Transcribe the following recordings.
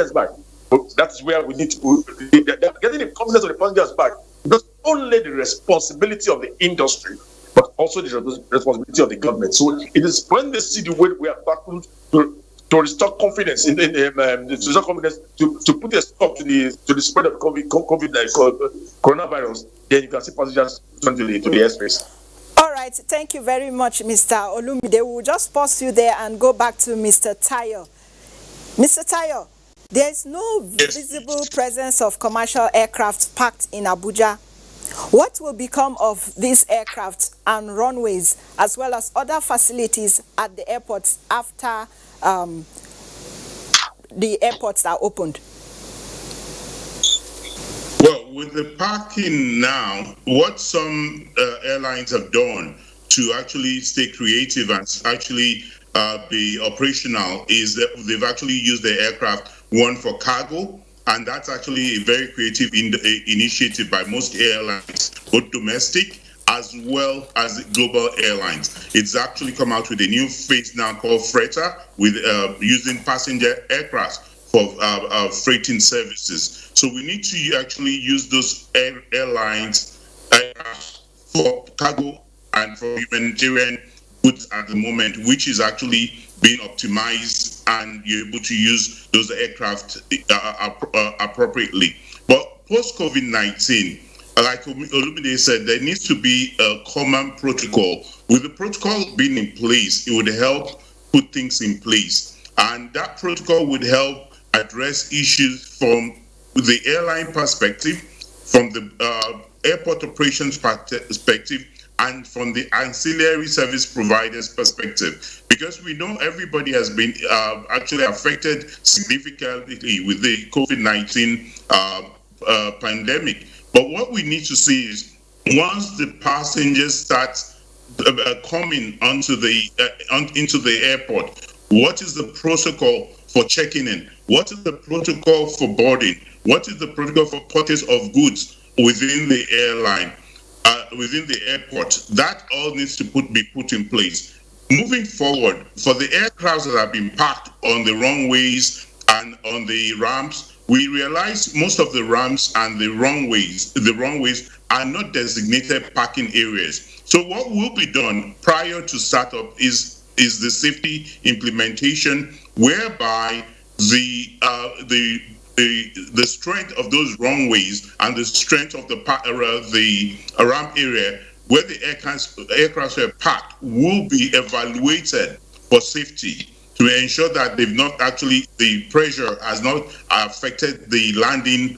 passengers back. But that's where we need to getting the confidence of the passengers back. Because only the responsibility of the industry, but also the responsibility of the government. So it is when they see the way we are tackled to restore confidence to restore confidence to put a stop to the spread of coronavirus, then you can see passengers turn to the airspace. All right, thank you very much, Mr. Olumide. We'll just pause you there and go back to Mr. Tayo. Mr. Tayo, there is no visible presence of commercial aircraft parked in Abuja. What will become of these aircraft and runways, as well as other facilities at the airports after the airports are opened? Well, with the parking now, what some airlines have done to actually stay creative and actually be operational is that they've actually used the aircraft, one for cargo, and that's actually a very creative initiative by most airlines, both domestic as well as global airlines. It's actually come out with a new phase now called Freighter, with using passenger aircraft for freighting services. So we need to actually use those airlines for cargo and for humanitarian goods at the moment, which is actually being optimized, and you're able to use those aircraft appropriately. But post-COVID-19, like Olumide said, there needs to be a common protocol. With the protocol being in place, it would help put things in place. And that protocol would help address issues from the airline perspective, from the airport operations perspective, and from the ancillary service providers perspective. Because we know everybody has been actually affected significantly with the COVID-19 pandemic. But what we need to see is once the passengers start coming into the airport, what is the protocol for checking in? What is the protocol for boarding? What is the protocol for purchase of goods within the airline, within the airport? That all needs to be put in place. Moving forward, for the aircrafts that have been parked on the runways and on the ramps, we realize most of the ramps and the runways are not designated parking areas. So what will be done prior to startup is the safety implementation, whereby the strength of those runways and the strength of the ramp area where the aircraft are parked will be evaluated for safety, to ensure that the pressure has not affected the landing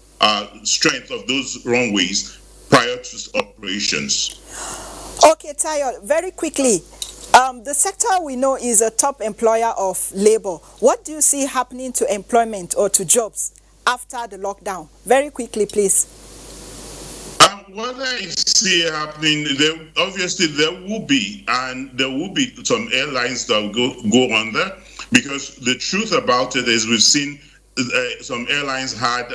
strength of those runways prior to operations. Okay, Tayo, very quickly, the sector we know is a top employer of labor. What do you see happening to employment or to jobs after the lockdown? Very quickly, please. What I see happening, obviously there will be some airlines that will go under, because the truth about it is we've seen some airlines had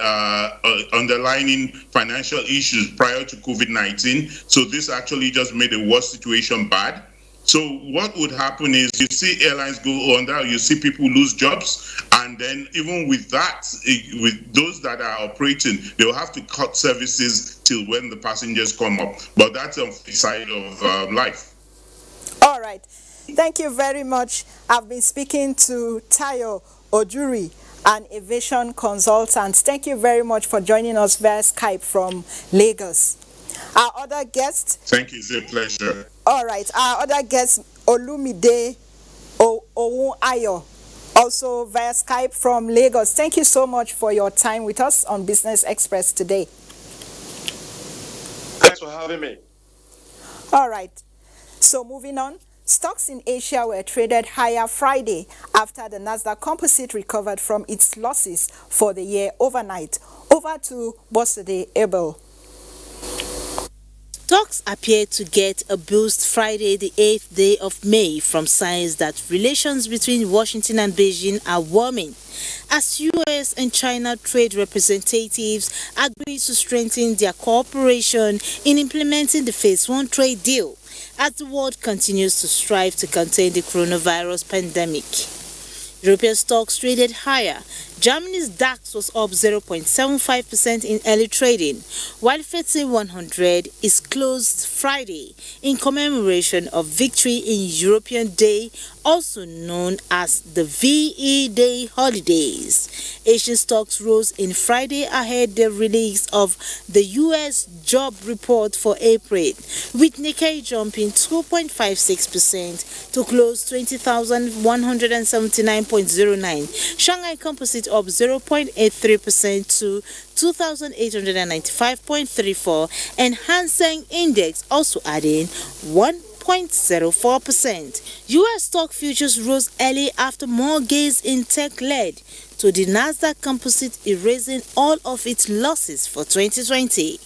underlying financial issues prior to COVID-19. So this actually just made the worst situation bad. So what would happen is you see airlines go under, you see people lose jobs, and then even with that, with those that are operating, they'll have to cut services till when the passengers come up. But that's on the side of life. All right. Thank you very much. I've been speaking to Tayo Ojuri, an aviation consultant. Thank you very much for joining us via Skype from Lagos. Our other guest. Thank you, it's a pleasure. All right, our other guest, Olumide Owunayo, also via Skype from Lagos. Thank you so much for your time with us on Business Express today. Thanks for having me. All right, so moving on. Stocks in Asia were traded higher Friday after the Nasdaq Composite recovered from its losses for the year overnight. Over to Bosede Abel. Stocks appear to get a boost Friday, the 8th day of May, from signs that relations between Washington and Beijing are warming, as U.S. and China trade representatives agree to strengthen their cooperation in implementing the Phase 1 trade deal, as the world continues to strive to contain the coronavirus pandemic. European stocks traded higher, Germany's DAX was up 0.75% in early trading, while FTSE 100 is closed Friday in commemoration of Victory in European Day, also known as the VE Day holidays. Asian stocks rose in Friday ahead the release of the US job report for April, with Nikkei jumping 2.56% to close 20,179.09. Shanghai Composite up 0.83% to 2,895.34, and Hang Seng Index also adding 1.04%. US stock futures rose early after more gains in tech led to the Nasdaq Composite erasing all of its losses for 2020.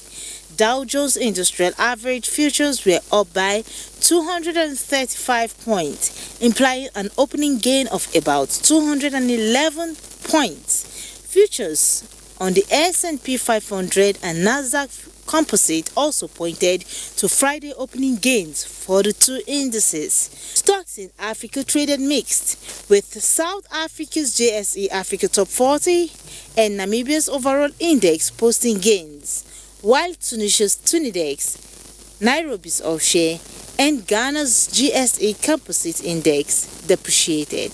Dow Jones Industrial Average futures were up by 235 points, implying an opening gain of about 211 points. Futures on the S&P 500 and Nasdaq Composite also pointed to Friday opening gains for the two indices. Stocks in Africa traded mixed, with South Africa's JSE Africa Top 40 and Namibia's overall index posting gains, while Tunisia's Tunidex, Nairobi's Offshare, and Ghana's GSE Composite Index depreciated.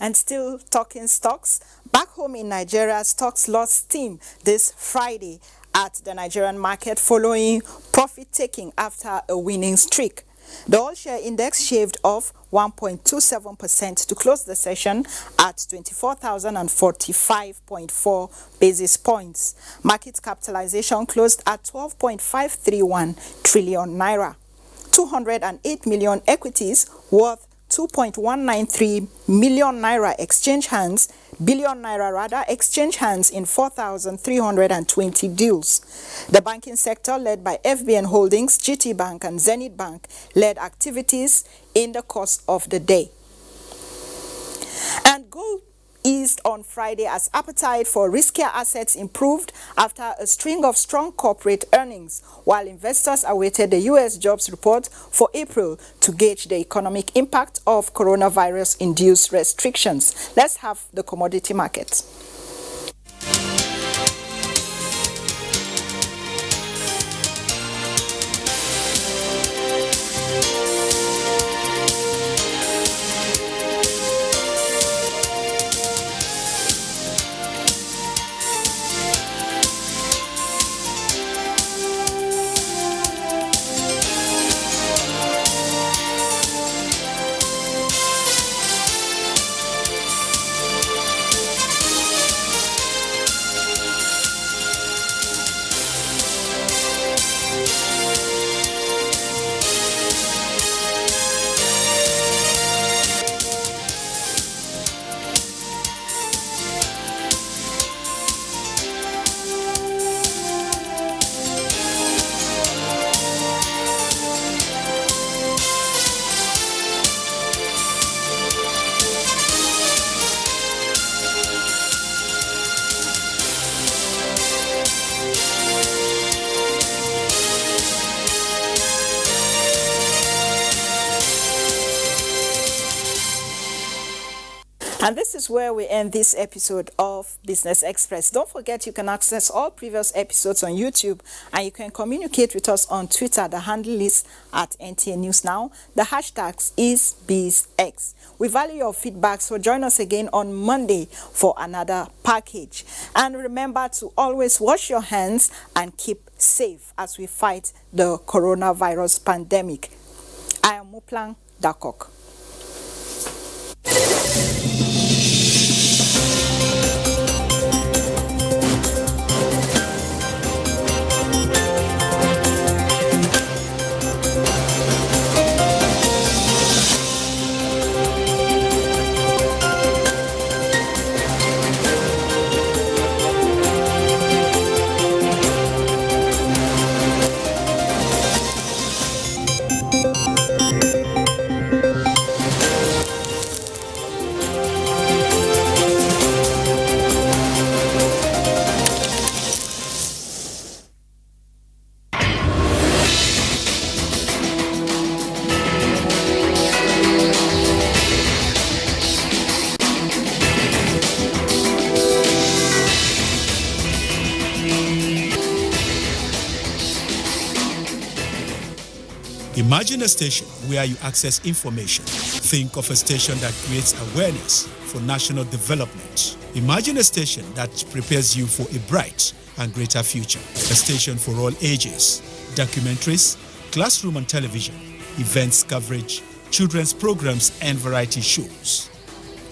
And still talking stocks, back home in Nigeria, stocks lost steam this Friday at the Nigerian market following profit taking after a winning streak. The all-share index shaved off 1.27% to close the session at 24,045.4 basis points. Market capitalization closed at 12.531 trillion naira. 208 million equities worth 2.193 million naira billion naira exchange hands in 4,320 deals. The banking sector, led by FBN Holdings, GT Bank and Zenith Bank, led activities in the course of the day. And gold eased on Friday as appetite for riskier assets improved after a string of strong corporate earnings, while investors awaited the U.S. jobs report for April to gauge the economic impact of coronavirus-induced restrictions. Let's have the commodity market. And this is where we end this episode of Business Express. Don't forget you can access all previous episodes on YouTube, and you can communicate with us on Twitter. The handle is at NTA News Now. The hashtag is BizX. We value your feedback, so join us again on Monday for another package. And remember to always wash your hands and keep safe as we fight the coronavirus pandemic. I am Muplang Dakok. Imagine a station where you access information. Think of a station that creates awareness for national development. Imagine a station that prepares you for a bright and greater future. A station for all ages. Documentaries, classroom and television, events coverage, children's programs and variety shows.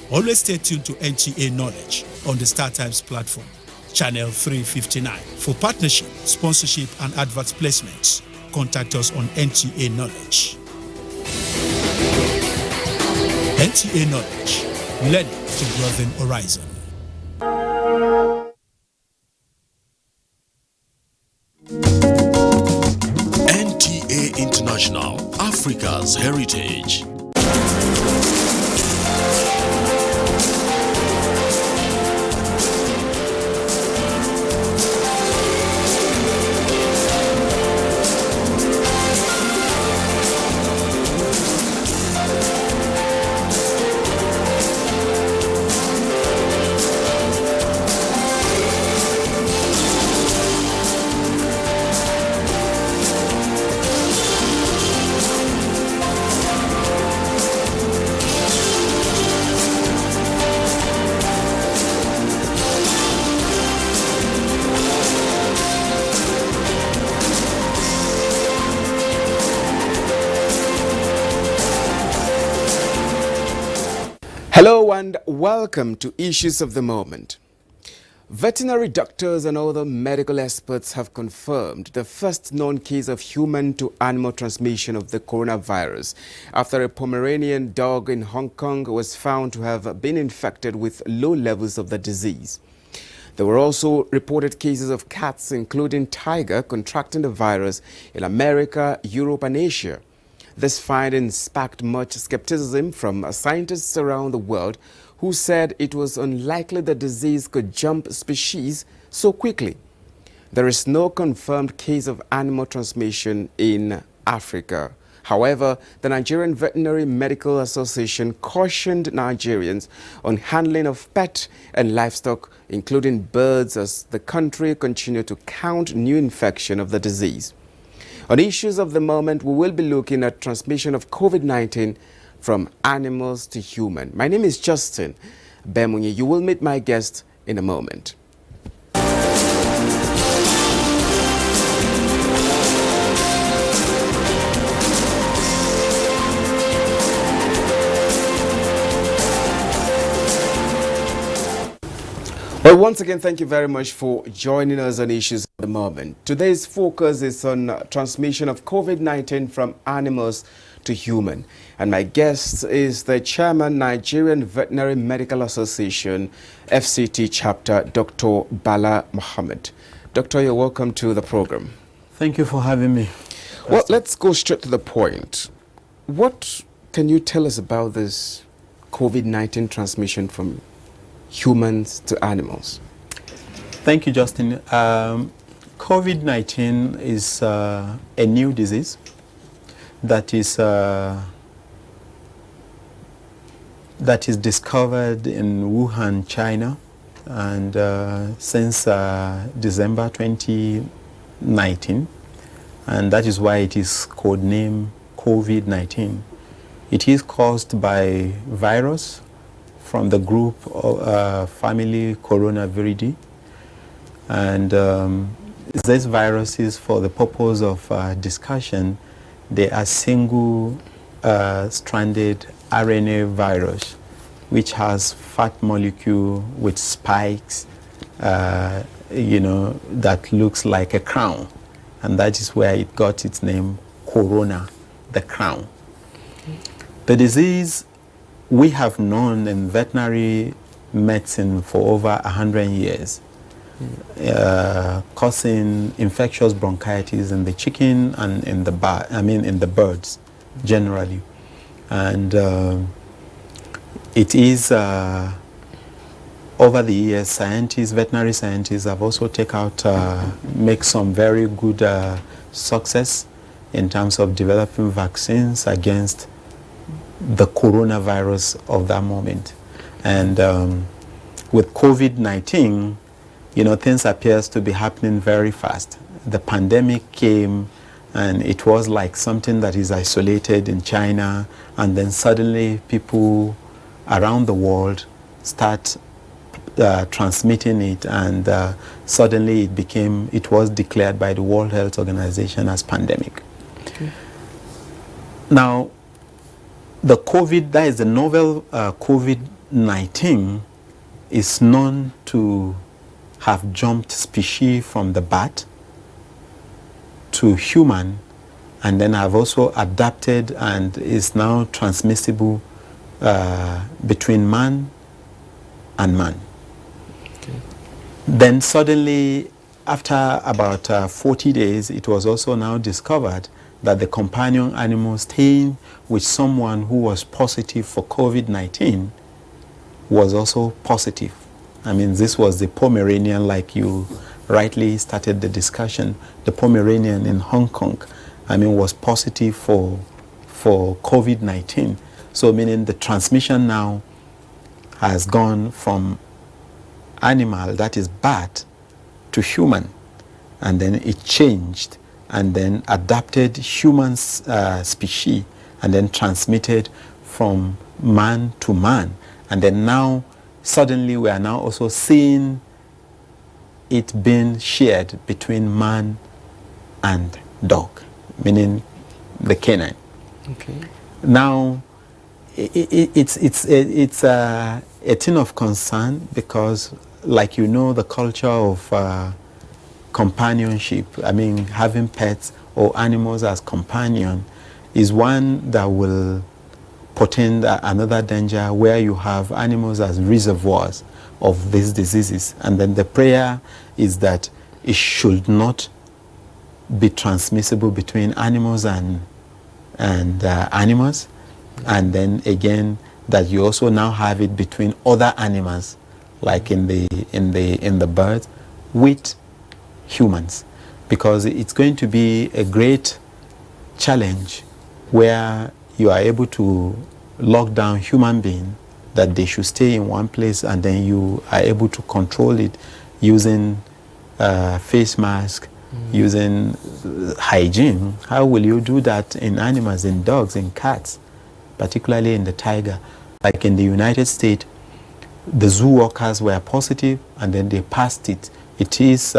Always stay tuned to NTA Knowledge on the StarTimes platform, channel 359. For partnership, sponsorship and advert placements, contact us on NTA Knowledge. NTA Knowledge, learning to broaden horizon. NTA International, Africa's heritage. Hello and welcome to Issues of the Moment. Veterinary doctors and other medical experts have confirmed the first known case of human-to-animal transmission of the coronavirus after a Pomeranian dog in Hong Kong was found to have been infected with low levels of the disease. There were also reported cases of cats, including tiger, contracting the virus in America, Europe and Asia. This finding sparked much skepticism from scientists around the world who said it was unlikely the disease could jump species so quickly. There is no confirmed case of animal transmission in Africa. However, the Nigerian Veterinary Medical Association cautioned Nigerians on handling of pet and livestock, including birds, as the country continued to count new infection of the disease. On Issues of the Moment, we will be looking at transmission of COVID-19 from animals to human. My name is Justin Bemunye. You will meet my guest in a moment. Well, once again, thank you very much for joining us on Issues of the Moment. Today's focus is on transmission of COVID-19 from animals to human. And my guest is the Chairman, Nigerian Veterinary Medical Association, FCT chapter, Dr. Bala Mohammed. Doctor, you're welcome to the program. Thank you for having me. Well, let's go straight to the point. What can you tell us about this COVID-19 transmission from humans to animals? Thank you, Justin. COVID-19 is a new disease that is discovered in Wuhan, China, and since December 2019, and that is why it is codenamed COVID-19. It is caused by virus from the group of family Coronaviridae, and these viruses, for the purpose of discussion, they are single stranded RNA virus, which has fat molecule with spikes, that looks like a crown, and that is where it got its name, corona, the crown. The disease we have known in veterinary medicine for over 100 years, causing infectious bronchitis in the chicken and in the birds generally. And it is over the years, veterinary scientists have also make some very good success in terms of developing vaccines against the coronavirus of that moment. And with COVID-19, things appears to be happening very fast. The pandemic came and it was like something that is isolated in China, and then suddenly people around the world start transmitting it, and suddenly it was declared by the World Health Organization as pandemic. Okay. Now, the COVID, that is the novel COVID-19, is known to have jumped species from the bat to human, and then have also adapted and is now transmissible between man and man. Okay. Then suddenly, after about 40 days, it was also now discovered that the companion animal staying with someone who was positive for COVID-19 was also positive. I mean, this was the Pomeranian, like you rightly started the discussion. The Pomeranian in Hong Kong, I mean, was positive for COVID-19. So meaning the transmission now has gone from animal, that is bat, to human, and then it changed and then adapted human species, and then transmitted from man to man. And then now, suddenly we are now also seeing it being shared between man and dog, meaning the canine. Okay. Now, it's a thing of concern because, like you know, the culture of companionship, I mean, having pets or animals as companion is one that will portend another danger where you have animals as reservoirs of these diseases. And then the prayer is that it should not be transmissible between animals and animals. And then again, that you also now have it between other animals, like in the birds, with humans, because it's going to be a great challenge where you are able to lock down human beings, that they should stay in one place, and then you are able to control it using face mask, using hygiene. How will you do that in animals, in dogs, in cats, particularly in the tiger? Like in the United States, the zoo workers were positive, and then they passed it. It is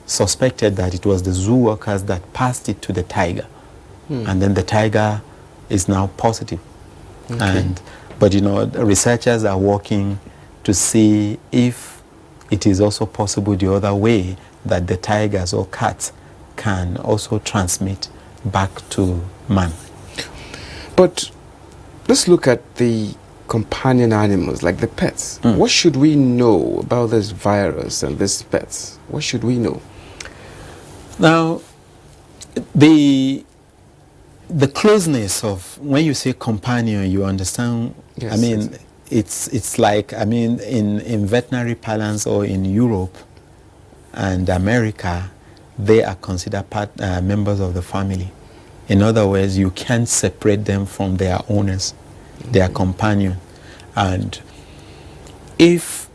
suspected that it was the zoo workers that passed it to the tiger, and then the tiger is now positive. Okay. But you know, the researchers are working to see if it is also possible the other way, that the tigers or cats can also transmit back to man. But let's look at the companion animals, like the pets. What should we know about this virus and these pets? What should we know? Now, the closeness of, when you say companion, you understand, yes, I mean, it's like, I mean, in veterinary parlance or in Europe and America, they are considered members of the family. In other words, you can't separate them from their owners, their companion. And if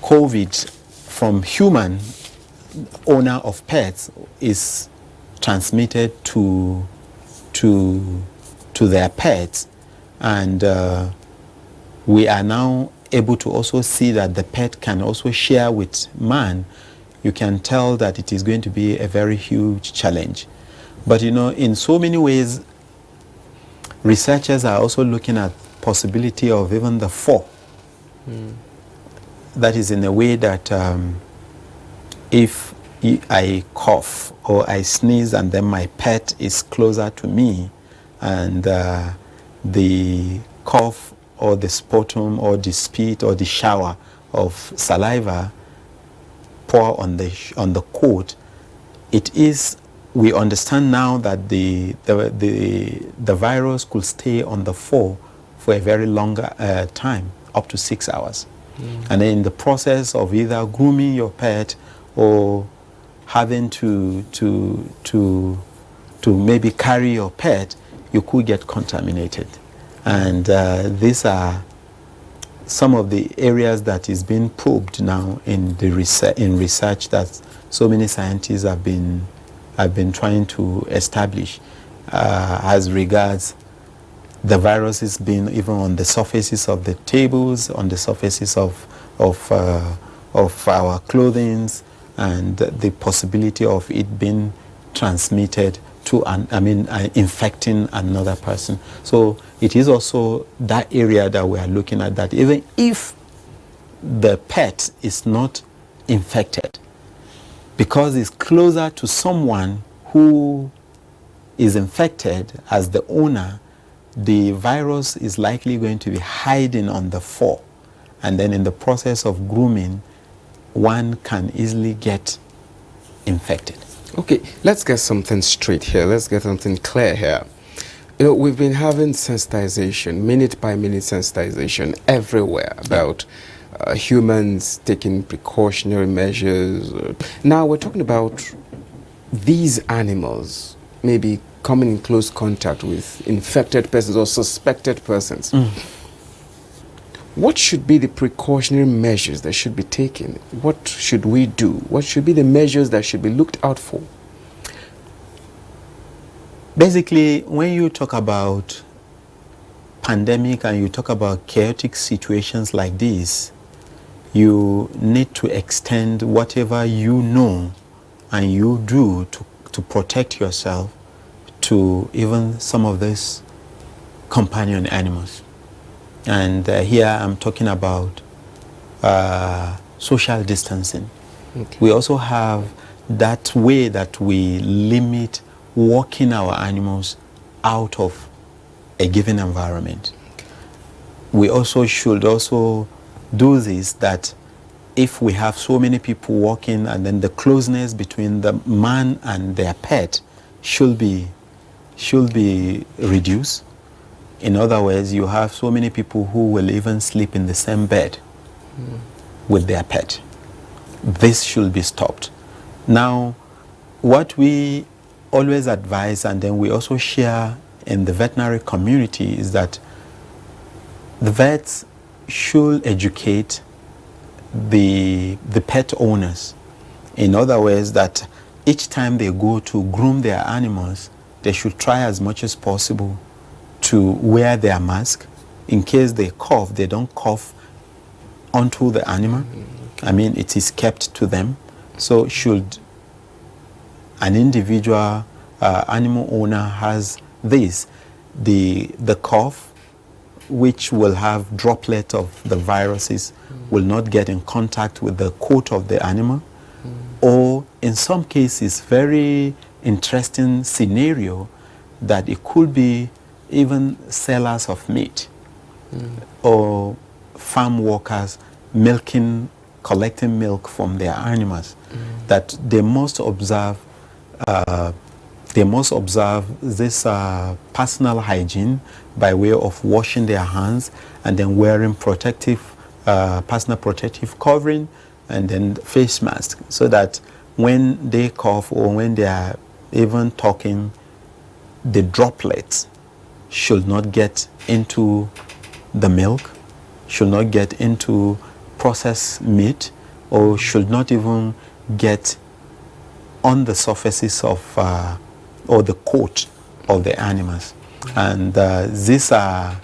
COVID from human owner of pets is transmitted to their pets, and we are now able to also see that the pet can also share with man, you can tell that it is going to be a very huge challenge. But you know, in so many ways, researchers are also looking at possibility of even the four. That is in a way that if I cough or I sneeze and then my pet is closer to me, and the cough or the sputum or the spit or the shower of saliva pour on the coat, it is, we understand now that the virus could stay on the fur for a very long time, up to 6 hours. And then in the process of either grooming your pet or having to maybe carry your pet, you could get contaminated. And these are some of the areas that is being probed now in the research that so many scientists have been have been trying to establish as regards the viruses being even on the surfaces of the tables, on the surfaces of our clothing, and the possibility of it being transmitted to infecting another person. So it is also that area that we are looking at, that even if the pet is not infected, because it's closer to someone who is infected as the owner, the virus is likely going to be hiding on the fur. And then in the process of grooming, one can easily get infected. Okay, let's get something straight here. Let's get something clear here. You know, we've been having sensitization, minute by minute sensitization everywhere about humans taking precautionary measures. Now we're talking about these animals maybe coming in close contact with infected persons or suspected persons. What should be the precautionary measures that should be taken? What should we do? What should be the measures that should be looked out for? Basically, when you talk about pandemic and you talk about chaotic situations like this, you need to extend whatever you know and you do to protect yourself to even some of these companion animals. And here I'm talking about social distancing. Okay. We also have that way that we limit walking our animals out of a given environment. We also should also do this, that if we have so many people walking, and then the closeness between the man and their pet should be reduced. In other words, you have so many people who will even sleep in the same bed with their pet. This should be stopped. Now, what we always advise, and then we also share in the veterinary community, is that the vets should educate the pet owners. In other words, that each time they go to groom their animals, they should try as much as possible to wear their mask. In case they cough, they don't cough onto the animal. I mean, it is kept to them. So should an individual animal owner has this, the cough, which will have droplet of the viruses, will not get in contact with the coat of the animal. Or in some cases, very interesting scenario, that it could be even sellers of meat or farm workers collecting milk from their animals, that they must observe this personal hygiene by way of washing their hands and then wearing personal protective covering and then face mask, so that when they cough or when they are even talking, the droplets should not get into the milk, should not get into processed meat, or should not even get on the surfaces of or the coat of the animals. And these are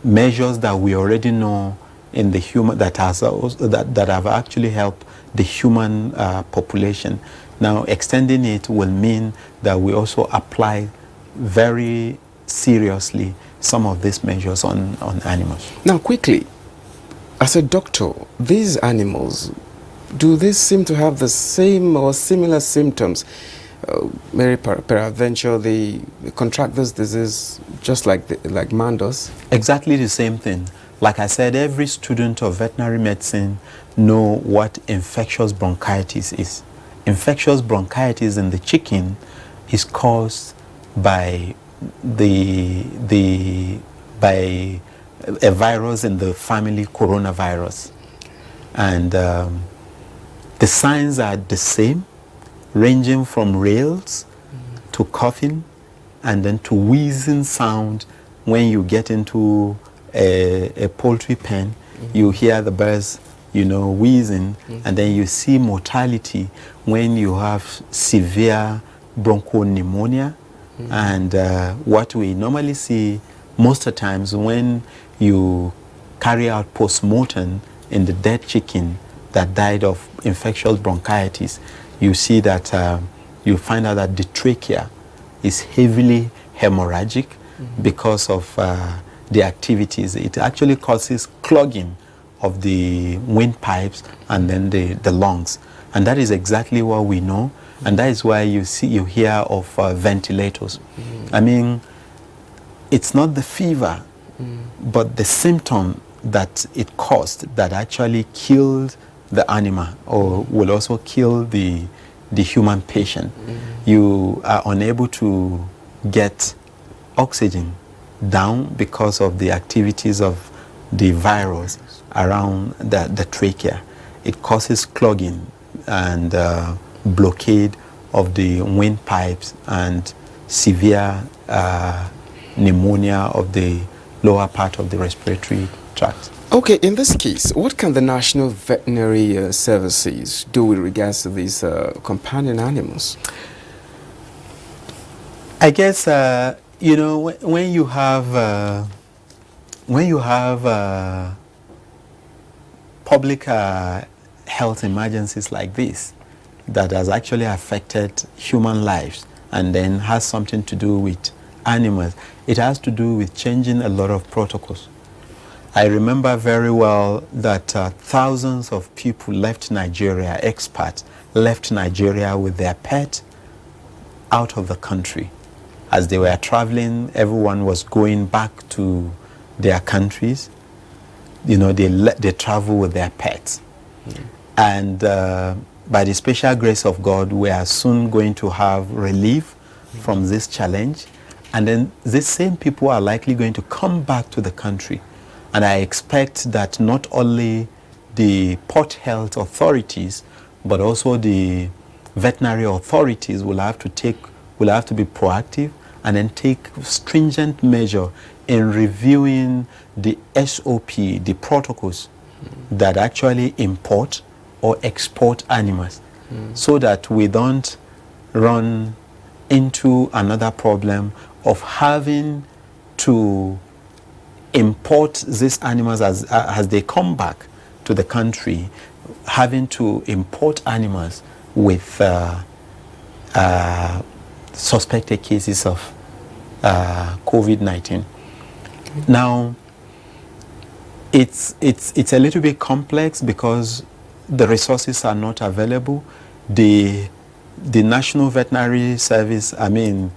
measures that we already know in the human, that have actually helped the human population. Now, extending it will mean that we also apply very seriously some of these measures on animals. Now, quickly, as a doctor, these animals, do they seem to have the same or similar symptoms? Maybe peradventure they contract this disease just like man does? Exactly the same thing. Like I said, every student of veterinary medicine know what infectious bronchitis is. Infectious bronchitis in the chicken is caused by by a virus in the family coronavirus. And the signs are the same, ranging from rales to coughing and then to wheezing sound. When you get into a poultry pen, you hear the birds, wheezing, and then you see mortality when you have severe bronchopneumonia. And what we normally see most of the times when you carry out post-mortem in the dead chicken that died of infectious bronchitis, you see that you find out that the trachea is heavily hemorrhagic because of the activities. It actually causes clogging of the windpipes and then the lungs. And that is exactly what we know. And that is why you hear of ventilators. I mean, it's not the fever, but the symptom that it caused that actually killed the animal or will also kill the human patient. You are unable to get oxygen down because of the activities of the virus around the trachea. It causes clogging and blockade of the windpipes and severe pneumonia of the lower part of the respiratory tract. Okay, in this case, what can the National Veterinary Services do with regards to these companion animals? I guess when you have public health emergencies like this that has actually affected human lives and then has something to do with animals, it has to do with changing a lot of protocols. I remember very well that thousands of people left Nigeria, expats left Nigeria with their pet out of the country. As they were traveling, everyone was going back to their countries. You know, they travel with their pets. And by the special grace of God, we are soon going to have relief from this challenge. And then these same people are likely going to come back to the country. And I expect that not only the port health authorities, but also the veterinary authorities will have to be proactive and then take stringent measure in reviewing the SOP, the protocols that actually import or export animals, so that we don't run into another problem of having to import these animals as they come back to the country, having to import animals with suspected cases of COVID-19. Now, it's a little bit complex because the resources are not available. The National Veterinary Service, and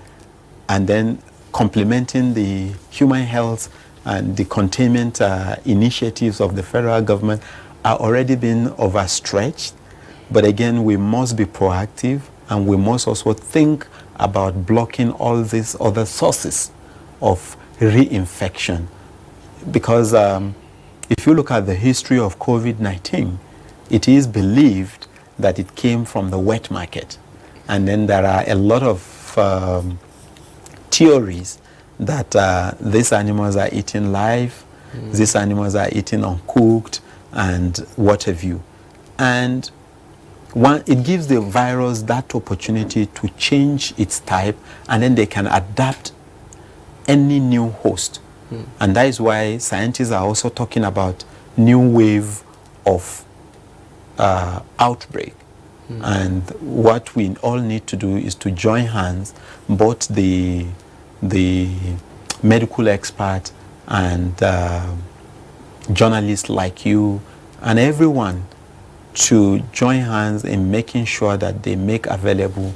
then complementing the human health and the containment initiatives of the federal government are already being overstretched. But again, we must be proactive and we must also think about blocking all these other sources of reinfection. Because if you look at the history of COVID-19, it is believed that it came from the wet market. And then there are a lot of theories that these animals are eaten live, these animals are eaten uncooked, and what have you. And it gives the virus that opportunity to change its type, and then they can adapt any new host. And that is why scientists are also talking about new wave of outbreak. And what we all need to do is to join hands, both the medical expert and journalists like you and everyone, to join hands in making sure that they make available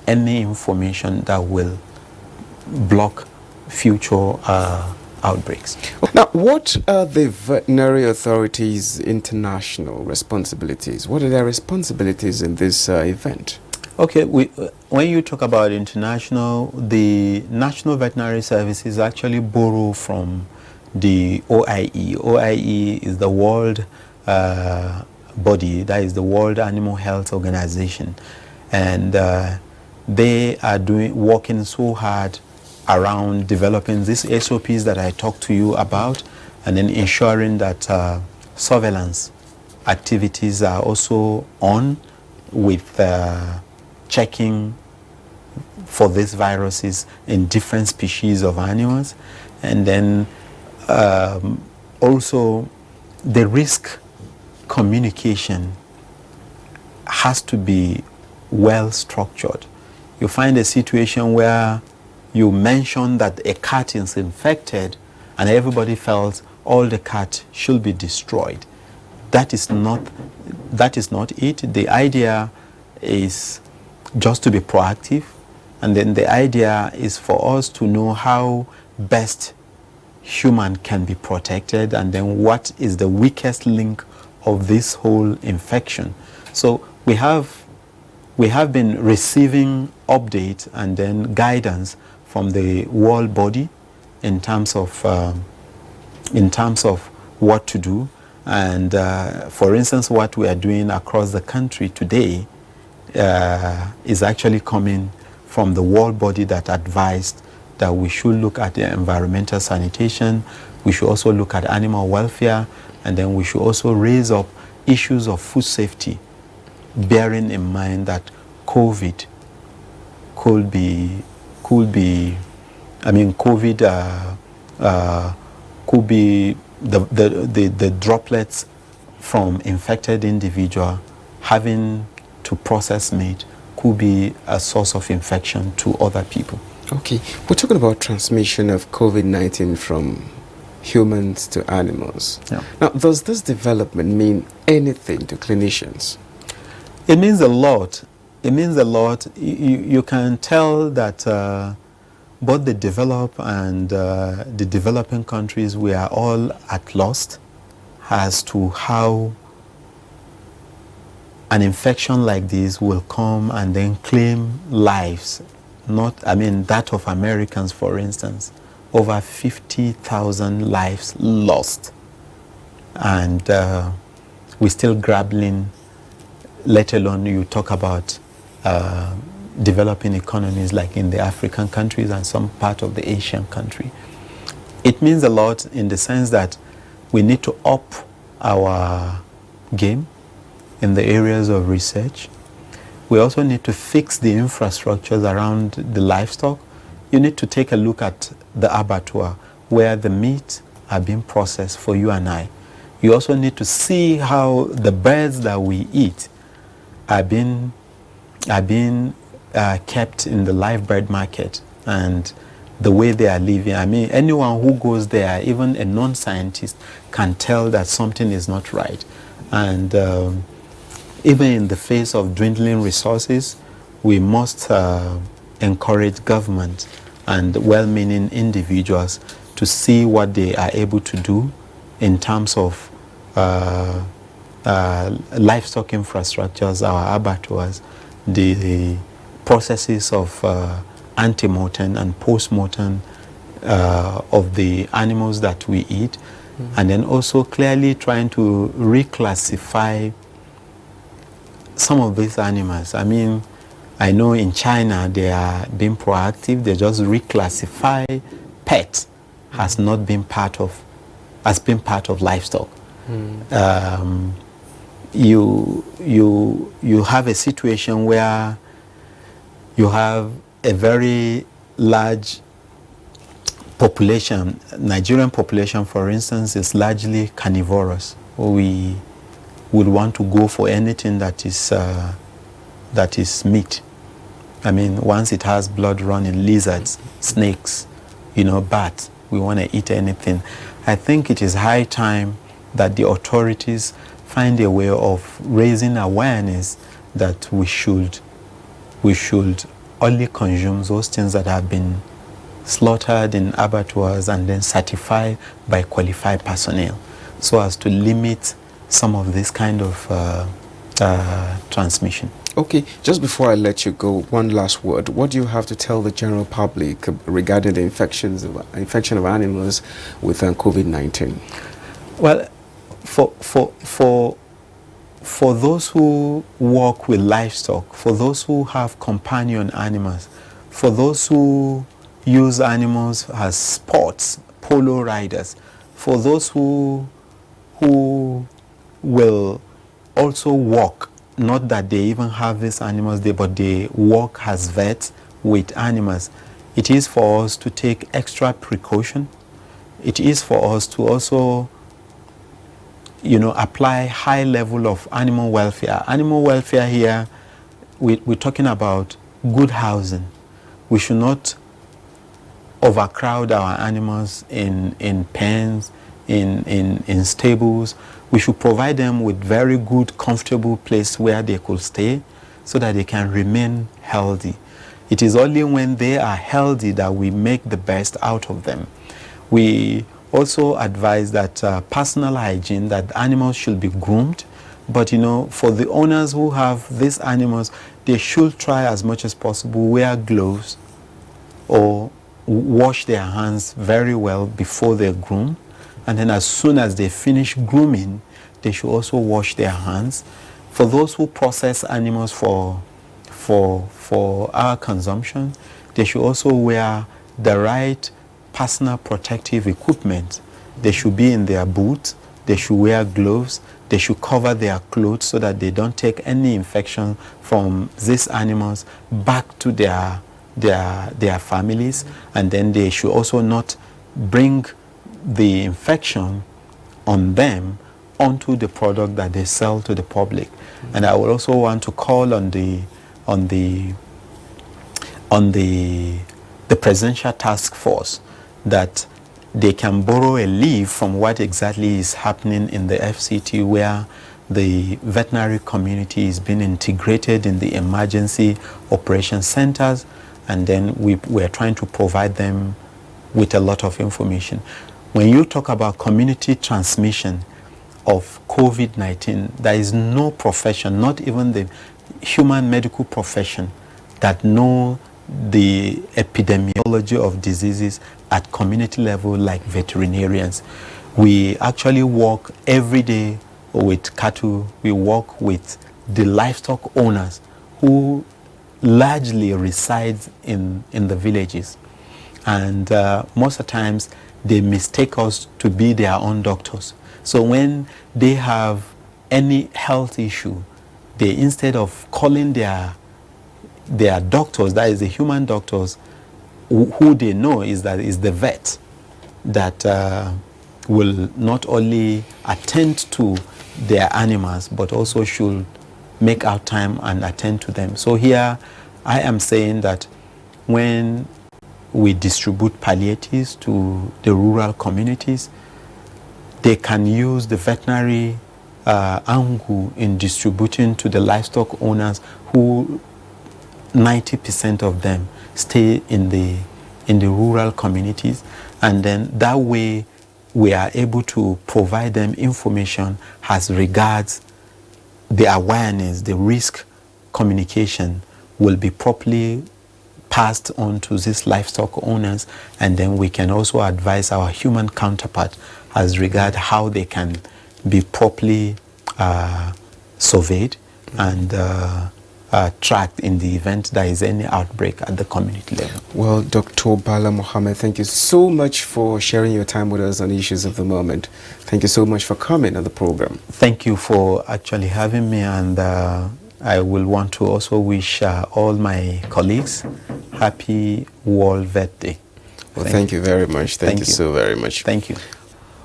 any information that will block future outbreaks. Now, what are the veterinary authorities' international responsibilities? What are their responsibilities in this event? Okay, when you talk about international, the National Veterinary Services actually borrow from the OIE. OIE is the world body, that is the World Animal Health Organization. And they are working so hard around developing these SOPs that I talked to you about, and then ensuring that surveillance activities are also on with checking for these viruses in different species of animals. And then also the risk communication has to be well structured. You find a situation where you mention that a cat is infected and everybody felt all the cat should be destroyed. That is not it. The idea is just to be proactive, and then the idea is for us to know how best human can be protected, and then what is the weakest link of this whole infection. So we have been receiving updates and then guidance from the world body in terms of what to do. And for instance, what we are doing across the country today is actually coming from the world body that advised that we should look at the environmental sanitation, we should also look at animal welfare, and then we should also raise up issues of food safety, bearing in mind that COVID could be the droplets from infected individual having to process meat could be a source of infection to other people. Okay, we're talking about transmission of COVID-19 from humans to animals. Yeah. Now, does this development mean anything to clinicians? It means a lot. It means a lot. You can tell that both the developed and the developing countries, we are all at loss as to how an infection like this will come and then claim lives. That of Americans, for instance, over 50,000 lives lost. And we're still grappling, let alone you talk about developing economies like in the African countries and some part of the Asian country. It means a lot in the sense that we need to up our game in the areas of research. We also need to fix the infrastructures around the livestock. You need to take a look at the abattoir where the meat are being processed for you and I. You also need to see how the birds that we eat are being kept in the live bird market and the way they are living. Anyone who goes there, even a non-scientist, can tell that something is not right. And even in the face of dwindling resources, we must encourage government and well-meaning individuals to see what they are able to do in terms of livestock infrastructures, our abattoirs, the processes of ante-mortem and post-mortem of the animals that we eat, and then also clearly trying to reclassify some of these animals. I know in China they are being proactive. They just reclassify pet as being part of livestock. You have a situation where you have a very large population. Nigerian population, for instance, is largely carnivorous. We would want to go for anything that is meat. Once it has blood running, lizards, snakes, bats, we want to eat anything. I think it is high time that the authorities find a way of raising awareness that we should only consume those things that have been slaughtered in abattoirs and then certified by qualified personnel, so as to limit some of this kind of transmission. Okay, just before I let you go, one last word. What do you have to tell the general public regarding the infection of animals with COVID-19? Well, for those who work with livestock, for those who have companion animals, for those who use animals as sports, polo riders, for those who will also walk, not that they even have these animals there, but they work as vets with animals, it is for us to take extra precaution. It is for us to also, apply high level of animal welfare. Animal welfare here, we're talking about good housing. We should not overcrowd our animals in pens, in stables. We should provide them with very good, comfortable place where they could stay so that they can remain healthy. It is only when they are healthy that we make the best out of them. We also advise that personal hygiene, that animals should be groomed. But for the owners who have these animals, they should try as much as possible wear gloves or wash their hands very well before they groom. And then as soon as they finish grooming, they should also wash their hands. For those who process animals for our consumption, they should also wear the right personal protective equipment. They should be in their boots, they should wear gloves, they should cover their clothes so that they don't take any infection from these animals back to their families. And then they should also not bring the infection on them onto the product that they sell to the public. And I would also want to call on the Presidential Task Force that they can borrow a leaf from what exactly is happening in the FCT, where the veterinary community is being integrated in the emergency operation centers, and then we're trying to provide them with a lot of information. When you talk about community transmission of COVID-19, there is no profession, not even the human medical profession, that know the epidemiology of diseases at community level like veterinarians. We actually work every day with cattle. We work with the livestock owners who largely reside in the villages. And most of the times they mistake us to be their own doctors. So when they have any health issue, they, instead of calling their doctors, that is the human doctors, who they know is the vet that will not only attend to their animals but also should make out time and attend to them. So here I am saying that when we distribute palliatives to the rural communities, they can use the veterinary angle in distributing to the livestock owners, who 90% of them stay in the rural communities, and then that way we are able to provide them information as regards the awareness. The risk communication will be properly passed on to these livestock owners, and then we can also advise our human counterpart as regard how they can be properly surveyed and tracked in the event there is any outbreak at the community level. Well, Dr. Bala Mohammed, thank you so much for sharing your time with us on Issues of the Moment. Thank you so much for coming on the program. Thank you for actually having me, and I will want to also wish all my colleagues happy World Vet Day. Well, thank you very much. Thank you so very much. Thank you.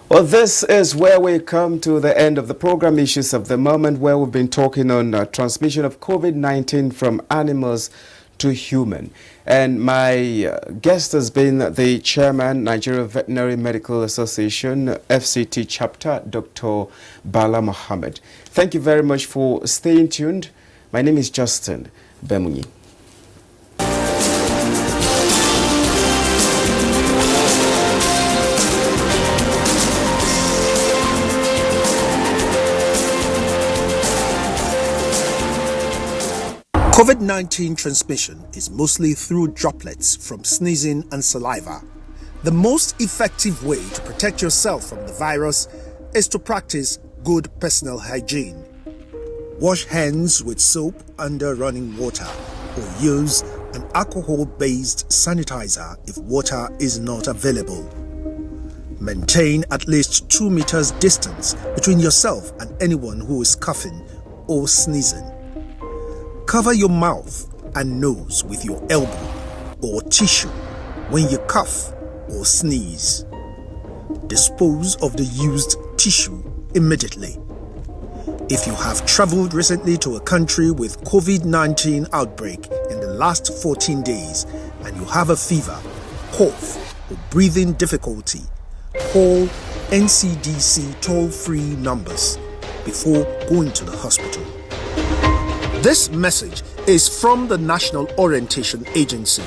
Well, this is where we come to the end of the program, Issues of the Moment, where we've been talking on transmission of COVID-19 from animals to human. And my guest has been the chairman, Nigerian Veterinary Medical Association, FCT chapter, Dr. Bala Mohammed. Thank you very much for staying tuned. My name is Justin Bemunyi. COVID-19 transmission is mostly through droplets from sneezing and saliva. The most effective way to protect yourself from the virus is to practice good personal hygiene. Wash hands with soap under running water, or use an alcohol-based sanitizer if water is not available. Maintain at least 2 meters distance between yourself and anyone who is coughing or sneezing. Cover your mouth and nose with your elbow or tissue when you cough or sneeze. Dispose of the used tissue immediately. If you have traveled recently to a country with COVID-19 outbreak in the last 14 days and you have a fever, cough, or breathing difficulty, call NCDC toll-free numbers before going to the hospital. This message is from the National Orientation Agency.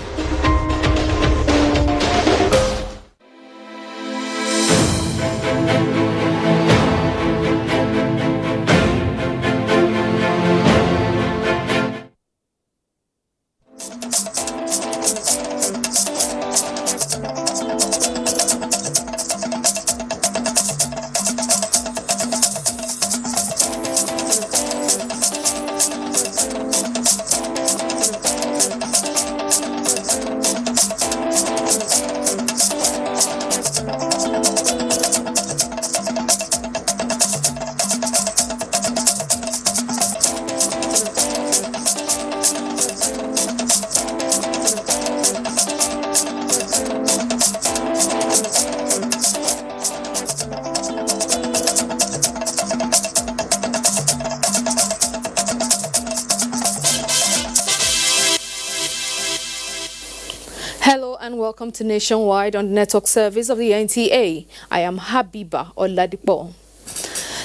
Hello and welcome to Nationwide on the network service of the NTA. I am Habiba Oladipo.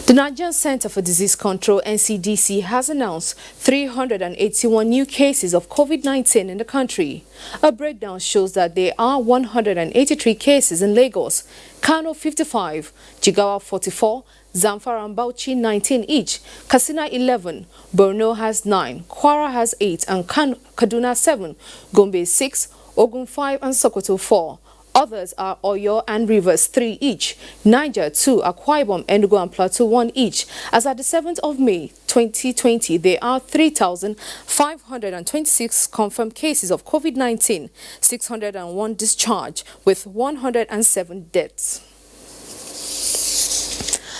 The Nigerian Center for Disease Control (NCDC) has announced 381 new cases of COVID-19 in the country. A breakdown shows that there are 183 cases in Lagos, Kano 55, Jigawa 44, Zamfara and Bauchi 19 each, Katsina 11, Borno has 9, Kwara has 8, and Kaduna 7, Gombe 6, Ogun 5 and Sokoto 4. Others are Oyo and Rivers 3 each, Niger 2, Akwa Ibom, Enugu and Plateau 1 each. As at the 7th of May 2020, there are 3,526 confirmed cases of COVID-19, 601 discharged with 107 deaths.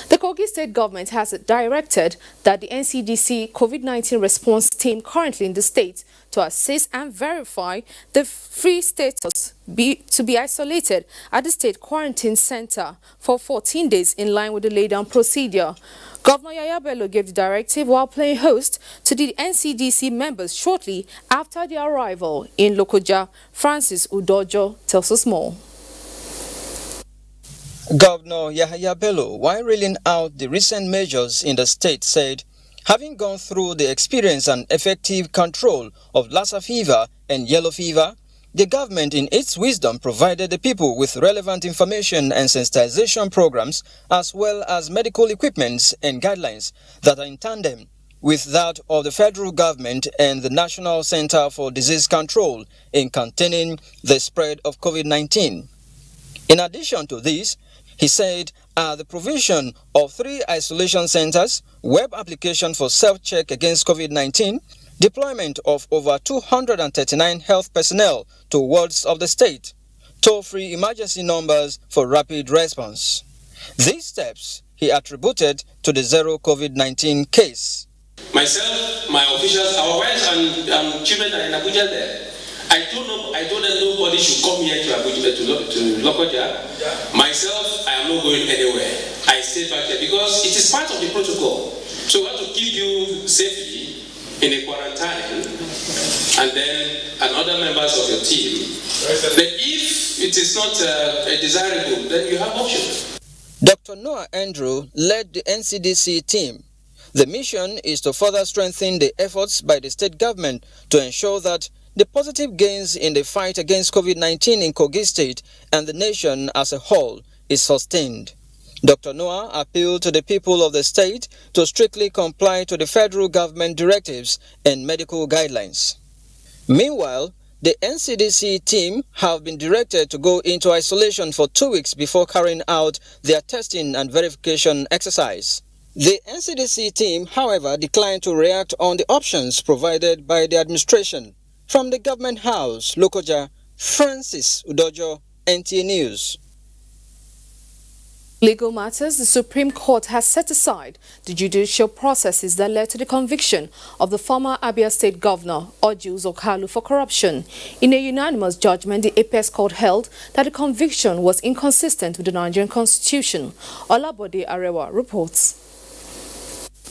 The Kogi State government has directed that the NCDC COVID-19 response team currently in the state to assess and verify the free status to be isolated at the state quarantine center for 14 days in line with the laid-down procedure. Governor Yaya Bello gave the directive while playing host to the NCDC members shortly after their arrival in Lokoja. Francis Udojo tells us more. Governor Yahaya Bello, while reeling out the recent measures in the state, said, having gone through the experience and effective control of Lassa fever and yellow fever, the government in its wisdom provided the people with relevant information and sensitization programs as well as medical equipments and guidelines that are in tandem with that of the federal government and the National Center for Disease Control in containing the spread of COVID-19. In addition to this, he said, the provision of 3 isolation centers, web application for self-check against COVID-19, deployment of over 239 health personnel to wards of the state, toll-free emergency numbers for rapid response. These steps he attributed to the zero COVID-19 case. Myself, my officials, our wives and children are in Abuja there. I told them nobody should come here to Abuja, to Lokoja. Myself, I am not going anywhere. I stay back here because it is part of the protocol. So we have to keep you safely in a quarantine, and then other members of your team. But if it is not desirable, then you have options. Dr. Noah Andrew led the NCDC team. The mission is to further strengthen the efforts by the state government to ensure that the positive gains in the fight against COVID-19 in Kogi State and the nation as a whole is sustained. Dr. Noah appealed to the people of the state to strictly comply to the federal government directives and medical guidelines. Meanwhile, the NCDC team have been directed to go into isolation for 2 weeks before carrying out their testing and verification exercise. The NCDC team, however, declined to react on the options provided by the administration. From the Government House, Lokoja, Francis Udojo, NTA News. Legal matters, the Supreme Court has set aside the judicial processes that led to the conviction of the former Abia State Governor, Orji Uzor for corruption. In a unanimous judgment, the Apex Court held that the conviction was inconsistent with the Nigerian Constitution. Olabode Arewa reports.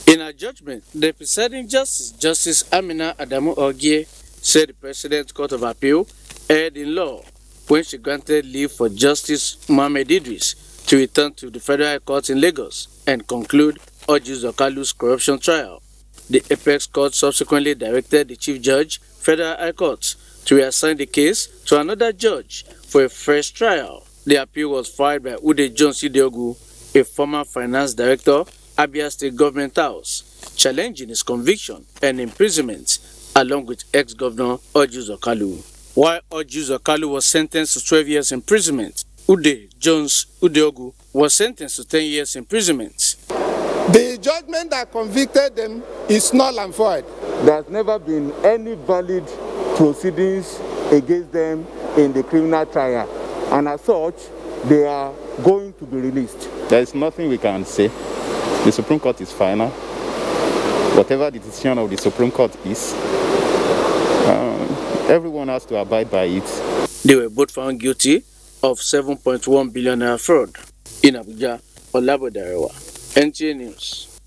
In a judgment, the presiding justice, Justice Amina Adamu Ogie, said the President Court of Appeal erred in law when she granted leave for Justice Mohammed Idris to return to the Federal High Court in Lagos and conclude Orji Uzor corruption trial. The Apex Court subsequently directed the Chief Judge, Federal High Court, to reassign the case to another judge for a fresh trial. The appeal was filed by Ude Jones Idiogu, a former finance director, Abia State Government House, challenging his conviction and imprisonment along with ex-governor Orji Uzor. While Orji Uzor was sentenced to 12 years imprisonment, Ude Jones Idiogu was sentenced to 10 years imprisonment. The judgment that convicted them is null and void. There has never been any valid proceedings against them in the criminal trial, and as such, they are going to be released. There is nothing we can say. The Supreme Court is final. Whatever the decision of the Supreme Court is, everyone has to abide by it. They were both found guilty of 7.1 billion naira fraud. In Abuja, Olabode Arewa, NTA News.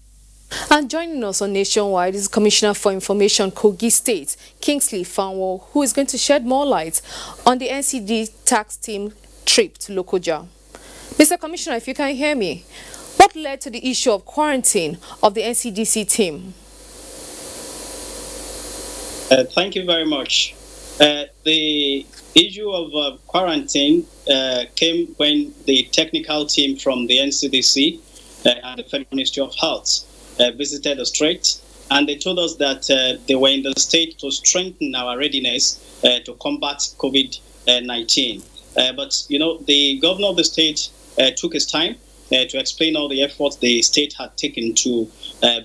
And joining us on Nationwide is Commissioner for Information, Kogi State, Kingsley Fanwo, who is going to shed more light on the NCD tax team trip to Lokoja. Mr. Commissioner, if you can hear me, what led to the issue of quarantine of the NCDC team? Thank you very much. The issue of quarantine came when the technical team from the NCDC and the Federal Ministry of Health visited the strait, and they told us that they were in the state to strengthen our readiness to combat COVID-19. But, you know, the governor of the state took his time to explain all the efforts the state had taken to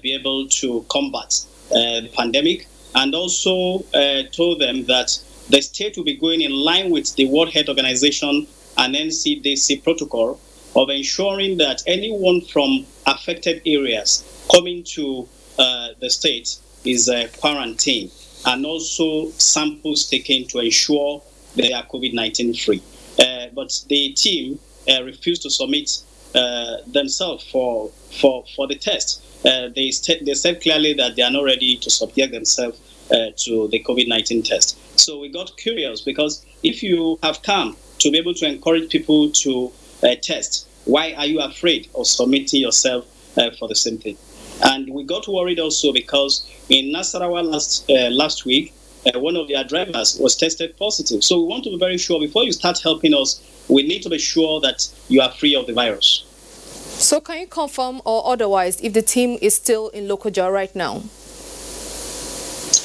be able to combat the pandemic, and also told them that the state will be going in line with the World Health Organization and NCDC protocol of ensuring that anyone from affected areas coming to the state is quarantined, and also samples taken to ensure they are COVID-19 free. But the team refused to submit themselves for the test. They said clearly that they are not ready to subject themselves to the COVID-19 test. So we got curious, because if you have come to be able to encourage people to test, why are you afraid of submitting yourself for the same thing? And we got worried also because in Nasarawa last week, one of their drivers was tested positive. So we want to be very sure before you start helping us, we need to be sure that you are free of the virus. So can you confirm or otherwise if the team is still in Lokoja right now?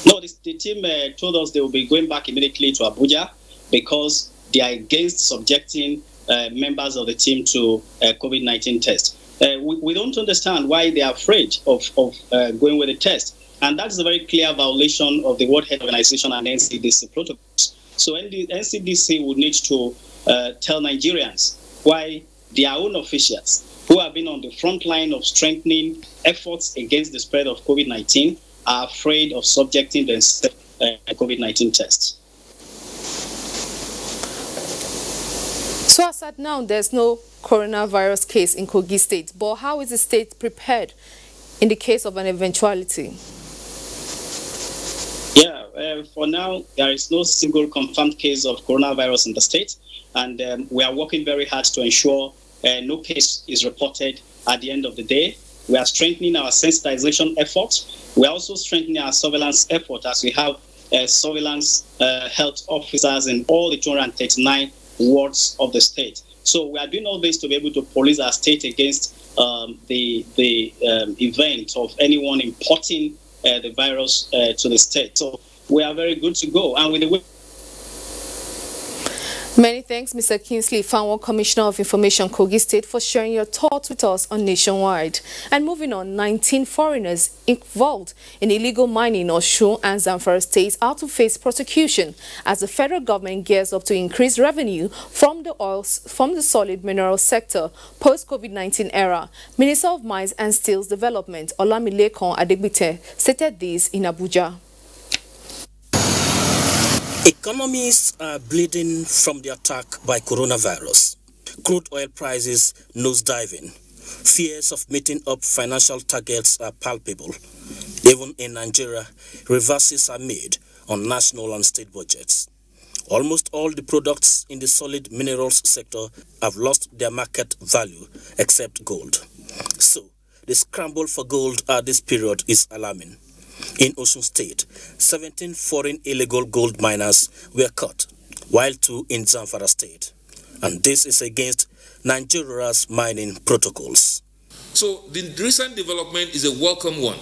No, the team told us they will be going back immediately to Abuja because they are against subjecting members of the team to COVID-19 test. We don't understand why they are afraid of going with the test. And that's a very clear violation of the World Health Organization and NCDC protocols. So NCDC would need to tell Nigerians why their own officials, who have been on the front line of strengthening efforts against the spread of COVID-19, are afraid of subjecting themselves to COVID-19 tests. So as at now, there's no coronavirus case in Kogi State, but how is the state prepared in the case of an eventuality? Yeah, for now, there is no single confirmed case of coronavirus in the state, and we are working very hard to ensure no case is reported at the end of the day. We are strengthening our sensitization efforts. We are also strengthening our surveillance effort as we have surveillance health officers in all the 239 wards of the state. So we are doing all this to be able to police our state against the event of anyone importing the virus to the state. So we are very good to go. And with the Many thanks, Mr. Kingsley Fanwo, Commissioner of Information, Kogi State, for sharing your thoughts with us on Nationwide. And moving on, 19 foreigners involved in illegal mining in Osun and Zamfara states are to face prosecution as the federal government gears up to increase revenue from the solid mineral sector post-COVID-19 era. Minister of Mines and Steels Development, Olamilekan Adegbite, stated this in Abuja. Economies are bleeding from the attack by coronavirus. Crude oil prices nosediving. Fears of meeting up financial targets are palpable. Even in Nigeria, reverses are made on national and state budgets. Almost all the products in the solid minerals sector have lost their market value except gold. So, the scramble for gold at this period is alarming. In Osun State, 17 foreign illegal gold miners were caught, while 2 in Zamfara State. And this is against Nigeria's mining protocols. So the recent development is a welcome one,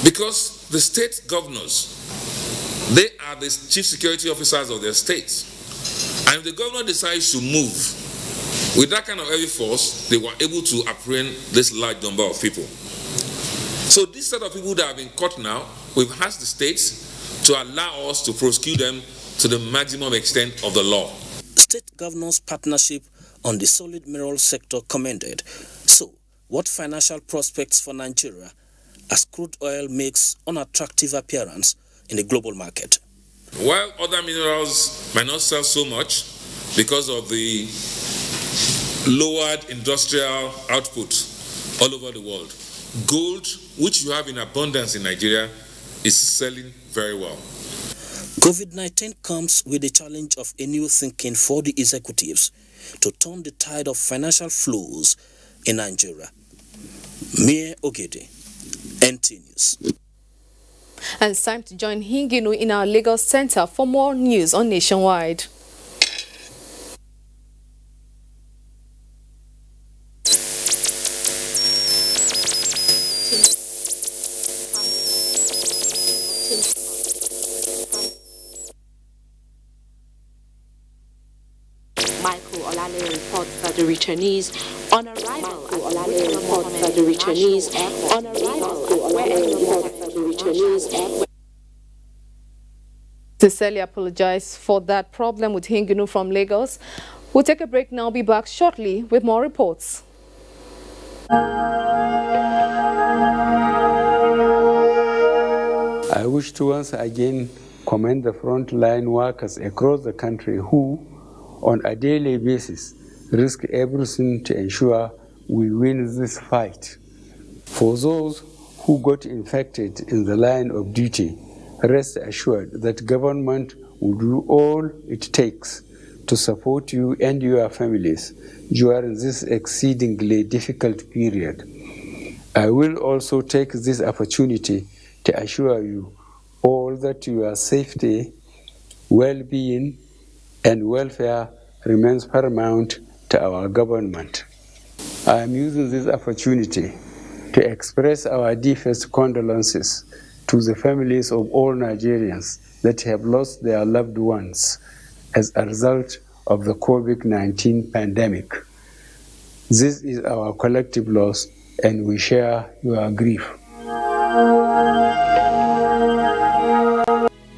because the state governors, they are the chief security officers of their states. And if the governor decides to move with that kind of heavy force, they were able to apprehend this large number of people. So this set of people that have been caught now, we've asked the states to allow us to prosecute them to the maximum extent of the law. State governors' partnership on the solid mineral sector commended. So, what financial prospects for Nigeria as crude oil makes unattractive appearance in the global market? While other minerals might not sell so much because of the lowered industrial output all over the world, gold, which you have in abundance in Nigeria, is selling very well. COVID-19 comes with the challenge of a new thinking for the executives to turn the tide of financial flows in Nigeria. Mie Ogede, NT News. And it's time to join Hinginu in our Lagos Center for more news on Nationwide. The returnees on arrival at the returnees on arrival. Sincerely apologize for that problem with Hinginu from Lagos. We'll take a break now, be back shortly with more reports. I wish to once again commend the frontline workers across the country who, on a daily basis, risk everything to ensure we win this fight. For those who got infected in the line of duty, rest assured that government will do all it takes to support you and your families during this exceedingly difficult period. I will also take this opportunity to assure you all that your safety, well-being, and welfare remains paramount to our government. I am using this opportunity to express our deepest condolences to the families of all Nigerians that have lost their loved ones as a result of the COVID-19 pandemic. This is our collective loss, and we share your grief.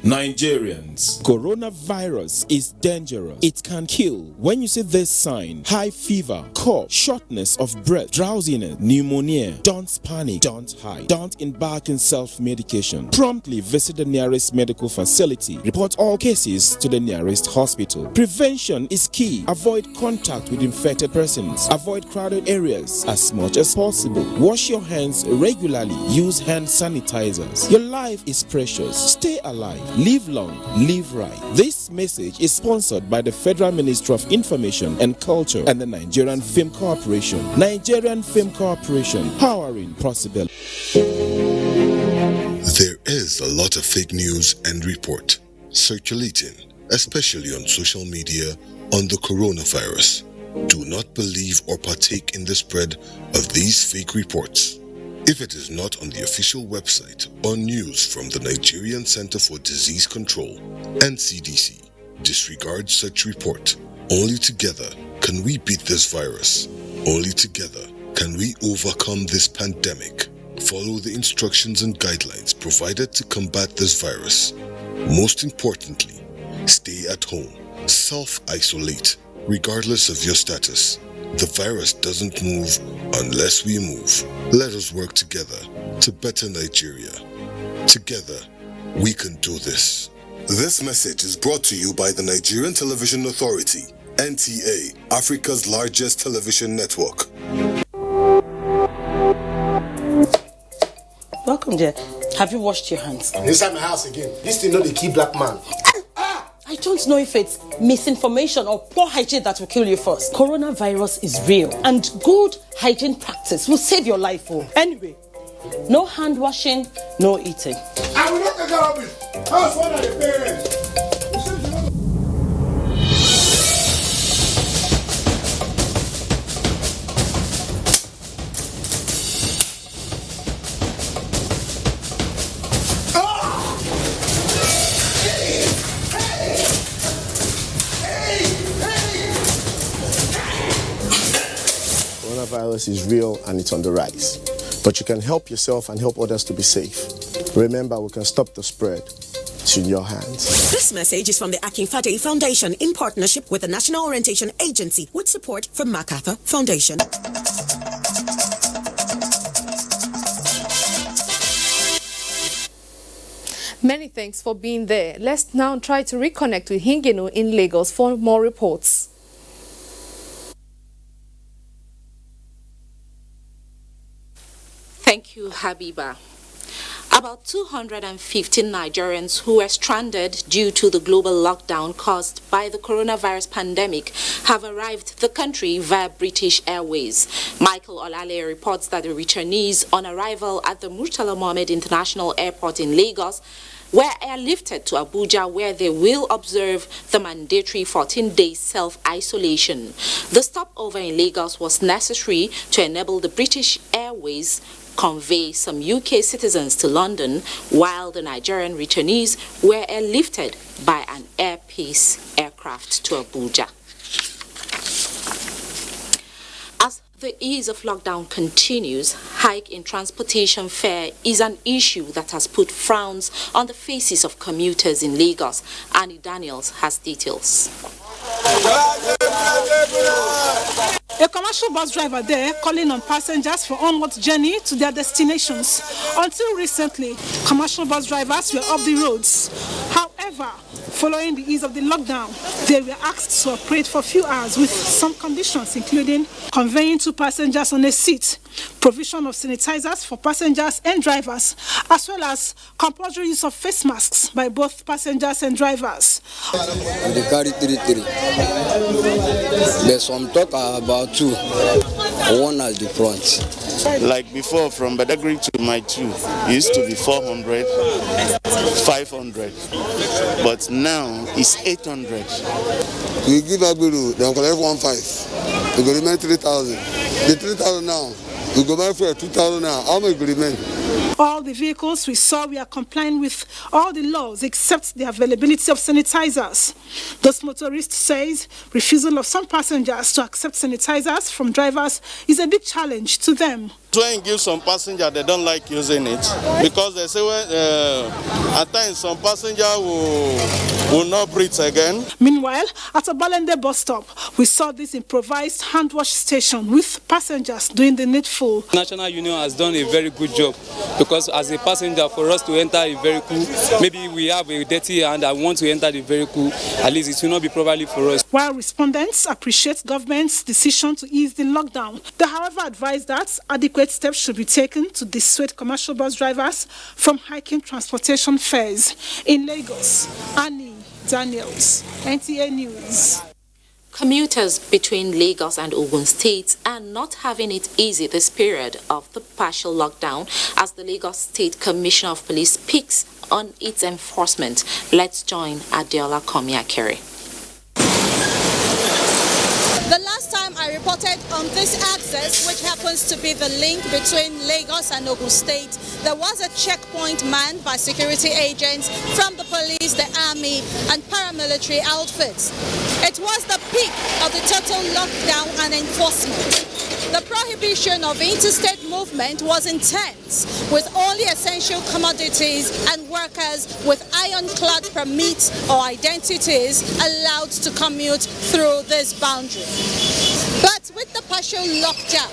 Nigerians, coronavirus is dangerous. It can kill. When you see this sign, high fever, cough, shortness of breath, drowsiness, pneumonia, don't panic, don't hide, don't embark in self-medication. Promptly visit the nearest medical facility. Report all cases to the nearest hospital. Prevention is key. Avoid contact with infected persons. Avoid crowded areas as much as possible. Wash your hands regularly. Use hand sanitizers. Your life is precious. Stay alive. Live long, live right. This message is sponsored by the Federal Ministry of Information and Culture and the Nigerian Film Corporation. Nigerian Film Corporation, powering possibility. There is a lot of fake news and report circulating, especially on social media, on the coronavirus. Do not believe or partake in the spread of these fake reports. If it is not on the official website or news from the Nigerian Center for Disease Control, NCDC, disregard such report. Only together can we beat this virus. Only together can we overcome this pandemic. Follow the instructions and guidelines provided to combat this virus. Most importantly, stay at home. Self-isolate, regardless of your status. The virus doesn't move unless we move. Let us work together to better Nigeria. Together, we can do this. This message is brought to you by the Nigerian Television Authority, NTA, Africa's largest television network. Welcome, dear. Have you washed your hands? Inside my house again. This thing not the key black man. I don't know if it's misinformation or poor hygiene that will kill you first. Coronavirus is real, and good hygiene practice will save your life. Oh. Anyway, no hand washing, no eating. I will not take care of it. How's one of the parents? Coronavirus is real and it's on the rise. But you can help yourself and help others to be safe. Remember, we can stop the spread. It's in your hands. This message is from the Akinfade Foundation in partnership with the National Orientation Agency with support from MacArthur Foundation. Many thanks for being there. Let's now try to reconnect with Hingeno in Lagos for more reports. Thank you, Habiba. About 215 Nigerians who were stranded due to the global lockdown caused by the coronavirus pandemic have arrived the country via British Airways. Michael Olale reports that the returnees on arrival at the Murtala Mohammed International Airport in Lagos were airlifted to Abuja, where they will observe the mandatory 14-day self-isolation. The stopover in Lagos was necessary to enable the British Airways convey some UK citizens to London, while the Nigerian returnees were airlifted by an Air Peace aircraft to Abuja. As the ease of lockdown continues, hike in transportation fare is an issue that has put frowns on the faces of commuters in Lagos. Annie Daniels has details. A commercial bus driver there calling on passengers for onward journey to their destinations. Until recently, commercial bus drivers were off the roads. However, following the ease of the lockdown, they were asked to operate for a few hours with some conditions, including conveying 2 passengers on a seat, provision of sanitizers for passengers and drivers, as well as compulsory use of face masks by both passengers and drivers. They carry 3. There's some talk about 2, one at the front. Like before, from Badagry to my 2, it used to be 400, 500, but now it's 800. We give Abiru, they'll collect 1.5. We go remain 3,000. The 3,000 now, we go buy for 2,000 now. How much will remain? All the vehicles we saw were complying with all the laws except the availability of sanitizers. This motorist says refusal of some passengers to accept sanitizers from drivers is a big challenge to them. When you give some passenger, they don't like using it because they say at times some passenger will not breathe again. Meanwhile, at a Balende bus stop, we saw this improvised hand wash station with passengers doing the needful. National Union has done a very good job because as a passenger, for us to enter a vehicle, maybe we have a dirty hand and want to enter the vehicle, at least it will not be properly for us. While respondents appreciate government's decision to ease the lockdown, they however advise that adequate steps should be taken to dissuade commercial bus drivers from hiking transportation fares. In Lagos, Annie Daniels, NTA News. Commuters between Lagos and Ogun states are not having it easy this period of the partial lockdown as the Lagos State Commissioner of Police speaks on its enforcement. Let's join Adeola Komiakere. The last time I I reported on this access, which happens to be the link between Lagos and Ogun State, there was a checkpoint manned by security agents from the police, the army, and paramilitary outfits. It was the peak of the total lockdown and enforcement. The prohibition of interstate movement was intense, with only essential commodities and workers with ironclad permits or identities allowed to commute through this boundary. But with the partial lockdown,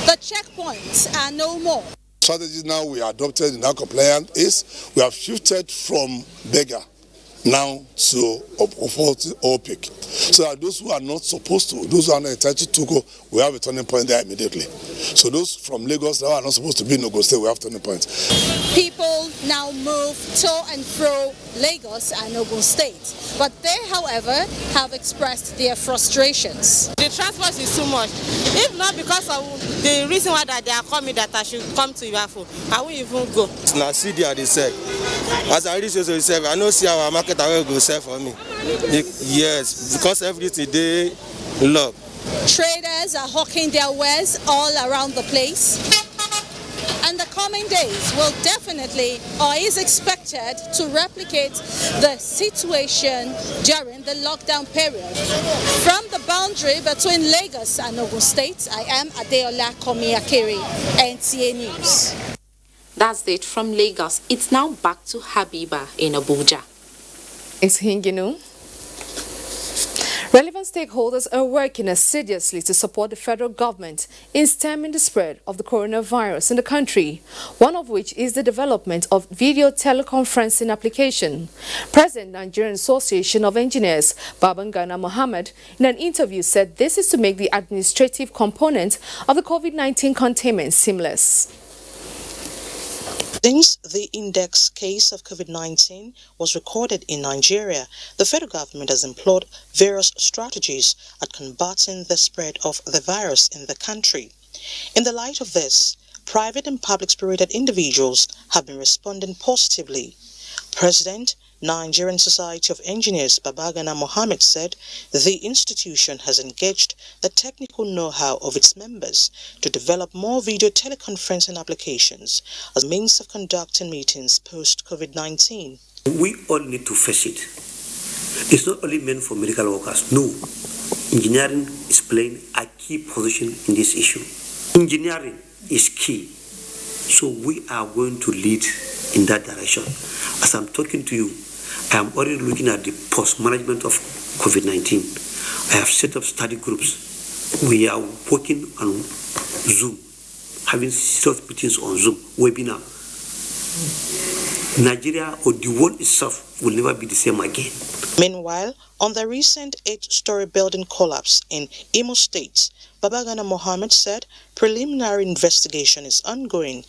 the checkpoints are no more. Strategy now we adopted in our compliance is we have shifted from beggar now to OPIC. So that those who are not supposed to, those who are not entitled to go, we have a turning point there immediately. So those from Lagos that are not supposed to be in Ogun State, we have turning points. People now move to and fro Lagos and Ogun State, but they, however, have expressed their frustrations. The transport is too much. If not because of the reason why that they are coming that I should come to Ibafu, I won't even go. Now see there they say, as I reach they say, I know see our market I will go sell for me. Yes, because everything they love. Traders are hawking their wares all around the place, and the coming days will definitely, or is expected to replicate the situation during the lockdown period. From the boundary between Lagos and Ogun State, I am Adeola Komiakiri, NTA News. That's it from Lagos. It's now back to Habiba in Abuja. It's Hinginu. Relevant stakeholders are working assiduously to support the federal government in stemming the spread of the coronavirus in the country, one of which is the development of video teleconferencing application. President Nigerian Association of Engineers, Babangana Mohammed, in an interview said this is to make the administrative component of the COVID-19 containment seamless. Since the index case of COVID-19 was recorded in Nigeria, the federal government has employed various strategies at combating the spread of the virus in the country. In the light of this, private and public-spirited individuals have been responding positively. President, Nigerian Society of Engineers Babagana Mohammed said the institution has engaged the technical know-how of its members to develop more video teleconferencing applications as means of conducting meetings post-COVID-19. We all need to face it. It's not only meant for medical workers. No. Engineering is playing a key position in this issue. Engineering is key. So we are going to lead in that direction. As I'm talking to you, I am already looking at the post-management of COVID-19. I have set up study groups. We are working on Zoom, having serious meetings on Zoom, webinar. Nigeria or the world itself will never be the same again. Meanwhile, on the recent 8-story building collapse in Imo State, Babagana Mohammed said preliminary investigation is ongoing.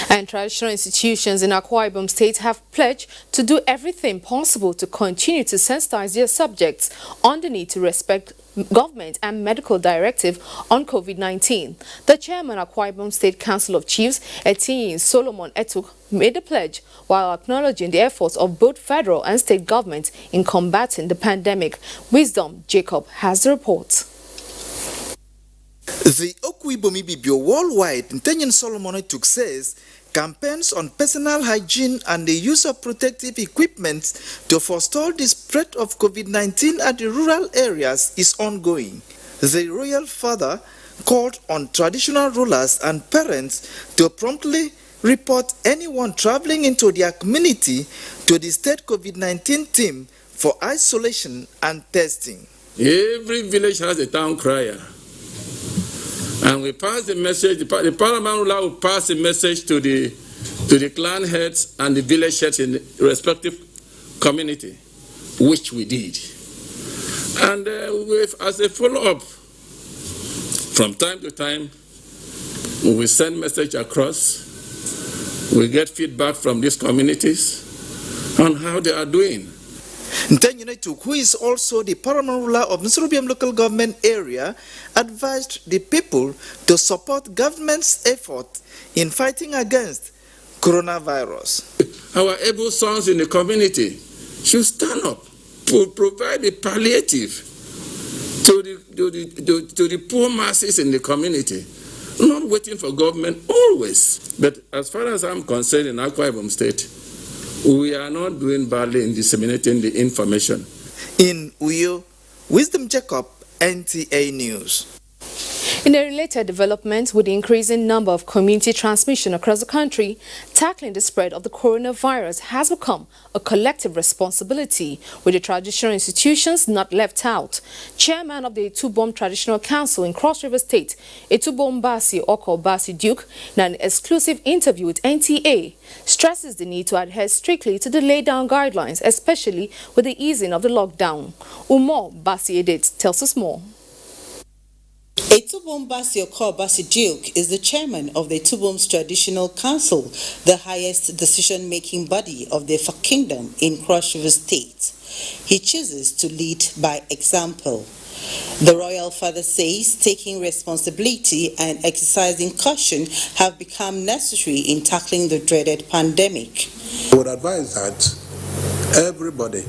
And traditional institutions in Akwa Ibom State have pledged to do everything possible to continue to sensitize their subjects on the need to respect government and medical directive on COVID-19. The chairman of Akwa Ibom State Council of Chiefs, Etinyin Solomon Etuk, made the pledge while acknowledging the efforts of both federal and state governments in combating the pandemic. Wisdom Jacob has the report. The Okwi-Bomi Bibio worldwide, Ntenyin Solomon Etuk says, campaigns on personal hygiene and the use of protective equipment to forestall the spread of COVID-19 at the rural areas is ongoing. The royal father called on traditional rulers and parents to promptly report anyone traveling into their community to the state COVID-19 team for isolation and testing. Every village has a town crier. And we pass the message, the paramount ruler will pass the message to the clan heads and the village heads in the respective community, which we did. And as a follow-up, from time to time, we send message across. We get feedback from these communities on how they are doing. Ntenyin Etuk, who is also the paramount ruler of Nsurubiam local government area, advised the people to support government's effort in fighting against coronavirus. Our able sons in the community should stand up to provide the palliative to the poor masses in the community, not waiting for government always. But as far as I'm concerned in Akwa Ibom State, we are not doing badly in disseminating the information. In Uyo, Wisdom Jacob, NTA News. In a related development, with the increasing number of community transmission across the country, tackling the spread of the coronavirus has become a collective responsibility, with the traditional institutions not left out. Chairman of the Etubom Traditional Council in Cross River State, Etubom Basi Oko Basi Duke, in an exclusive interview with NTA, stresses the need to adhere strictly to the laid-down guidelines, especially with the easing of the lockdown. Umo Basi Edit tells us more. Etubom Basi Oko Basi Duke is the chairman of the Etubom's Traditional Council, the highest decision-making body of the Kingdom in Cross River State. He chooses to lead by example. The royal father says taking responsibility and exercising caution have become necessary in tackling the dreaded pandemic. I would advise that everybody,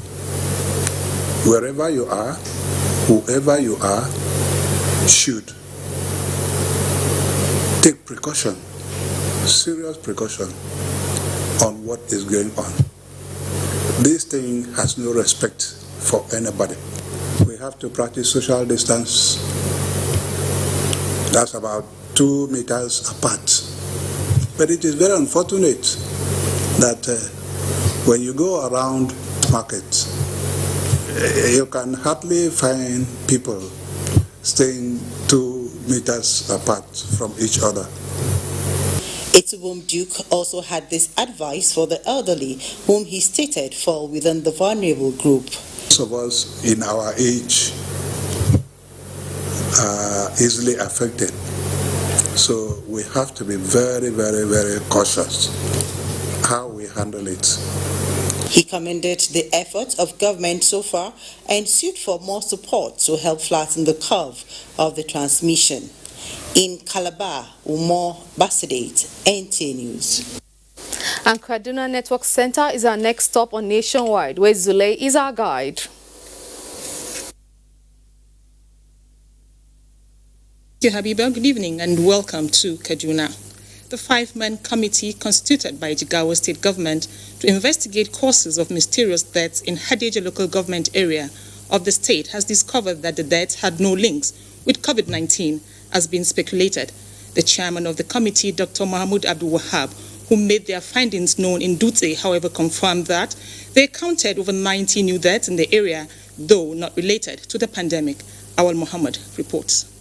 wherever you are, whoever you are, should take precaution, serious precaution on what is going on. This thing has no respect for anybody. We have to practice social distance. That's about 2 meters apart. But it is very unfortunate that when you go around markets, you can hardly find people staying 2 meters apart from each other. Etubom Duke also had this advice for the elderly, whom he stated fall within the vulnerable group. Most of us in our age are easily affected, so we have to be very, very, very cautious how we handle it. He commended the efforts of government so far and sued for more support to help flatten the curve of the transmission. In Calabar, Umo Basidate, NTA News. And Kaduna Network Center is our next stop on Nationwide, where Zulay is our guide. Thank you, Habiba. Good evening and welcome to Kaduna. The 5-man committee constituted by Jigawa State Government to investigate causes of mysterious deaths in Hadejia local government area of the state has discovered that the deaths had no links with COVID-19 as been speculated. The chairman of the committee, Dr. Mahmoud Abdul Wahab, who made their findings known in Dutse, however, confirmed that they counted over 90 new deaths in the area, though not related to the pandemic. Awal Muhammad reports.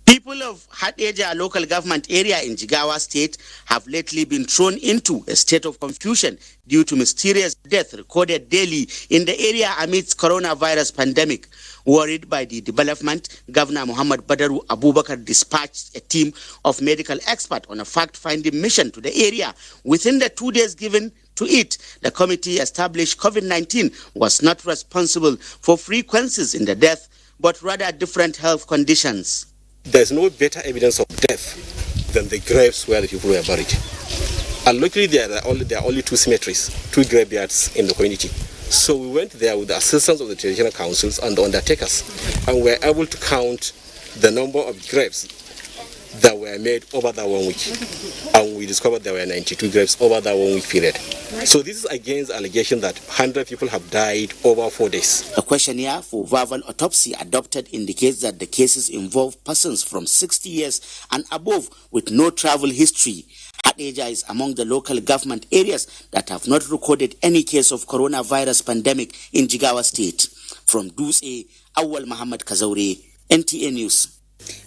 People of Hadejia local government area in Jigawa State have lately been thrown into a state of confusion due to mysterious deaths recorded daily in the area amidst coronavirus pandemic. Worried by the development, Governor Muhammad Badaru Abubakar dispatched a team of medical experts on a fact-finding mission to the area. Within the 2 days given to it, the committee established COVID-19 was not responsible for frequencies in the death, but rather different health conditions. There's no better evidence of death than the graves where the people were buried. And luckily there are only 2 cemeteries, 2 graveyards in the community. So we went there with the assistance of the traditional councils and the undertakers, and were able to count the number of graves that were made over that 1 week. And we discovered there were 92 graves over that 1 week period. So this is against the allegation that 100 people have died over 4 days. A questionnaire for verbal autopsy adopted indicates that the cases involve persons from 60 years and above with no travel history. Hadejia is among the local government areas that have not recorded any case of coronavirus pandemic in Jigawa State. From Dutse, Awal Muhammad Kazaure, NTA News.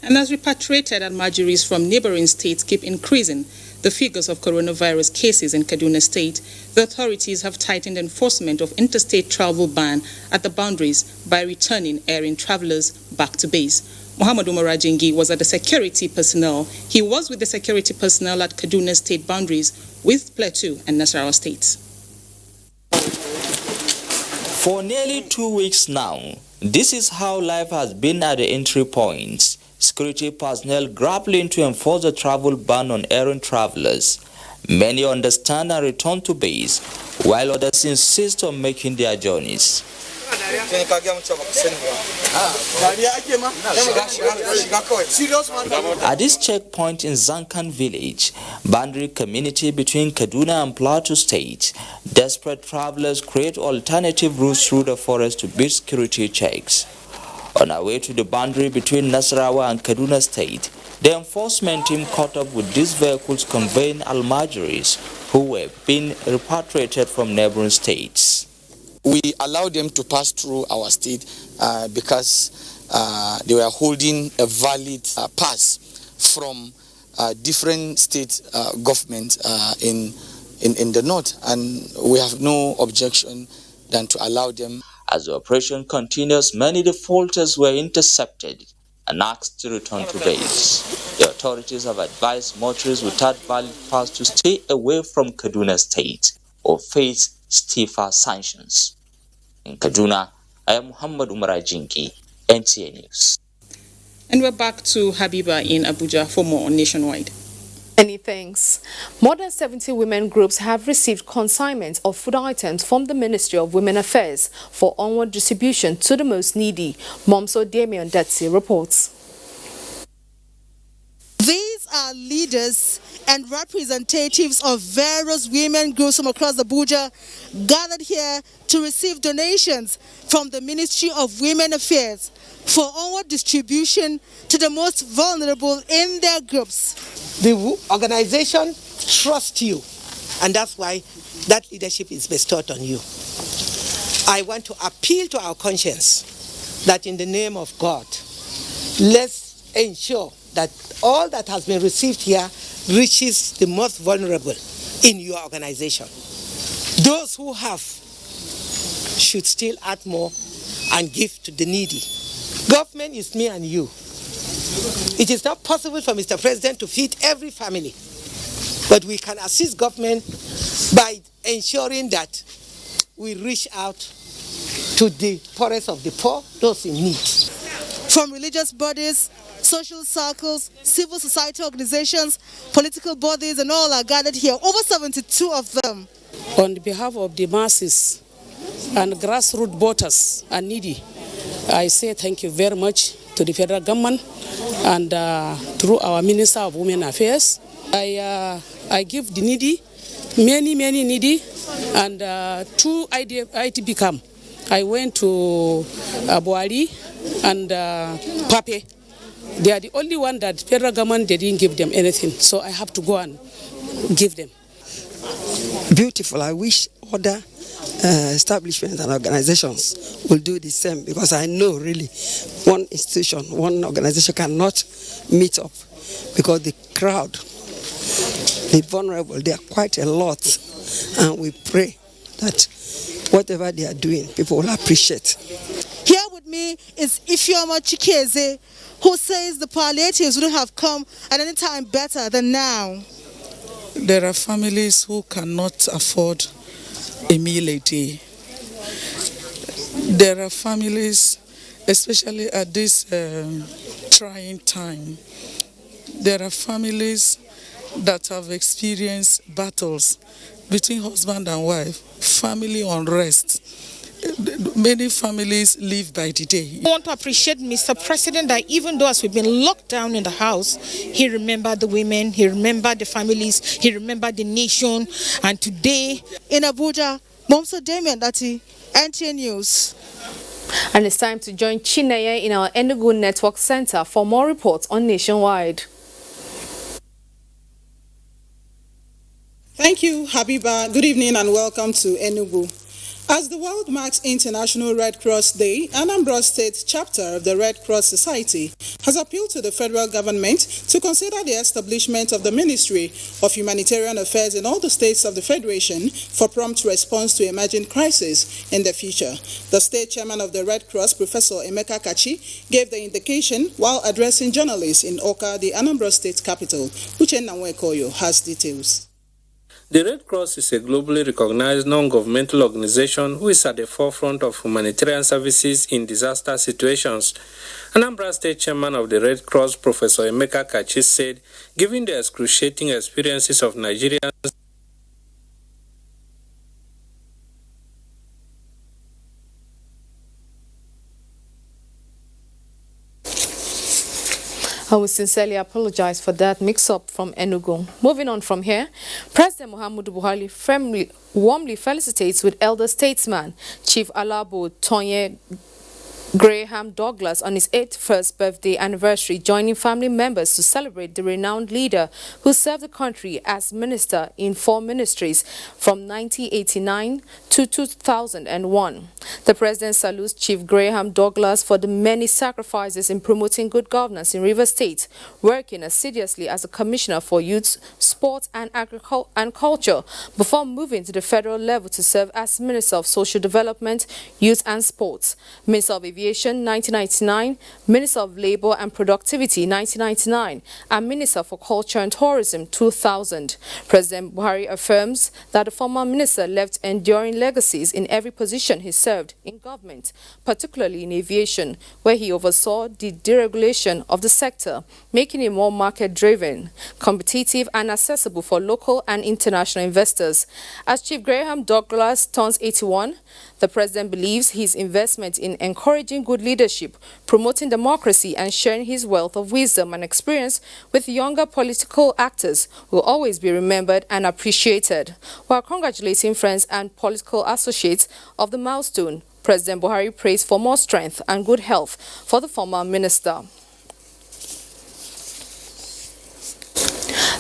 And as repatriated Almajiris from neighboring states keep increasing the figures of coronavirus cases in Kaduna State, the authorities have tightened enforcement of interstate travel ban at the boundaries by returning errant travelers back to base. Muhammad Umar Ajingi was at the security personnel. He was with the security personnel at Kaduna State boundaries with Plateau and Nasarawa states. For nearly 2 weeks now, this is how life has been at the entry points. Security personnel grappling to enforce the travel ban on errant travelers. Many understand and return to base, while others insist on making their journeys. At this checkpoint in Zankan village, boundary community between Kaduna and Plateau State, desperate travelers create alternative routes through the forest to beat security checks. On our way to the boundary between Nasarawa and Kaduna State, the enforcement team caught up with these vehicles conveying Almajiris who were being repatriated from neighboring states. We allowed them to pass through our state because they were holding a valid pass from different state governments in the north, and we have no objection than to allow them. As the operation continues, many defaulters were intercepted and asked to return to base. The authorities have advised motorists without valid pass to stay away from Kaduna State or face stiffer sanctions. In Kaduna, I am Muhammad Umar Ajinki, NTA News. And we're back to Habiba in Abuja for more on Nationwide. Many thanks. More than 70 women groups have received consignments of food items from the Ministry of Women Affairs for onward distribution to the most needy. Momso Damian Datsi reports. These are leaders and representatives of various women groups from across Abuja gathered here to receive donations from the Ministry of Women Affairs for onward distribution to the most vulnerable in their groups. The organization trusts you, and that's why that leadership is bestowed on you. I want to appeal to our conscience that in the name of God, let's ensure that all that has been received here reaches the most vulnerable in your organization. Those who have should still add more and give to the needy. Government is me and you. It is not possible for Mr. President to feed every family, but we can assist government by ensuring that we reach out to the poorest of the poor, those in need. From religious bodies, social circles, civil society organizations, political bodies, and all are gathered here, over 72 of them. On behalf of the masses and grassroots voters and needy, I say thank you very much to the federal government and through our Minister of Women Affairs. I give the needy, many needy, and two ITB camp. I went to Boali and Pape. They are the only one that federal government didn't give them anything, so I have to go and give them. Beautiful. I wish other establishments and organizations will do the same, because I know really one institution, one organization cannot meet up, because the crowd, the vulnerable, they are quite a lot, and we pray that whatever they are doing, people will appreciate. Here with me is Ifeoma Chikeze, who says the palliatives would have come at any time better than now. There are families who cannot afford a meal a day. There are families, especially at this trying time, there are families that have experienced battles between husband and wife, family unrest. Many families live by the day. I want to appreciate Mr. President that even though as we've been locked down in the house, he remembered the women, he remembered the families, he remembered the nation. And today in Abuja, Momso Damian Dati, NTA News. And it's time to join Chineye in our Enugu Network Center for more reports on Nationwide. Thank you, Habiba. Good evening and welcome to Enugu. As the world marks International Red Cross Day, Anambra State chapter of the Red Cross Society has appealed to the federal government to consider the establishment of the Ministry of Humanitarian Affairs in all the states of the Federation for prompt response to emerging crises in the future. The state chairman of the Red Cross, Professor Emeka Kachi, gave the indication while addressing journalists in Oka, the Anambra State capital. Uchenna Nwekoyo has details. The Red Cross is a globally recognized non-governmental organization who is at the forefront of humanitarian services in disaster situations. Anambra State Chairman of the Red Cross, Professor Emeka Kachi, said, given the excruciating experiences of Nigerians I will sincerely apologize for that mix-up from Enugu. Moving on from here, President Muhammadu Buhari warmly felicitates with elder statesman Chief Alabo Tonye Graham Douglas on his 81st birthday anniversary, joining family members to celebrate the renowned leader who served the country as minister in 4 ministries from 1989 to 2001. The president salutes Chief Graham Douglas for the many sacrifices in promoting good governance in Rivers State, working assiduously as a commissioner for youth, sports and culture before moving to the federal level to serve as Minister of Social Development, Youth and Sports, Minister of Aviation 1999, Minister of Labour and Productivity 1999, and Minister for Culture and Tourism 2000. President Buhari affirms that the former minister left enduring legacies in every position he served in government, particularly in aviation, where he oversaw the deregulation of the sector, making it more market-driven, competitive and accessible for local and international investors. As Chief Graham Douglas turns 81, the president believes his investment in encouraging good leadership, promoting democracy and sharing his wealth of wisdom and experience with younger political actors will always be remembered and appreciated. While congratulating friends and political associates of the milestone, President Buhari prays for more strength and good health for the former minister.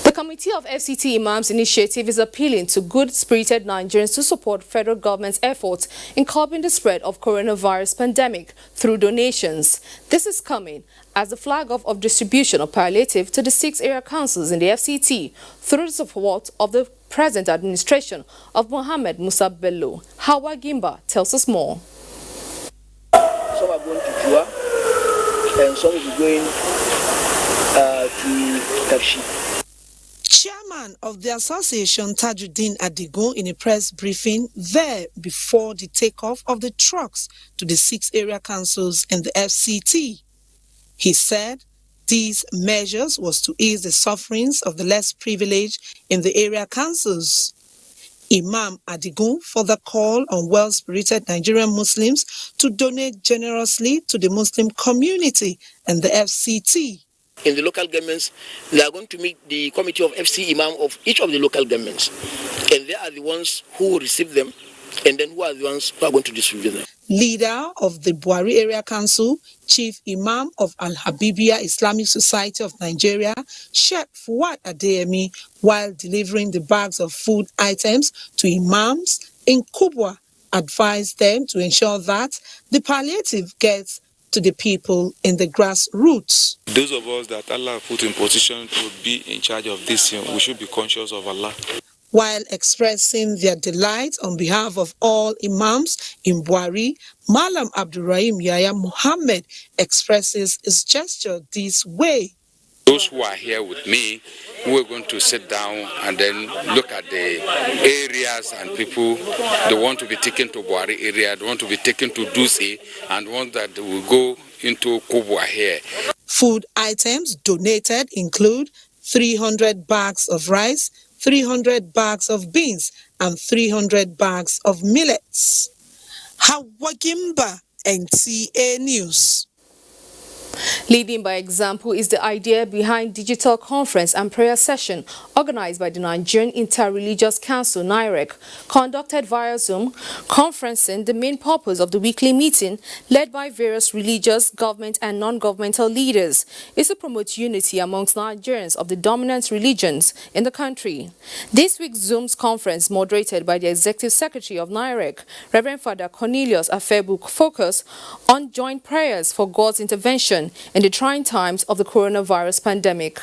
The Committee of FCT Imams Initiative is appealing to good-spirited Nigerians to support federal government's efforts in curbing the spread of coronavirus pandemic through donations. This is coming as the flag-off of distribution of palliative to the 6 area councils in the FCT through the support of the present administration of Mohammed Musa Bello. Hawa Gimba tells us more. Some are going to Jua and some will be going to Kapshi. Chairman of the association, Tajuddin Adigun, in a press briefing there before the takeoff of the trucks to the 6 area councils in the FCT. He said these measures was to ease the sufferings of the less privileged in the area councils. Imam Adigun further called on well-spirited Nigerian Muslims to donate generously to the Muslim community and the FCT. In the local governments, they are going to meet the committee of FC Imam of each of the local governments. And they are the ones who receive them, and then who are the ones who are going to distribute them. Leader of the Buhari Area Council, Chief Imam of Al-Habibiyah Islamic Society of Nigeria, Sheikh Fuad Adeyemi, while delivering the bags of food items to imams in Kubwa, advised them to ensure that the palliative gets to the people in the grassroots. Those of us that Allah put in position to be in charge of this, we should be conscious of Allah. While expressing their delight on behalf of all imams in Buhari, Malam Abdurrahim Yahya Muhammad expresses his gesture this way. Those who are here with me, we're going to sit down and then look at the areas and people. They want to be taken to Buhari area, they want to be taken to Duse, and want that will go into Kubwa here. Food items donated include 300 bags of rice, 300 bags of beans, and 300 bags of millets. Hawagimba, NTA News. Leading by example is the idea behind digital conference and prayer session organized by the Nigerian Inter-Religious Council, NIREC, conducted via Zoom, conferencing the main purpose of the weekly meeting led by various religious, government and non-governmental leaders is to promote unity amongst Nigerians of the dominant religions in the country. This week's Zoom's conference, moderated by the Executive Secretary of NIREC, Reverend Father Cornelius Afebu, focused on joint prayers for God's intervention in the trying times of the coronavirus pandemic.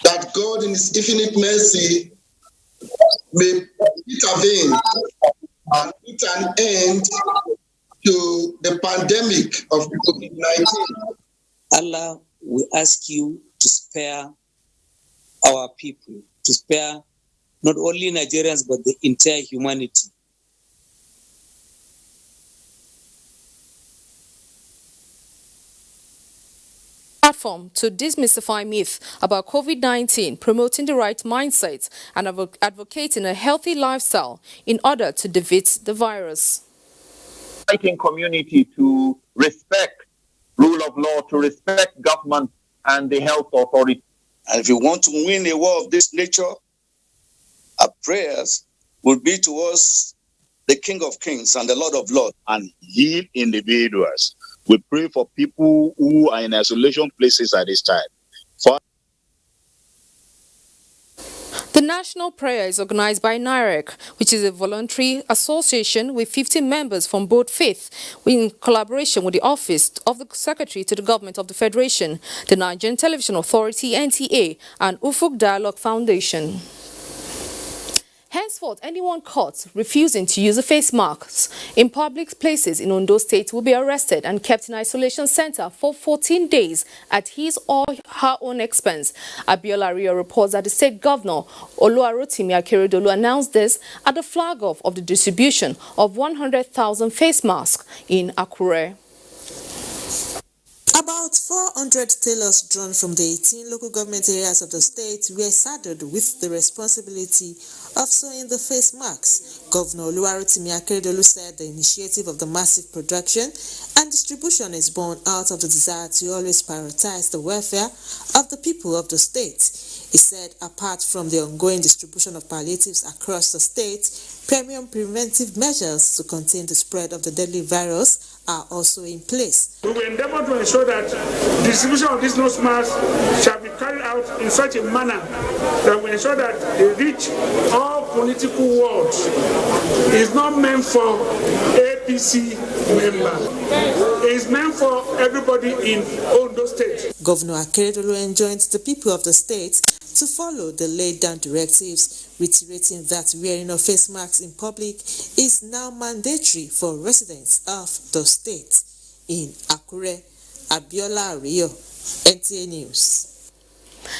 That God in His infinite mercy may intervene and put an end to the pandemic of COVID-19. Allah, we ask you to spare our people, to spare not only Nigerians but the entire humanity. Platform to demystify myths about COVID-19, promoting the right mindset and advocating a healthy lifestyle in order to defeat the virus. Inviting community to respect rule of law, to respect government and the health authority. And if you want to win a war of this nature, our prayers will be towards the King of Kings and the Lord of Lords, and heal individuals. We pray for people who are in isolation places at this time. The National Prayer is organized by NIREC, which is a voluntary association with 50 members from both faiths, in collaboration with the Office of the Secretary to the Government of the Federation, the Nigerian Television Authority (NTA), and Ufuk Dialogue Foundation. Henceforth, anyone caught refusing to use a face mask in public places in Ondo State will be arrested and kept in isolation center for 14 days at his or her own expense. Abiola Rio reports that the state governor, Oluwarotimi Akeredolu, announced this at the flag-off of the distribution of 100,000 face masks in Akure. About 400 tailors drawn from the 18 local government areas of the state were saddled with the responsibility of sewing the face masks. Governor Oluwarotimi Akeredolu said the initiative of the massive production and distribution is born out of the desire to always prioritize the welfare of the people of the state. He said apart from the ongoing distribution of palliatives across the state, premium preventive measures to contain the spread of the deadly virus are also in place. We will endeavor to ensure that distribution of these nose masks shall be carried out in such a manner that we ensure that they reach all political wards. It's not meant for APC members. It's meant for everybody in Ondo State. Governor Akeredolu enjoined the people of the state to follow the laid down directives, reiterating that wearing of face masks in public is now mandatory for residents of the state. In Akure, Abiola Rio, NTA News.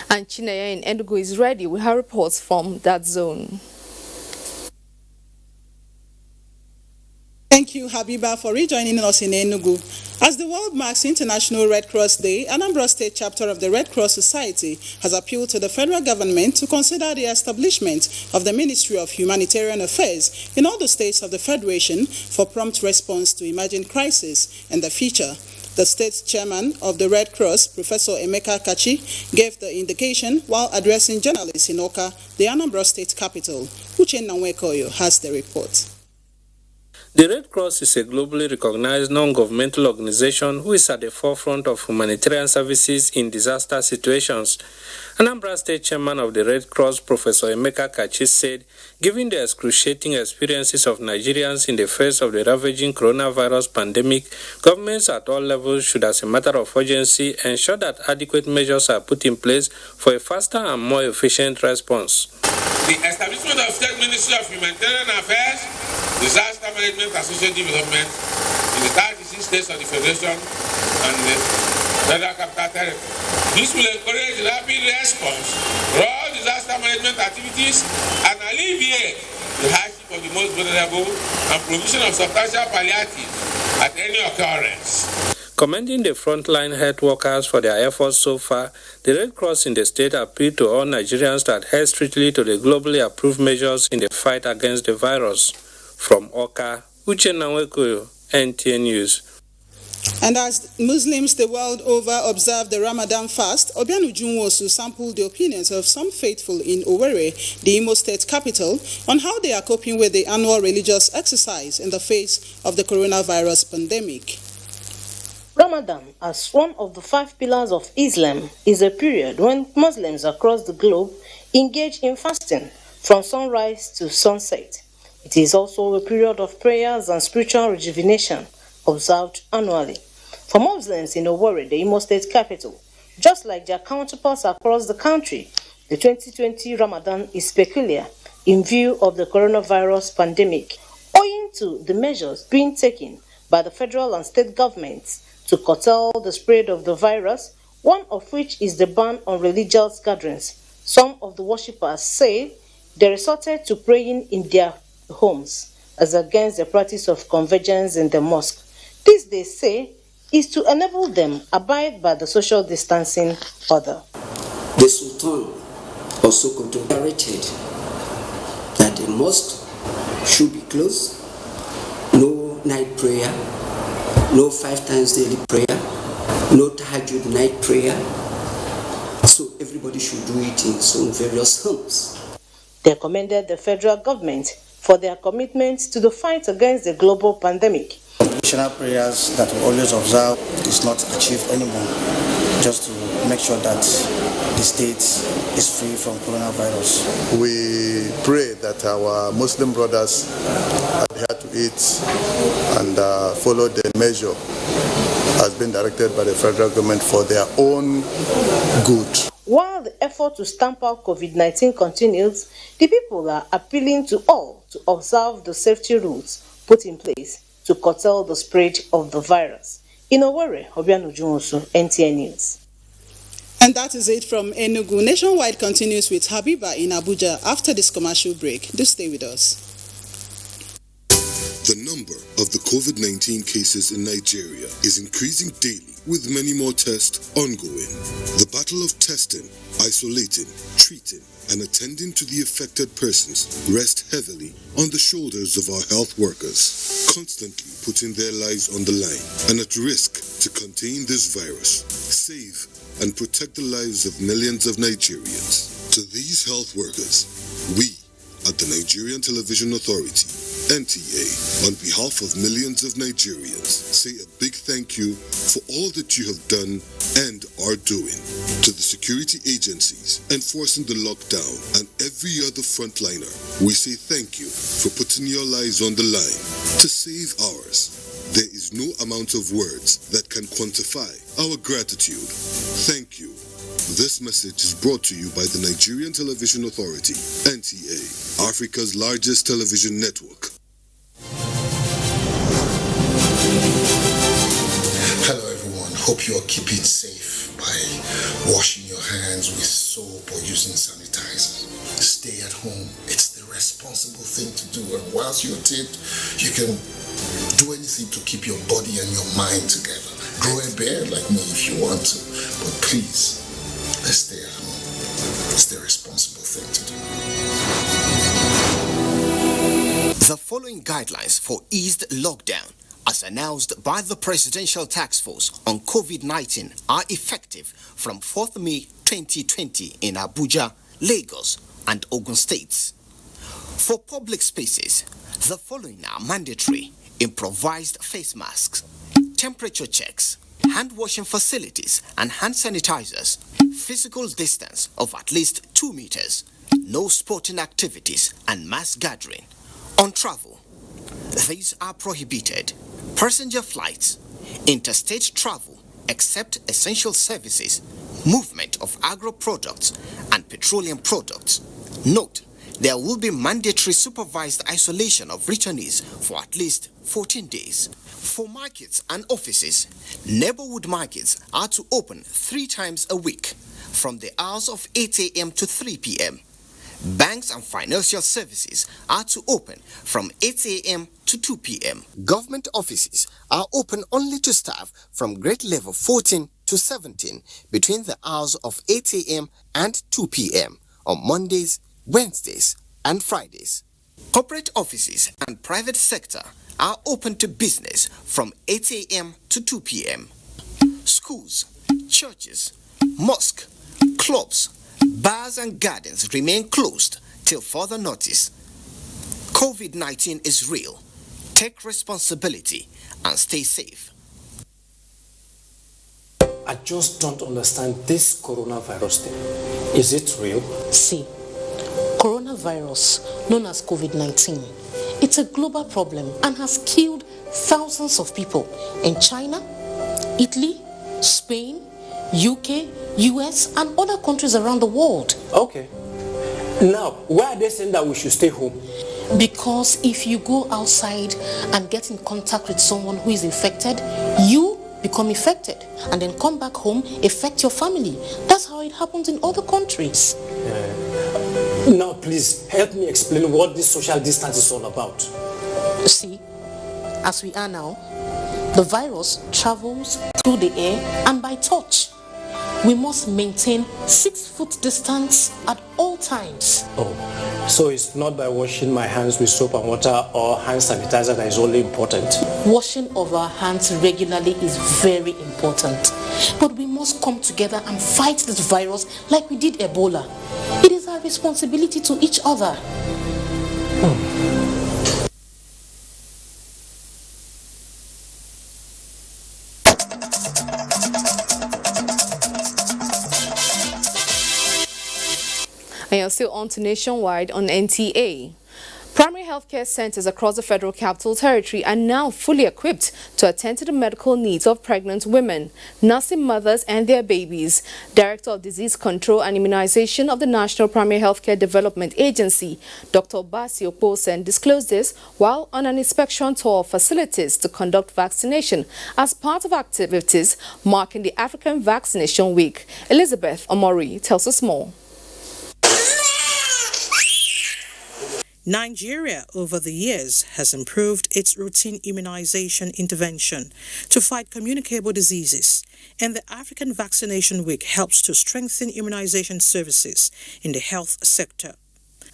And Chinaya in Enugu is ready with her reports from that zone. Thank you, Habiba, for rejoining us in Enugu. As the world marks International Red Cross Day, Anambra State chapter of the Red Cross Society has appealed to the federal government to consider the establishment of the Ministry of Humanitarian Affairs in all the states of the Federation for prompt response to emerging crises in the future. The state chairman of the Red Cross, Professor Emeka Kachi, gave the indication while addressing journalists in Oka, the Anambra State capital. Uchenna Nwekoyo has the report. The Red Cross is a globally recognized non-governmental organization who is at the forefront of humanitarian services in disaster situations. Anambra State Chairman of the Red Cross, Professor Emeka Kachi, said, given the excruciating experiences of Nigerians in the face of the ravaging coronavirus pandemic, governments at all levels should, as a matter of urgency, ensure that adequate measures are put in place for a faster and more efficient response. The establishment of State Ministry of Humanitarian Affairs, Disaster Management and Social Development in the 36 states of the Federation and the Federal Capital Territory. This will encourage rapid response for all disaster management activities and alleviate the hardship of the most vulnerable and provision of substantial palliatives at any occurrence. Commending the frontline health workers for their efforts so far, the Red Cross in the state appealed to all Nigerians to adhere strictly to the globally approved measures in the fight against the virus. From Oka, Uchenna Nwekoyo, NTA News. And as Muslims the world over observe the Ramadan fast, Obianu Junwosu sampled the opinions of some faithful in Owerri, the Imo State capital, on how they are coping with the annual religious exercise in the face of the coronavirus pandemic. Ramadan, as one of the 5 pillars of Islam, is a period when Muslims across the globe engage in fasting from sunrise to sunset. It is also a period of prayers and spiritual rejuvenation observed annually. For Muslims in Owerri, the Imo State capital, just like their counterparts across the country, the 2020 Ramadan is peculiar in view of the coronavirus pandemic, owing to the measures being taken by the federal and state governments to curtail the spread of the virus, one of which is the ban on religious gatherings. Some of the worshippers say they resorted to praying in their homes as against the practice of convergence in the mosque. This, they say, is to enable them abide by the social distancing order. The Sultan also contradicted that the mosque should be closed, no night prayer, no 5 times daily prayer, no tahajjud night prayer. So everybody should do it in some various homes. They commended the federal government for their commitment to the fight against the global pandemic. Traditional prayers that we always observe is not achieved anymore, just to make sure that the state is free from coronavirus. We pray that our Muslim brothers adhere to it and follow the measure has been directed by the federal government for their own good. While the effort to stamp out COVID-19 continues, the people are appealing to all to observe the safety rules put in place to curtail the spread of the virus. In Owerri, Obiano Junwosu, NTA News. And that is it from Enugu. Nationwide continues with Habiba in Abuja after this commercial break. Do stay with us. The number of the COVID-19 cases in Nigeria is increasing daily, with many more tests ongoing. The battle of testing, isolating, treating, and attending to the affected persons rests heavily on the shoulders of our health workers, constantly putting their lives on the line and at risk to contain this virus, save and protect the lives of millions of Nigerians. To these health workers, we at the Nigerian Television Authority, NTA, on behalf of millions of Nigerians, say a big thank you for all that you have done and are doing. To the security agencies enforcing the lockdown and every other frontliner, we say thank you for putting your lives on the line to save ours. There is no amount of words that can quantify our gratitude. Thank you. This message is brought to you by the Nigerian Television Authority, NTA, Africa's largest television network. Hello everyone, hope you are keeping safe by washing your hands with soap or using sanitizer. Stay at home, it's the responsible thing to do, and whilst you're at it, you can do anything to keep your body and your mind together. Grow a beard like me if you want to, but please, let's stay at home. It's the responsible thing to do. The following guidelines for eased lockdown, as announced by the Presidential Task Force on COVID-19, are effective from 4th May 2020 in Abuja, Lagos, and Ogun states. For public spaces, the following are mandatory: improvised face masks, temperature checks, hand washing facilities and hand sanitizers, physical distance of at least 2 meters, no sporting activities and mass gathering. On travel, these are prohibited: passenger flights, interstate travel except essential services, movement of agro products and petroleum products. Note, there will be mandatory supervised isolation of returnees for at least 14 days. For markets and offices, neighborhood markets are to open 3 times a week from the hours of 8 a.m. to 3 p.m. Banks and financial services are to open from 8 a.m. to 2 p.m. Government offices are open only to staff from grade level 14 to 17 between the hours of 8 a.m. and 2 p.m. on Mondays, Wednesdays, and Fridays. Corporate offices and private sector are open to business from 8 a.m. to 2 p.m. Schools, churches, mosques, clubs, bars and gardens remain closed till further notice. COVID-19 is real. Take responsibility and stay safe. I just don't understand this coronavirus thing. Is it real? See, coronavirus, known as COVID-19, it's a global problem and has killed thousands of people in China, Italy, Spain, UK, US, and other countries around the world. Okay. Now, why are they saying that we should stay home? Because if you go outside and get in contact with someone who is infected, you become infected and then come back home, affect your family. That's how it happens in other countries. Now, please help me explain what this social distance is all about. See, as we are now, the virus travels through the air and by touch. we must maintain 6 foot distance at all times. Oh, so it's not by washing my hands with soap and water or hand sanitizer that is only important? Washing of our hands regularly is very important. But we must come together and fight this virus like we did Ebola. It is our responsibility to each other. And you're still on to Nationwide on NTA. Primary healthcare centers across the Federal Capital Territory are now fully equipped to attend to the medical needs of pregnant women, nursing mothers and their babies. Director of Disease Control and Immunization of the National Primary Healthcare Development Agency, Dr. Basi Okposen, disclosed this while on an inspection tour of facilities to conduct vaccination as part of activities marking the African Vaccination Week. Elizabeth Omori tells us more. Nigeria, over the years, has improved its routine immunization intervention to fight communicable diseases, and the African Vaccination Week helps to strengthen immunization services in the health sector.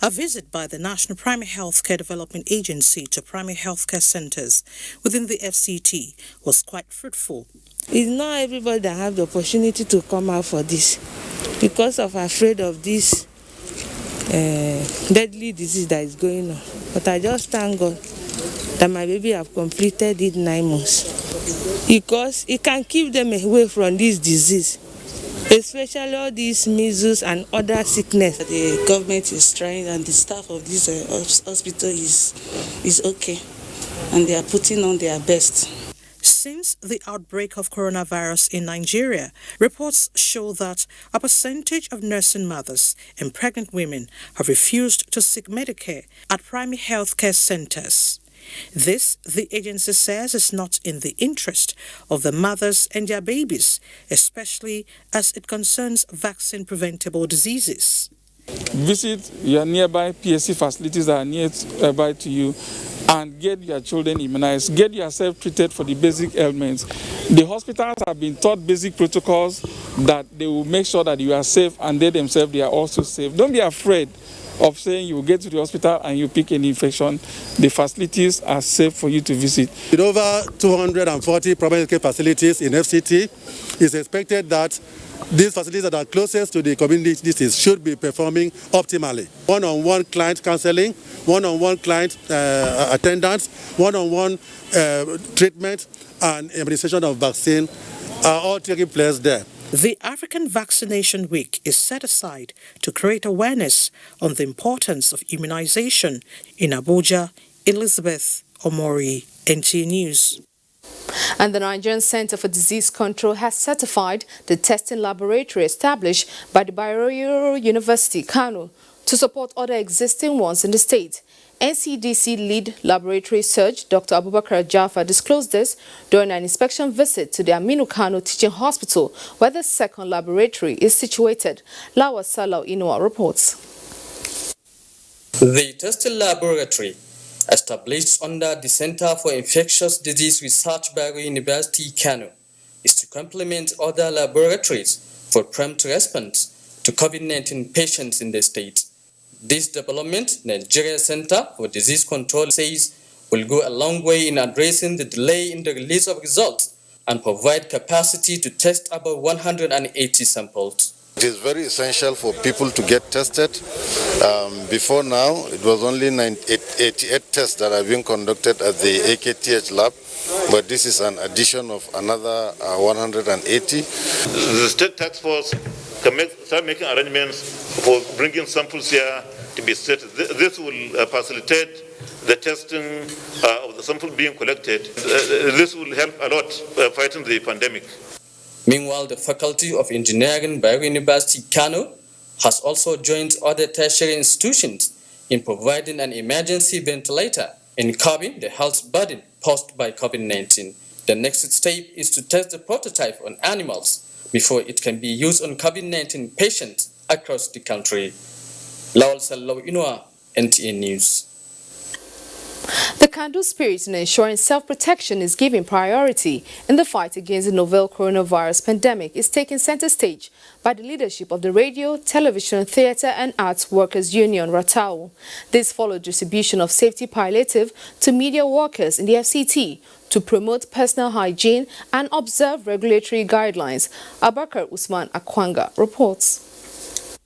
A visit by the National Primary Healthcare Development Agency to primary healthcare centers within the FCT was quite fruitful. It's not everybody that have the opportunity to come out for this because of afraid of this deadly disease that is going on. But I just thank God that my baby have completed it 9 months because it can keep them away from this disease, especially all these measles and other sickness. The government is trying and the staff of this hospital is okay and they are putting on their best. Since the outbreak of coronavirus in Nigeria, reports show that a percentage of nursing mothers and pregnant women have refused to seek Medicare at primary health care centers. This, the agency says, is not in the interest of the mothers and their babies, especially as it concerns vaccine-preventable diseases. Visit your nearby PSC facilities that are nearby to you and get your children immunized. Get yourself treated for the basic ailments. The hospitals have been taught basic protocols that they will make sure that you are safe and they themselves they are also safe. Don't be afraid of saying you will get to the hospital and you pick an infection. The facilities are safe for you to visit. With over 240 primary care facilities in FCT, it's expected that these facilities that are closest to the communities should be performing optimally. One-on-one client counseling, one-on-one client attendance, one-on-one treatment and immunization of vaccine are all taking place there. The African Vaccination Week is set aside to create awareness on the importance of immunization. In Abuja, Elizabeth Omori, NTA News. And the Nigerian Center for Disease Control has certified the testing laboratory established by the Bayero University, Kano, to support other existing ones in the state. NCDC lead laboratory surgeon Dr. Abubakar Jaffa disclosed this during an inspection visit to the Aminu Kano Teaching Hospital, where the second laboratory is situated. Lawa Salau Inua reports. The testing laboratory, established under the Center for Infectious Disease Research by University Kano, is to complement other laboratories for prompt response to COVID-19 patients in the state. This development, Nigeria Center for Disease Control says, will go a long way in addressing the delay in the release of results and provide capacity to test about 180 samples. It is very essential for people to get tested. Before now, it was only 88 tests that have been conducted at the AKTH lab, but this is an addition of another 180. The state task force can start making arrangements for bringing samples here to be tested. This will facilitate the testing of the sample being collected. This will help a lot fighting the pandemic. Meanwhile, the Faculty of Engineering by University Kano has also joined other tertiary institutions in providing an emergency ventilator in curbing the health burden posed by COVID-19. The next step is to test the prototype on animals before it can be used on COVID-19 patients across the country. Lawal Sallau Inua, NTA News. The candle spirit in ensuring self-protection is given priority in the fight against the novel coronavirus pandemic is taking center stage by the leadership of the Radio, Television, Theatre and Arts Workers Union, RATAU. This followed distribution of safety palliative to media workers in the FCT to promote personal hygiene and observe regulatory guidelines. Abakar Usman Akwanga reports.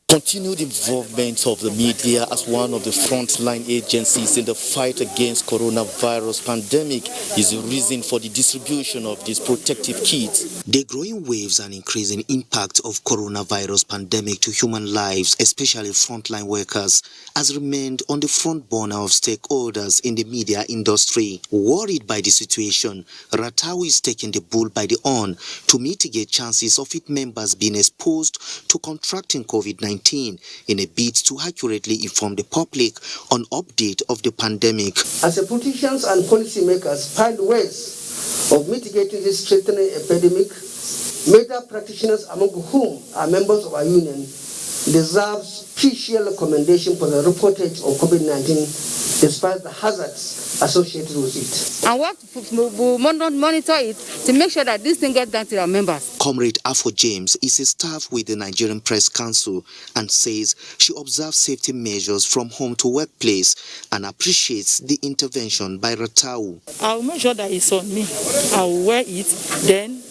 Continued involvement of the media as one of the frontline agencies in the fight against coronavirus pandemic is the reason for the distribution of these protective kits. The growing waves and increasing impact of coronavirus pandemic to human lives, especially frontline workers, has remained on the front burner of stakeholders in the media industry. Worried by the situation, RATAU is taking the bull by the horn to mitigate chances of its members being exposed to contracting COVID-19 in a bid to accurately inform the public on update of the pandemic. As a politicians and policymakers find ways of mitigating this threatening epidemic, media practitioners, among whom are members of our union, deserve special commendation for the reportage of COVID-19 despite the hazards associated with it. And we'll monitor it to make sure that this thing gets down to our members. Comrade Afo James is a staff with the Nigerian Press Council and says she observes safety measures from home to workplace and appreciates the intervention by RATAU. I'll make sure that it's on me. I'll wear it, then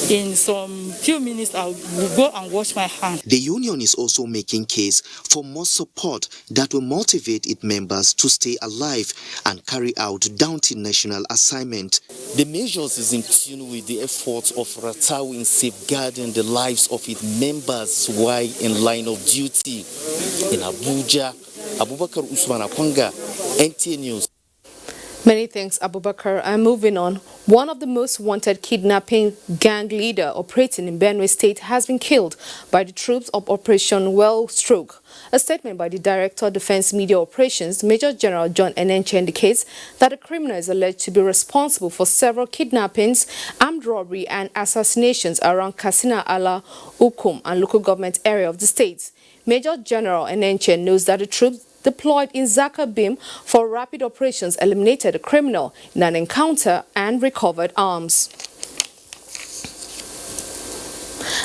in some few minutes I'll go and wash my hands. The union is also making case for more support that will motivate its members to stay alive and carry out daunting national assignment. The measures is in tune with the efforts of RATAU in safeguarding the lives of its members while in line of duty. In Abuja, Abubakar Usman Akwanga, NTA News. Many thanks, Abubakar. And moving on, one of the most wanted kidnapping gang leader operating in Benue State has been killed by the troops of Operation Wellstroke. A statement by the Director of Defense Media Operations, Major General John Enenche, indicates that the criminal is alleged to be responsible for several kidnappings, armed robbery and assassinations around Katsina, Ala, Ukum and local government area of the state. Major General Enenche knows that the troops deployed in Zaka Bim for rapid operations eliminated a criminal in an encounter and recovered arms.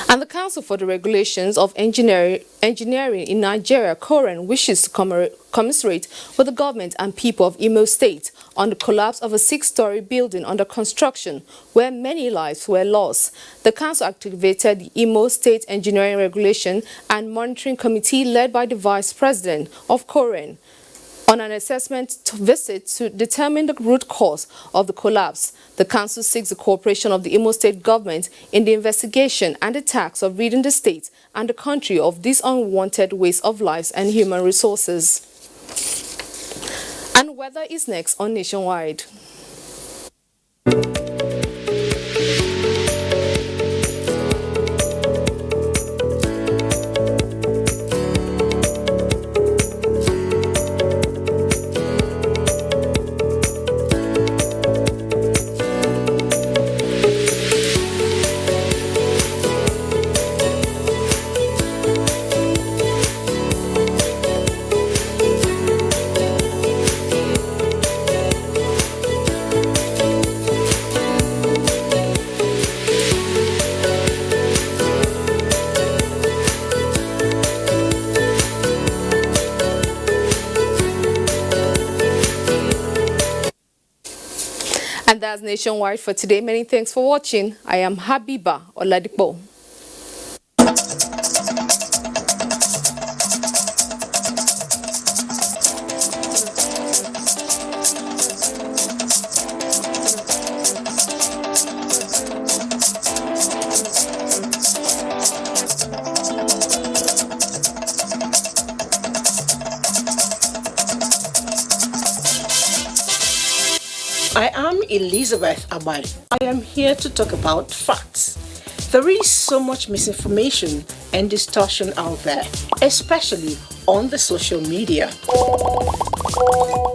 And the Council for the Regulations of Engineering in Nigeria, COREN, wishes to commiserate with the government and people of Imo State on the collapse of a 6-story building under construction where many lives were lost. The Council activated the Imo State Engineering Regulation and Monitoring Committee led by the Vice President of COREN on an assessment visit to determine the root cause of the collapse. The Council seeks the cooperation of the Imo State government in the investigation and the task of ridding the state and the country of this unwanted waste of lives and human resources. And weather is next on Nationwide. And that's Nationwide for today. Many thanks for watching. I am Habiba Oladipo. I am Elizabeth Abai. I am here to talk about facts. There is so much misinformation and distortion out there, especially on the social media.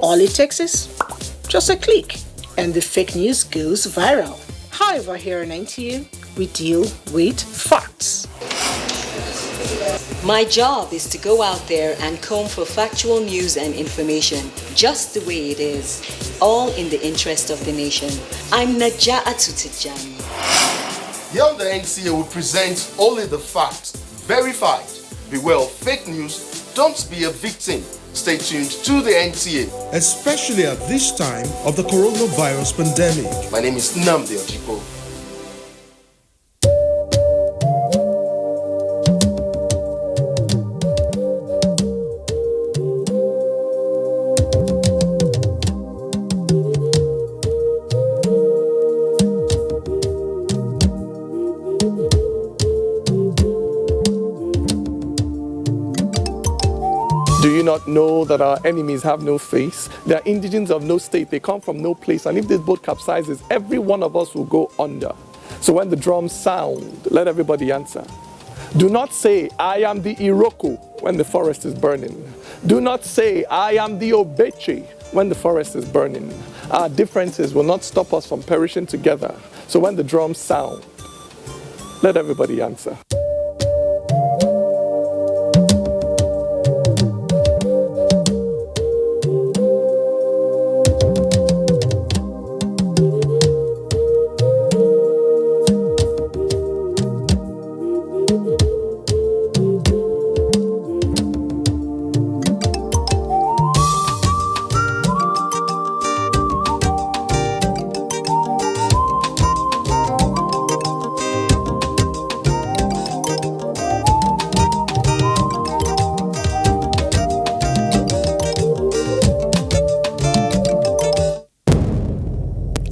All it takes is just a click and the fake news goes viral. However, here in NTA, we deal with facts. My job is to go out there and comb for factual news and information, just the way it is, all in the interest of the nation. I'm Naja'atu Tijani. Here on the NTA will present only the facts, verified. Beware of fake news, don't be a victim. Stay tuned to the NTA. Especially at this time of the coronavirus pandemic. My name is Nnamdi Ojipo. Do you not know that our enemies have no face? They are indigents of no state. They come from no place. And if this boat capsizes, every one of us will go under. So when the drums sound, let everybody answer. Do not say, I am the Iroko when the forest is burning. Do not say, I am the Obeche when the forest is burning. Our differences will not stop us from perishing together. So when the drums sound, let everybody answer.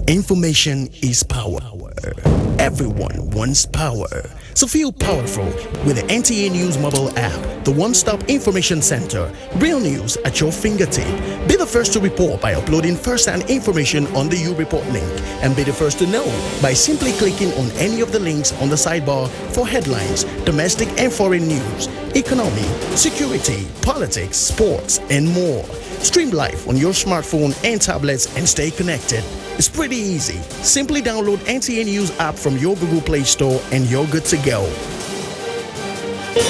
Information is power. Everyone wants power. So feel powerful with the NTA News mobile app, the one-stop information center. Real news at your fingertip. Be the first to report by uploading first-hand information on the U-Report link. And be the first to know by simply clicking on any of the links on the sidebar for headlines, domestic and foreign news, economy, security, politics, sports, and more. Stream live on your smartphone and tablets and stay connected. It's pretty easy. Simply download NTA News app from your Google Play Store and you're good to go.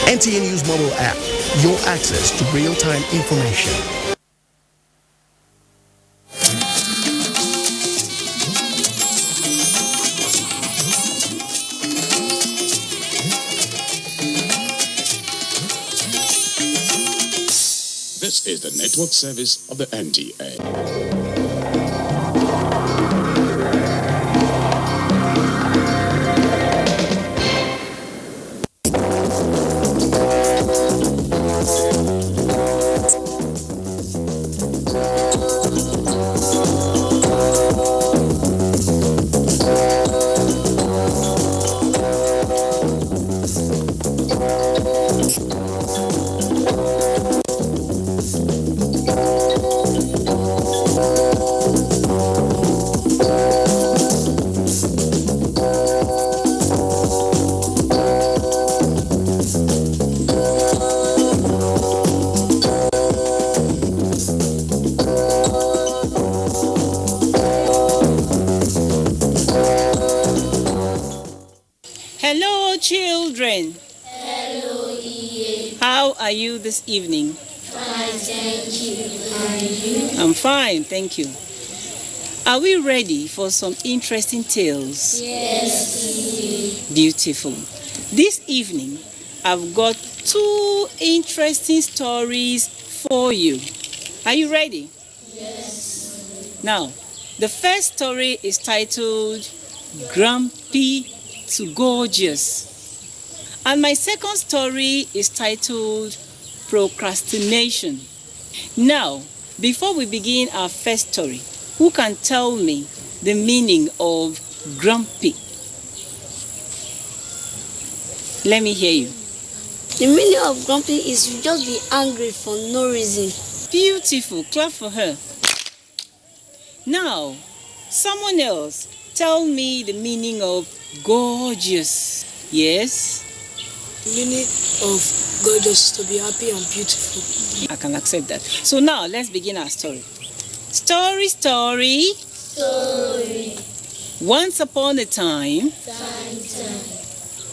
NTA News mobile app, your access to real-time information. This is the network service of the NTA. Hello, children. Hello, EA. How are you this evening? Fine, thank you. And you? I'm fine, thank you. Are we ready for some interesting tales? Yes, EA. Beautiful. This evening, I've got 2 interesting stories for you. Are you ready? Yes. Now, the first story is titled Grumpy to Gorgeous. And my second story is titled Procrastination. Now, before we begin our first story, who can tell me the meaning of grumpy? Let me hear you. The meaning of grumpy is you just be angry for no reason. Beautiful. Clap for her. Now, someone else, tell me the meaning of gorgeous. Yes? The meaning of gorgeous is to be happy and beautiful. I can accept that. So now, let's begin our story. Story. Once upon a time,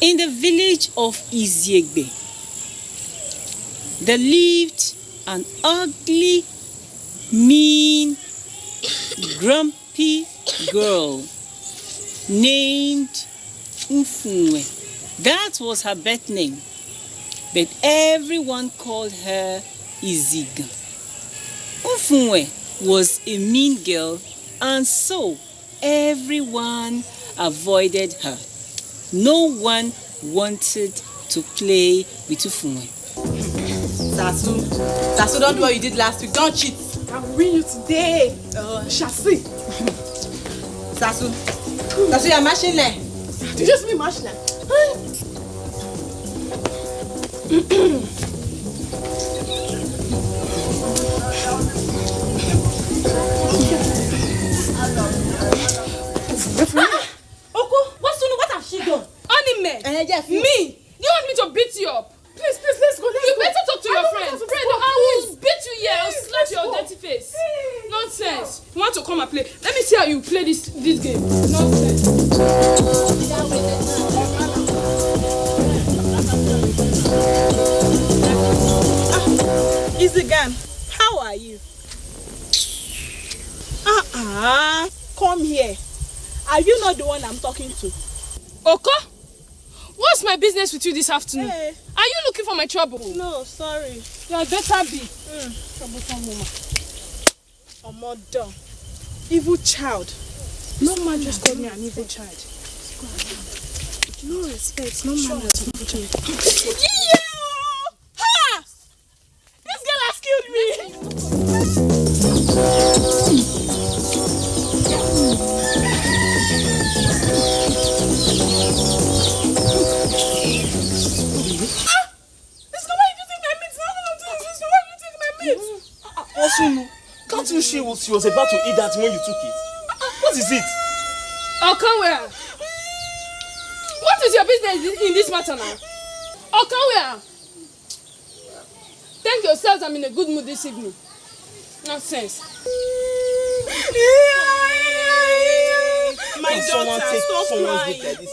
in the village of Iziegbe, there lived an ugly, mean, grumpy girl named Ufunwe. That was her birth name, but everyone called her Iziga. Ufunwe was a mean girl, and so everyone avoided her. No one wanted to play with Ufunwe. Sasu, don't do what you did last week. Don't cheat. I will win you today. Shall see. Sasu, you're mashing there. Did you see me mashing there? Oko, what has she done? Anime. Yes. Me? Do you want me to beat you up? Please, let's go. You better talk to your friends. Brenda, I will beat you here. I'll slap your dirty face. Nonsense. You want to come and play? Let me see how you play this game. Nonsense. Izigan, how are you? Come here. Are you not the one I'm talking to? Oko? What's my business with you this afternoon? Hey. Are you looking for my trouble? No, sorry. You had better be. Troublesome woman. Omodo. Evil child. No man just called me an evil child. No respect. No man has evil child. Ha! This girl has killed me. Can't you see she was about to eat that when you took it? What is it? Oh, come where? What is your business in this matter now? Oh, come where? Thank yourselves I'm in a good mood this evening. Nonsense. My daughter, stop crying.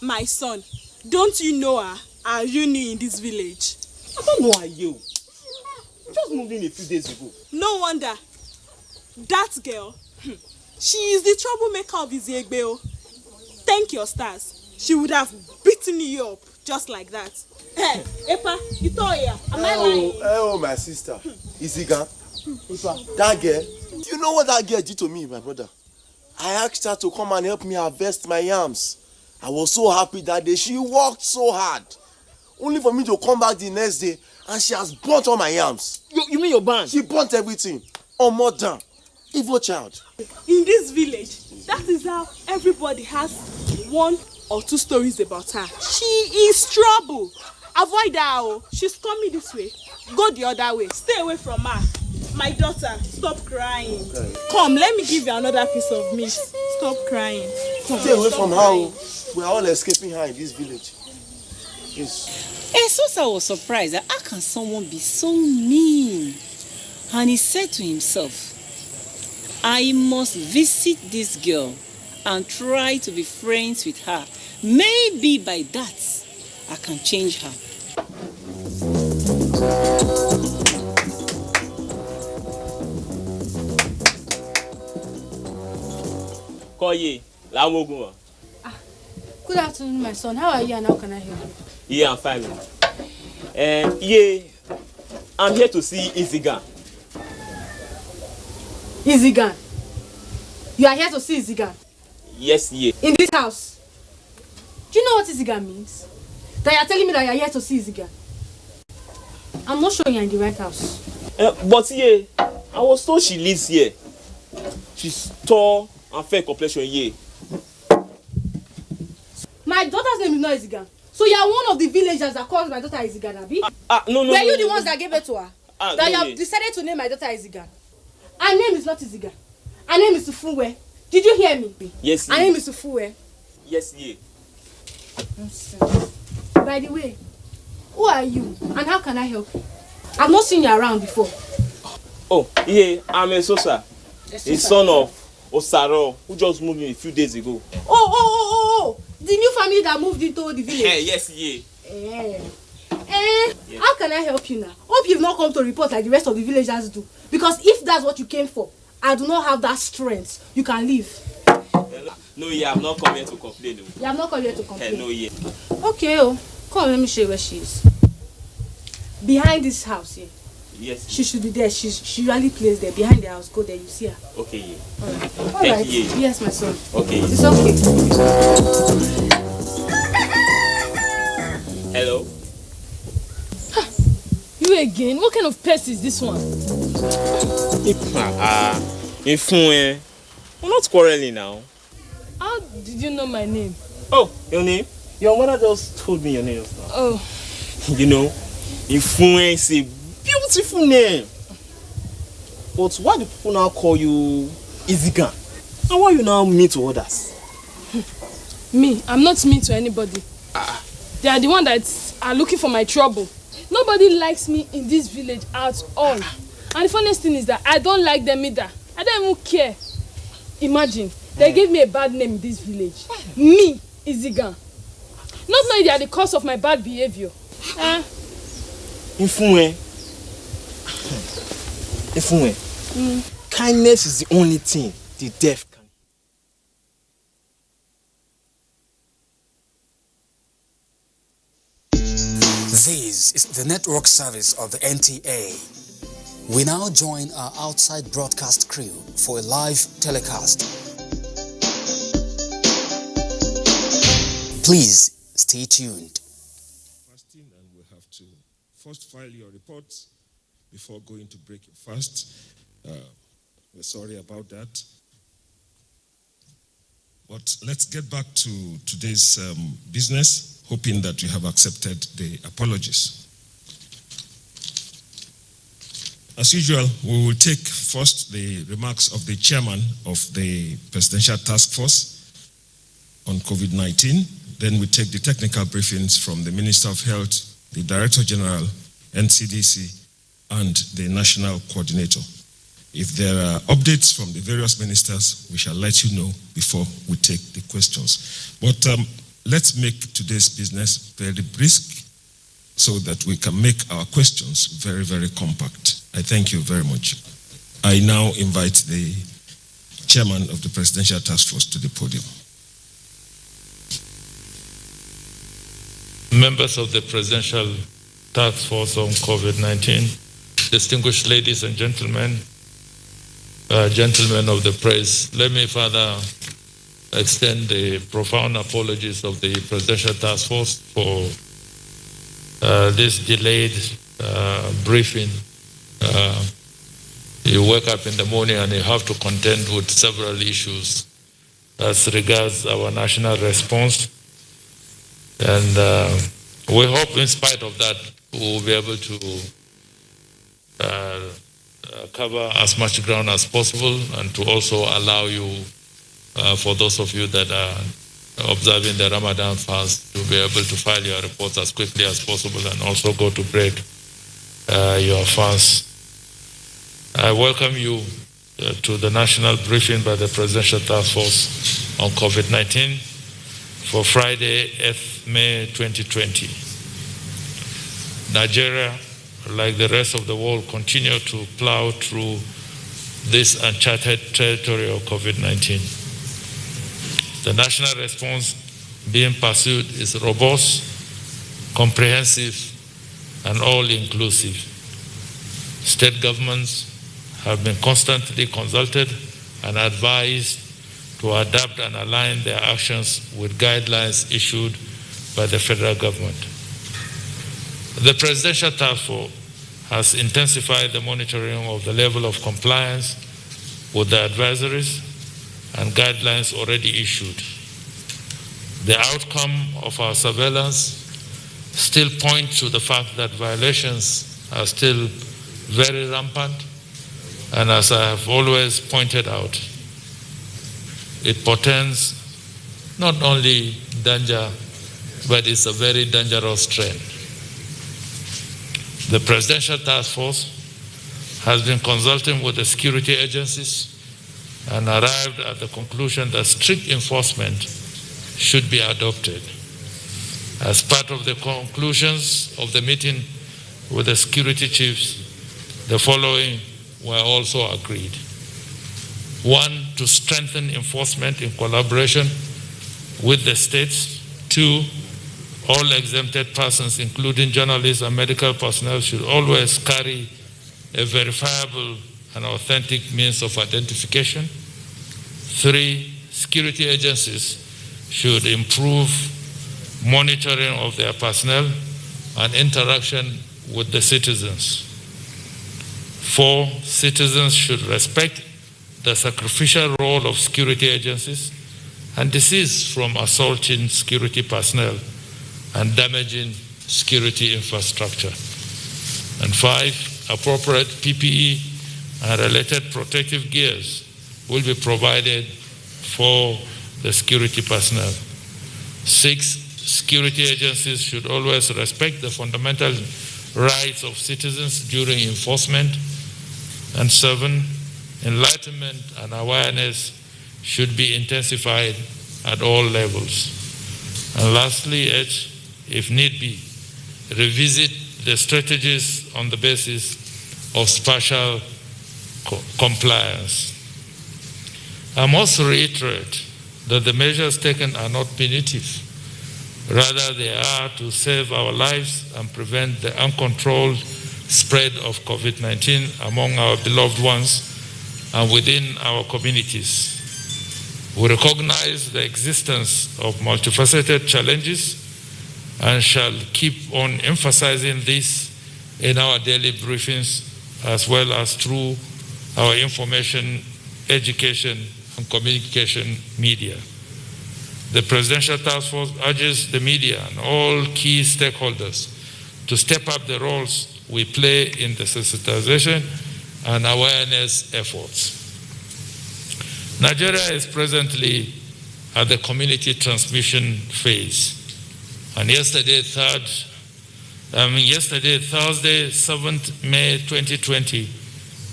My son, don't you know her? Are you new in this village? I don't know you. Just moved in a few days ago. No wonder. That girl, she is the troublemaker of Iziegbe. Thank your stars. She would have beaten you up just like that. Hey, Epa, Itoya, am I lying? Oh, my sister. Iziga. That girl. Do you know what that girl did to me, my brother? I asked her to come and help me harvest my yams. I was so happy that day. She worked so hard. Only for me to come back the next day and she has burnt all my yams. You mean your band? She burnt everything. Oh, mother. Evil child. In this village, that is how everybody has 1 or 2 stories about her. She is trouble. Avoid her. Oh. She's coming this way. Go the other way. Stay away from her. My daughter, stop crying. Okay. Come, let me give you another piece of meat. Stop crying. Come, stay away from her. We are all escaping her in this village. Yes. Esosa was surprised that how can someone be so mean? And he said to himself, I must visit this girl and try to be friends with her. Maybe by that, I can change her. Koye, Lawogun. Good afternoon, my son. How are you and how can I help you? Yeah, I'm fine. Yeah, I'm here to see Izigan. Izigan? You are here to see Izigan? Yes, yeah. In this house? Do you know what Izigan means? That you are telling me that you are here to see Izigan? I'm not sure you are in the right house. But yeah, I was told she lives here. She's tall and fair complexion, yeah. My daughter's name is not Izigan. So you are one of the villagers that calls my daughter Izigan, Abi? No. Were you the ones that gave it to her? That no, you have decided to name my daughter Izigan? Her name is not Izigan. Her name is Ufunwe. Did you hear me? Yes, yeah. Her name is Ufunwe. Yes, yeah. By the way, who are you and how can I help you? I've not seen you around before. Oh, yeah, I'm Esosa. The son of Osaro, who just moved in a few days ago. Oh, the new family that moved into the village. Yes, yeah. How can I help you now? Hope you've not come to report like the rest of the villagers do. Because if that's what you came for, I do not have that strength. You can leave. No, yeah, I'm not coming here to complain. You have not come here to complain? No, yeah. Okay, come, let me show you where she is. Behind this house here. Yes. She should be there. She usually plays there. Behind the house. Go there, you see her. Okay, yeah. Alright. Thank you. Yes, my son. Okay. It's okay. Hello? You again? What kind of pest is this one? We're not quarreling now. How did you know my name? Oh, your name? Your mother just told me your name just now. Oh. You know, Ifun is a beautiful name. But why do people now call you Izigan? And why you now mean to others? Me? I'm not mean to anybody. They are the ones that are looking for my trouble. Nobody likes me in this village at all. And the funniest thing is that I don't like them either. I don't even care. Imagine, they gave me a bad name in this village. Me, Izigan. Not knowing they are the cause of my bad behavior. Ifunwe. Kindness is the only thing the deaf can. This is the network service of the NTA. We now join our outside broadcast crew for a live telecast. Please stay tuned. Fasting, and we have to first file your reports before going to break your fast. We're sorry about that. But let's get back to today's business, hoping that you have accepted the apologies. As usual, we will take first the remarks of the chairman of the Presidential Task Force on COVID-19. Then we take the technical briefings from the Minister of Health, the Director General, NCDC, and the National Coordinator. If there are updates from the various ministers, we shall let you know before we take the questions. But let's make today's business very brisk so that we can make our questions very, very compact. I thank you very much. I now invite the chairman of the Presidential Task Force to the podium. Members of the Presidential Task Force on COVID-19, distinguished ladies and gentlemen, gentlemen of the press, let me further extend the profound apologies of the Presidential Task Force for this delayed briefing. You wake up in the morning and you have to contend with several issues as regards our national response. And we hope in spite of that, we will be able to cover as much ground as possible and to also allow you, for those of you that are observing the Ramadan fast, to be able to file your reports as quickly as possible and also go to break your fast. I welcome you to the national briefing by the Presidential Task Force on COVID-19 for Friday, 8th May 2020. Nigeria, like the rest of the world, continue to plow through this uncharted territory of COVID-19. The national response being pursued is robust, comprehensive, and all-inclusive. State governments have been constantly consulted and advised to adapt and align their actions with guidelines issued by the federal government. The Presidential Task Force has intensified the monitoring of the level of compliance with the advisories and guidelines already issued. The outcome of our surveillance still points to the fact that violations are still very rampant, and as I have always pointed out, it portends not only danger, but it's a very dangerous trend. The Presidential Task Force has been consulting with the security agencies and arrived at the conclusion that strict enforcement should be adopted. As part of the conclusions of the meeting with the security chiefs, the following were also agreed. 1, to strengthen enforcement in collaboration with the states. 2, all exempted persons, including journalists and medical personnel, should always carry a verifiable and authentic means of identification. 3, security agencies should improve monitoring of their personnel and interaction with the citizens. 4, citizens should respect the sacrificial role of security agencies and desist from assaulting security personnel and damaging security infrastructure. And 5, appropriate PPE and related protective gears will be provided for the security personnel. 6, security agencies should always respect the fundamental rights of citizens during enforcement. And 7, enlightenment and awareness should be intensified at all levels. And lastly, 8, if need be, revisit the strategies on the basis of spatial compliance. I must reiterate that the measures taken are not punitive. Rather, they are to save our lives and prevent the uncontrolled spread of COVID-19 among our beloved ones and within our communities. We recognize the existence of multifaceted challenges and shall keep on emphasizing this in our daily briefings as well as through our information, education, and communication media. The Presidential Task Force urges the media and all key stakeholders to step up the roles we play in the sensitization and awareness efforts. Nigeria is presently at the community transmission phase. And yesterday, Thursday, 7th May 2020,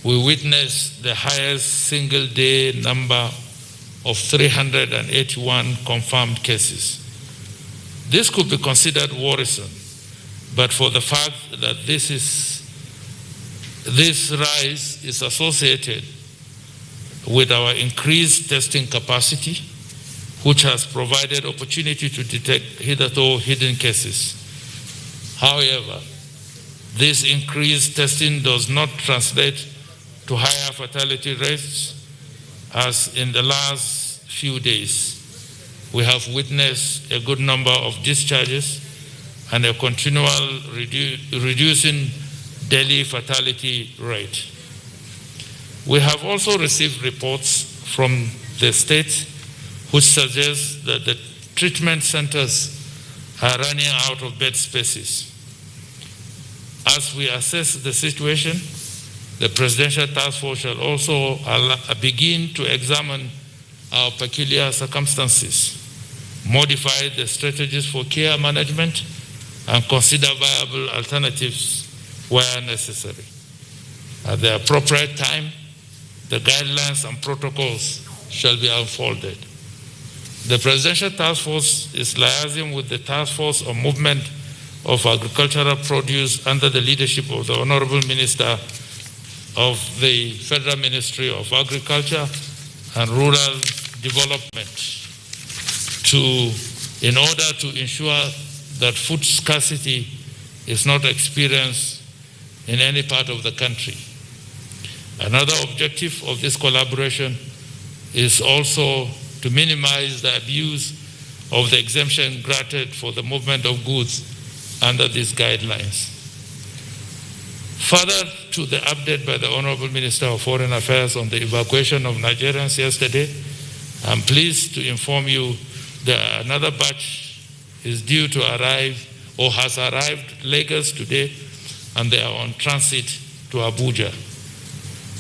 we witnessed the highest single-day number of 381 confirmed cases. This could be considered worrisome, but for the fact that this rise is associated with our increased testing capacity, which has provided opportunity to detect hitherto hidden cases. However, this increased testing does not translate to higher fatality rates, as in the last few days we have witnessed a good number of discharges and a continual reducing daily fatality rate. We have also received reports from the state which suggest that the treatment centers are running out of bed spaces. As we assess the situation, the Presidential Task Force shall also begin to examine our peculiar circumstances, modify the strategies for care management, and consider viable alternatives where necessary. At the appropriate time, the guidelines and protocols shall be unfolded. The Presidential Task Force is liaising with the Task Force on Movement of Agricultural Produce under the leadership of the Honorable Minister of the Federal Ministry of Agriculture and Rural Development in order to ensure that food scarcity is not experienced in any part of the country. Another objective of this collaboration is also to minimize the abuse of the exemption granted for the movement of goods under these guidelines. Further to the update by the Honorable Minister of Foreign Affairs on the evacuation of Nigerians yesterday, I'm pleased to inform you that another batch is due to arrive or has arrived Lagos today, and they are on transit to Abuja.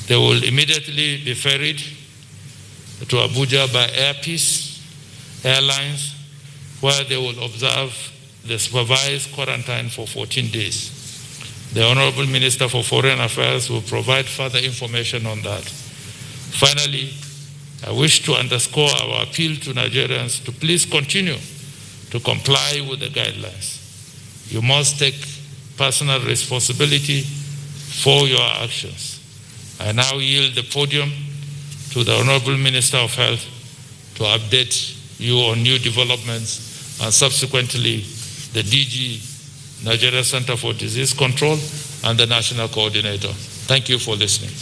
They will immediately be ferried to Abuja by Air Peace Airlines, where they will observe the supervised quarantine for 14 days. The Honorable Minister for Foreign Affairs will provide further information on that. Finally, I wish to underscore our appeal to Nigerians to please continue to comply with the guidelines. You must take personal responsibility for your actions. I now yield the podium to the Honorable Minister of Health to update you on new developments, and subsequently the DG, Nigeria Center for Disease Control, and the National Coordinator. Thank you for listening.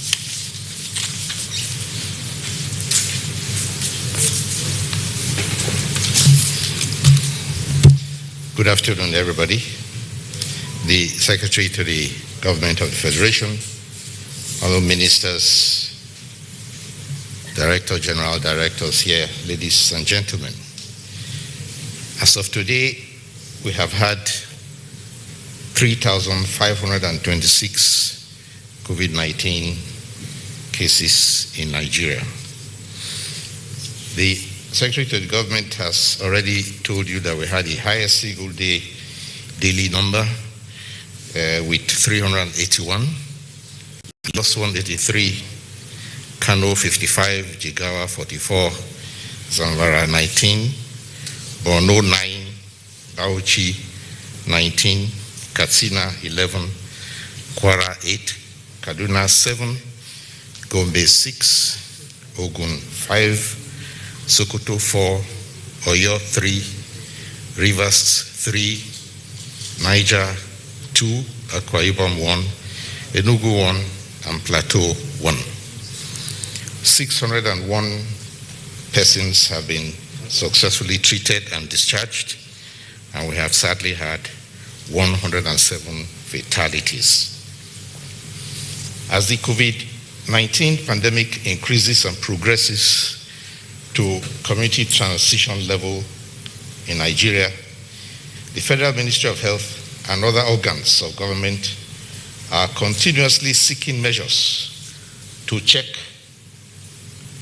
Good afternoon, everybody. The Secretary to the Government of the Federation, Honorable Ministers, Director General, Directors here, ladies and gentlemen. As of today, we have had 3,526 COVID-19 cases in Nigeria. The Secretary to the Government has already told you that we had the highest single day daily number with 381, Jos 183, Kano 55, Jigawa 44, Zamfara 19, Borno 9, Bauchi 19, Katsina 11, Kwara 8, Kaduna 7, Gombe 6, Ogun 5, Sokoto 4, Oyo 3, Rivers 3, Niger 2, Akwa Ibom 1, Enugu 1, and Plateau 1. 601 persons have been successfully treated and discharged, and we have sadly had 107 fatalities. As the COVID-19 pandemic increases and progresses to community transition level in Nigeria, the Federal Ministry of Health and other organs of government are continuously seeking measures to check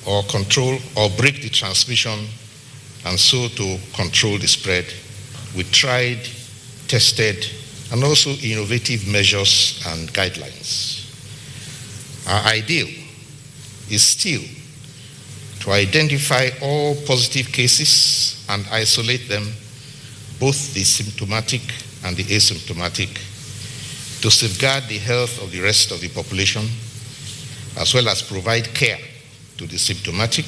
or control or break the transmission, and so to control the spread with tried, tested, and also innovative measures and guidelines. Our ideal is still to identify all positive cases and isolate them, both the symptomatic and the asymptomatic, to safeguard the health of the rest of the population, as well as provide care to the symptomatic.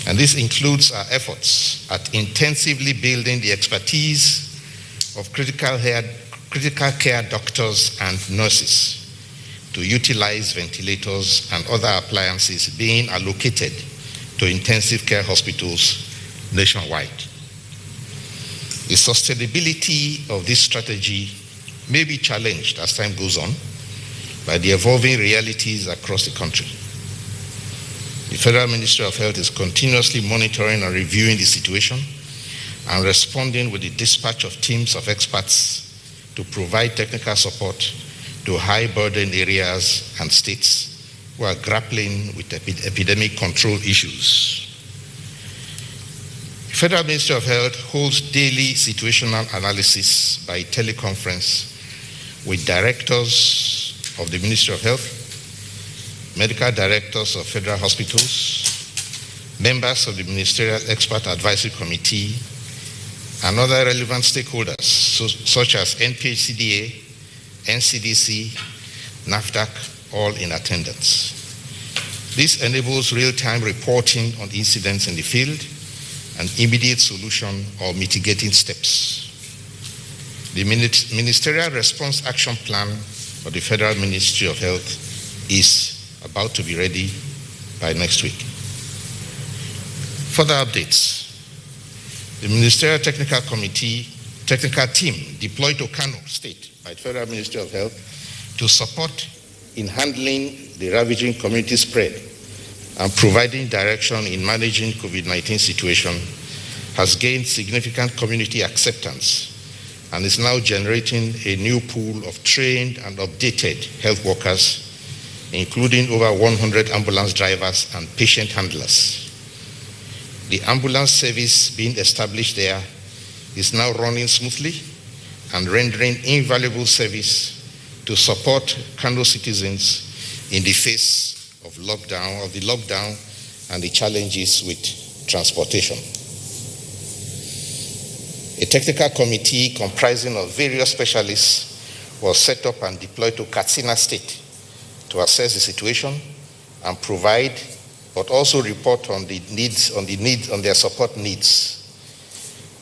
And this includes our efforts at intensively building the expertise of critical care doctors and nurses to utilize ventilators and other appliances being allocated to intensive care hospitals nationwide. The sustainability of this strategy may be challenged as time goes on by the evolving realities across the country. The Federal Ministry of Health is continuously monitoring and reviewing the situation and responding with the dispatch of teams of experts to provide technical support to high-burden areas and states who are grappling with epidemic control issues. The Federal Ministry of Health holds daily situational analysis by teleconference with directors of the Ministry of Health, medical directors of federal hospitals, members of the Ministerial Expert Advisory Committee, and other relevant stakeholders such as NPHCDA, NCDC, NAFDAC, all in attendance. This enables real-time reporting on incidents in the field and immediate solution or mitigating steps. The Ministerial Response Action Plan for the Federal Ministry of Health is about to be ready by next week. Further updates. The Ministerial Technical team deployed to Kano State by the Federal Ministry of Health to support in handling the ravaging community spread and providing direction in managing COVID-19 situation has gained significant community acceptance and is now generating a new pool of trained and updated health workers, including over 100 ambulance drivers and patient handlers. The ambulance service being established there is now running smoothly and rendering invaluable service to support Kano citizens in the face of the lockdown and the challenges with transportation. A technical committee comprising of various specialists was set up and deployed to Katsina State to assess the situation and provide, but also report on their support needs.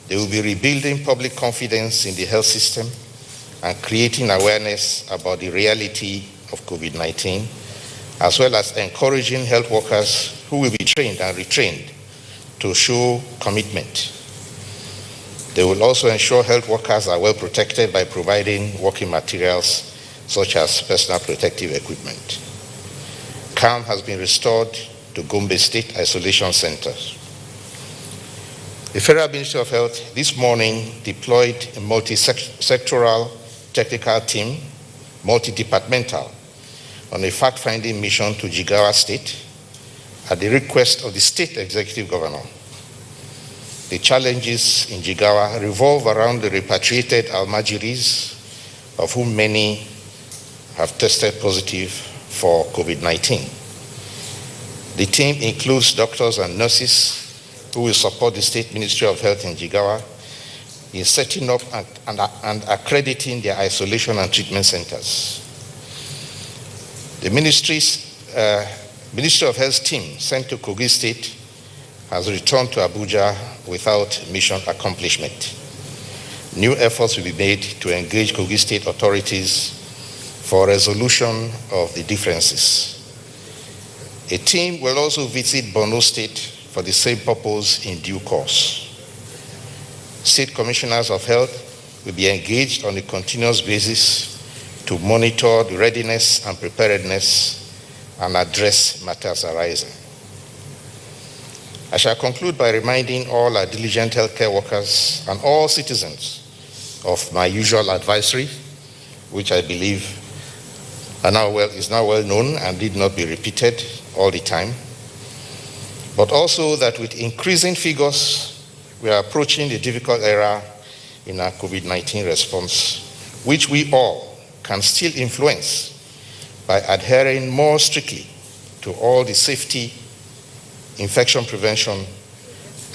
They will be rebuilding public confidence in the health system and creating awareness about the reality of COVID-19, as well as encouraging health workers who will be trained and retrained to show commitment. They will also ensure health workers are well protected by providing working materials such as personal protective equipment. Calm has been restored to Gombe State Isolation Centers. The Federal Ministry of Health this morning deployed a multi-sectoral technical team, multi-departmental, on a fact-finding mission to Jigawa State at the request of the State Executive Governor. The challenges in Jigawa revolve around the repatriated Almajiris, of whom many have tested positive for COVID-19. The team includes doctors and nurses who will support the State Ministry of Health in Jigawa in setting up and accrediting their isolation and treatment centers. The Ministry of Health team sent to Kogi State has returned to Abuja without mission accomplishment. New efforts will be made to engage Kogi State authorities for resolution of the differences. A team will also visit Borno State for the same purpose in due course. State Commissioners of Health will be engaged on a continuous basis to monitor the readiness and preparedness and address matters arising. I shall conclude by reminding all our diligent healthcare workers and all citizens of my usual advisory, which I believe is now well known and need not be repeated all the time, but also that with increasing figures, we are approaching the difficult era in our COVID-19 response, which we all can still influence by adhering more strictly to all the safety, infection prevention,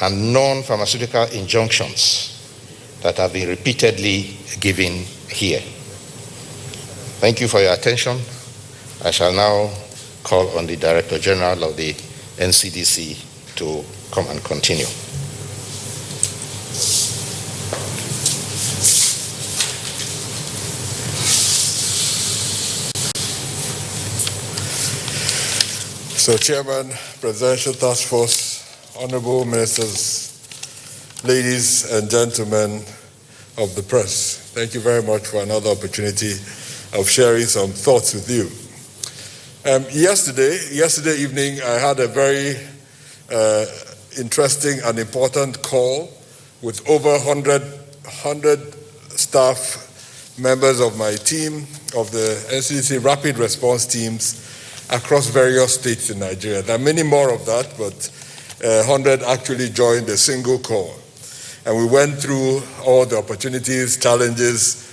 and non-pharmaceutical injunctions that have been repeatedly given here. Thank you for your attention. I shall now call on the Director General of the NCDC to come and continue. So, Chairman, Presidential Task Force, Honorable Ministers, ladies and gentlemen of the press, thank you very much for another opportunity of sharing some thoughts with you. Yesterday evening, I had a very interesting and important call with over 100 staff members of my team, of the NCDC Rapid Response Teams, across various states in Nigeria. There are many more of that, but 100 actually joined a single call. And we went through all the opportunities, challenges,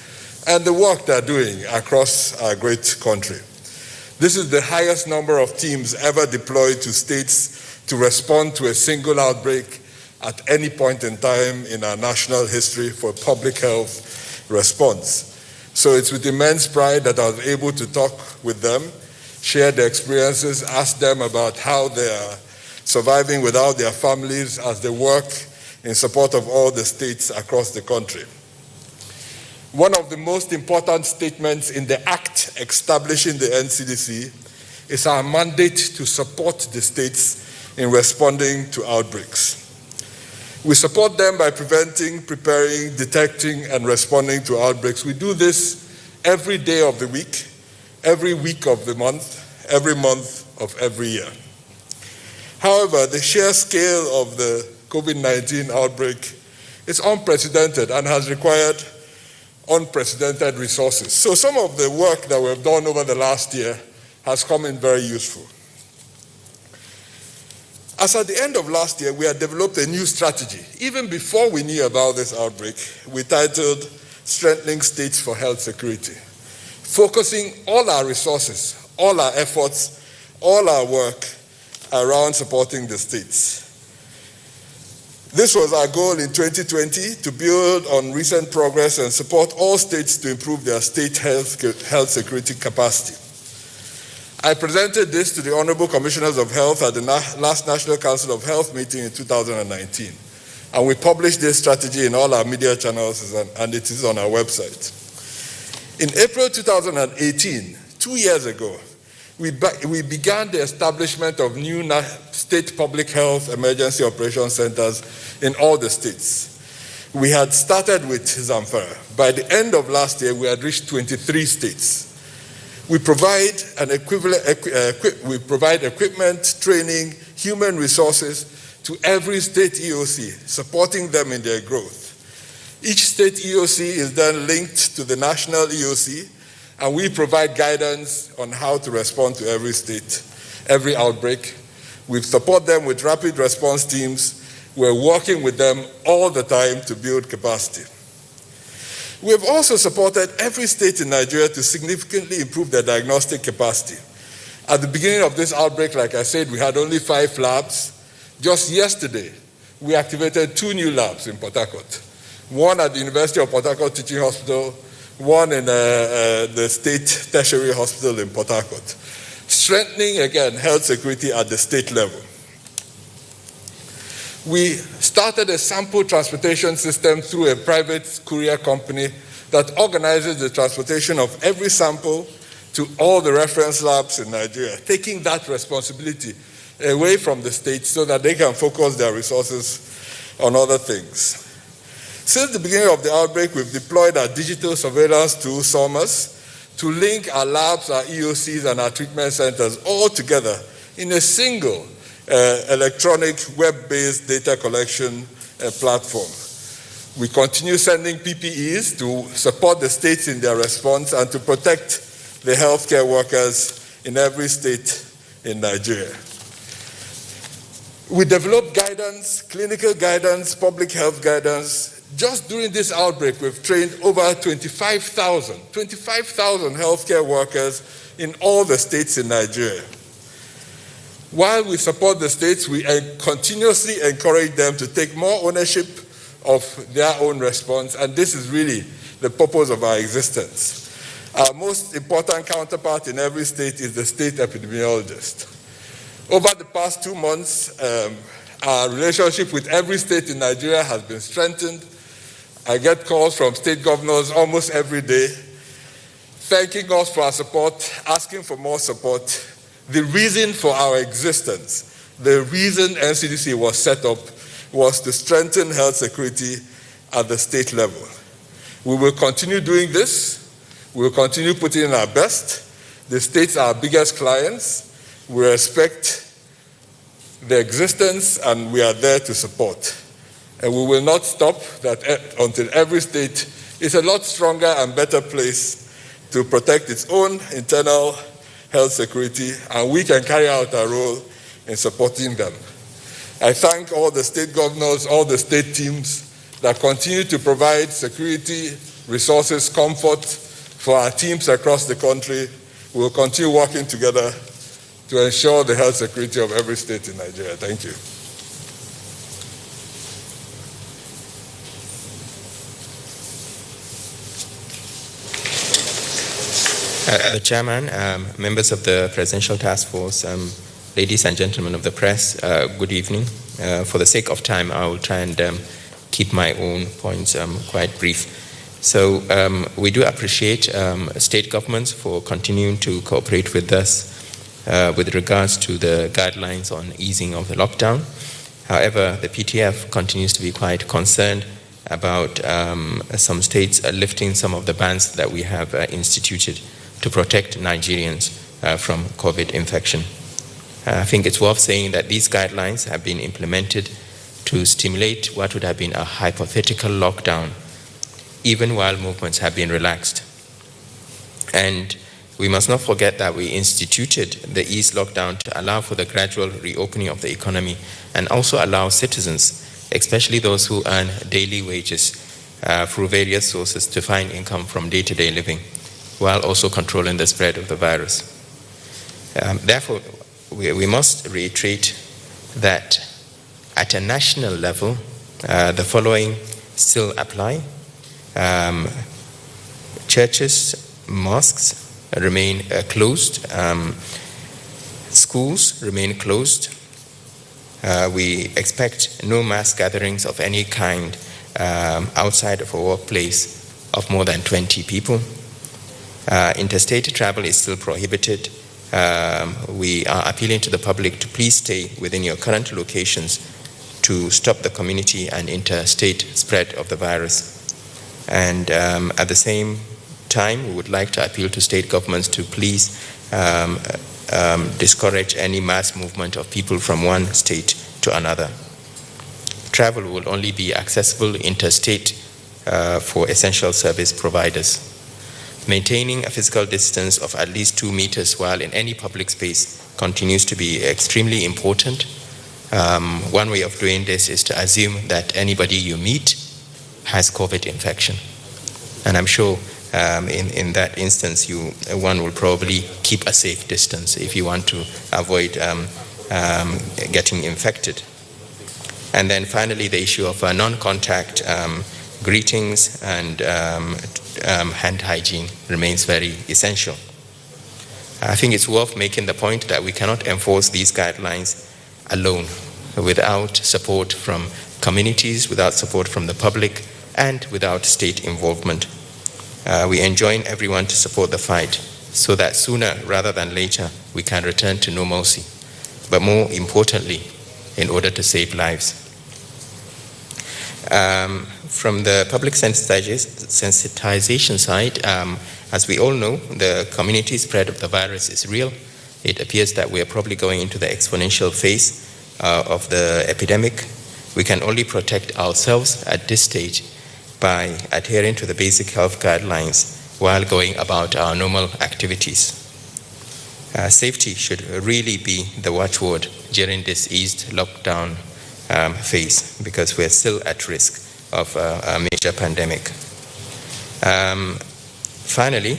and the work they're doing across our great country. This is the highest number of teams ever deployed to states to respond to a single outbreak at any point in time in our national history for public health response. So it's with immense pride that I was able to talk with them, share their experiences, ask them about how they are surviving without their families as they work in support of all the states across the country. One of the most important statements in the act establishing the NCDC is our mandate to support the states in responding to outbreaks. We support them by preventing, preparing, detecting, and responding to outbreaks. We do this every day of the week, every week of the month, every month of every year. However, the sheer scale of the COVID-19 outbreak is unprecedented and has required unprecedented resources. So some of the work that we've done over the last year has come in very useful. As at the end of last year, we had developed a new strategy. Even before we knew about this outbreak, we titled Strengthening States for Health Security, focusing all our resources, all our efforts, all our work around supporting the states. This was our goal in 2020, to build on recent progress and support all states to improve their state health security capacity. I presented this to the Honorable Commissioners of Health at the last National Council of Health meeting in 2019. And we published this strategy in all our media channels, and it is on our website. In April 2018, 2 years ago, we began the establishment of new state public health emergency operation centers in all the states. We had started with Zamfara. By the end of last year, we had reached 23 states. We provide equipment, training, human resources to every state EOC, supporting them in their growth. Each state EOC is then linked to the national EOC, and we provide guidance on how to respond to every state, every outbreak. We support them with rapid response teams. We're working with them all the time to build capacity. We have also supported every state in Nigeria to significantly improve their diagnostic capacity. At the beginning of this outbreak, like I said, we had only 5 labs. Just yesterday, we activated 2 new labs in Port Harcourt. One at the University of Port Harcourt Teaching Hospital, one in the State Tertiary Hospital in Port Harcourt. Strengthening, again, health security at the state level. We started a sample transportation system through a private courier company that organizes the transportation of every sample to all the reference labs in Nigeria, taking that responsibility away from the states so that they can focus their resources on other things. Since the beginning of the outbreak, we've deployed our digital surveillance tool, SORMAS, to link our labs, our EOCs, and our treatment centers all together in a single electronic web-based data collection platform. We continue sending PPEs to support the states in their response and to protect the healthcare workers in every state in Nigeria. We develop guidance, clinical guidance, public health guidance. Just during this outbreak, we've trained over 25,000 healthcare workers in all the states in Nigeria. While we support the states, we continuously encourage them to take more ownership of their own response, and this is really the purpose of our existence. Our most important counterpart in every state is the state epidemiologist. Over the past 2 months, our relationship with every state in Nigeria has been strengthened. I get calls from state governors almost every day, thanking us for our support, asking for more support. The reason for our existence, the reason NCDC was set up, was to strengthen health security at the state level. We will continue doing this. We will continue putting in our best. The states are our biggest clients. We respect their existence, and we are there to support. And we will not stop that until every state is a lot stronger and better place to protect its own internal health security, and we can carry out our role in supporting them. I thank all the state governors, all the state teams that continue to provide security, resources, comfort for our teams across the country. We will continue working together to ensure the health security of every state in Nigeria. Thank you. The chairman, members of the Presidential Task Force, ladies and gentlemen of the press, good evening. For the sake of time, I will try and keep my own points quite brief. So we do appreciate state governments for continuing to cooperate with us with regards to the guidelines on easing of the lockdown. However, the PTF continues to be quite concerned about some states lifting some of the bans that we have instituted to protect Nigerians from COVID infection. I think it's worth saying that these guidelines have been implemented to stimulate what would have been a hypothetical lockdown, even while movements have been relaxed. And we must not forget that we instituted the ease lockdown to allow for the gradual reopening of the economy and also allow citizens, especially those who earn daily wages through various sources, to find income from day-to-day living, while also controlling the spread of the virus. Therefore, we must reiterate that at a national level, The following still apply. Churches, mosques remain closed. Schools remain closed. We expect no mass gatherings of any kind outside of a workplace of more than 20 people. Interstate travel is still prohibited. We are appealing to the public to please stay within your current locations to stop the community and interstate spread of the virus. And at the same time, we would like to appeal to state governments to please discourage any mass movement of people from one state to another. Travel will only be accessible interstate for essential service providers. Maintaining a physical distance of at least 2 meters while in any public space continues to be extremely important. One way of doing this is to assume that anybody you meet has COVID infection. And I'm sure in that instance, one will probably keep a safe distance if you want to avoid getting infected. And then finally, the issue of non-contact greetings and hand hygiene remains very essential. I think it's worth making the point that we cannot enforce these guidelines alone without support from communities, without support from the public, and without state involvement. We enjoin everyone to support the fight so that sooner rather than later we can return to normalcy, but more importantly, in order to save lives. From the public sensitization side, as we all know, the community spread of the virus is real. It appears that we are probably going into the exponential phase of the epidemic. We can only protect ourselves at this stage by adhering to the basic health guidelines while going about our normal activities. Safety should really be the watchword during this eased lockdown phase, because we're still at risk of a major pandemic. Finally,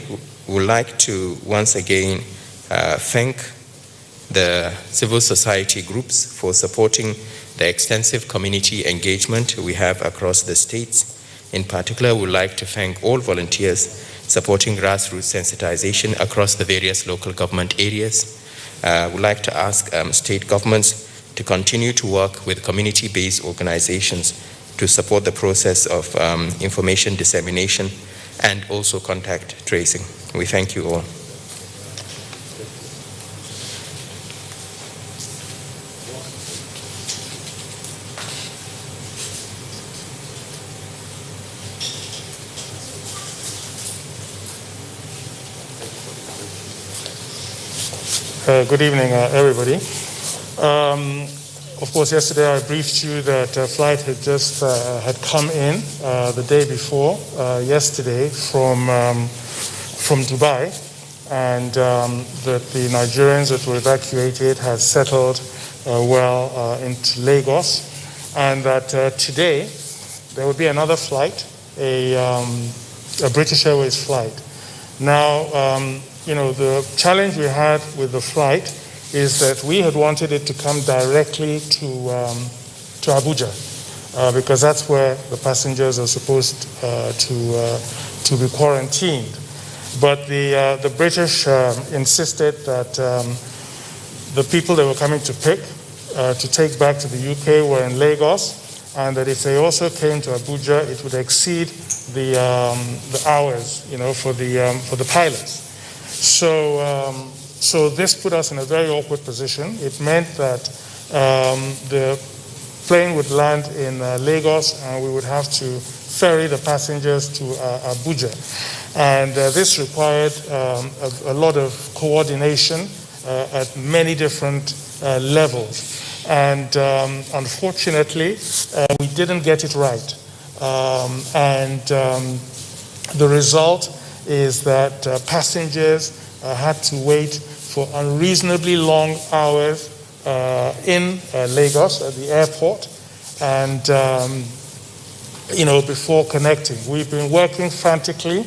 we would like to once again thank the civil society groups for supporting the extensive community engagement we have across the states. In particular, we would like to thank all volunteers supporting grassroots sensitization across the various local government areas. We would like to ask state governments to continue to work with community-based organizations to support the process of information dissemination and also contact tracing. We thank you all. Good evening, everybody. Of course, yesterday I briefed you that a flight had just had come in the day before yesterday from Dubai, and that the Nigerians that were evacuated had settled well into Lagos, and that today there will be another flight, a British Airways flight. Now, the challenge we had with the flight is that we had wanted it to come directly to Abuja, because that's where the passengers are supposed to be quarantined. But the British insisted that the people they were coming to pick to take back to the UK were in Lagos, and that if they also came to Abuja, it would exceed the hours, for the pilots. So this put us in a very awkward position. It meant that the plane would land in Lagos, and we would have to ferry the passengers to Abuja. And this required a lot of coordination at many different levels. And unfortunately, we didn't get it right. The result is that passengers had to wait for unreasonably long hours in Lagos at the airport, and before connecting. We've been working frantically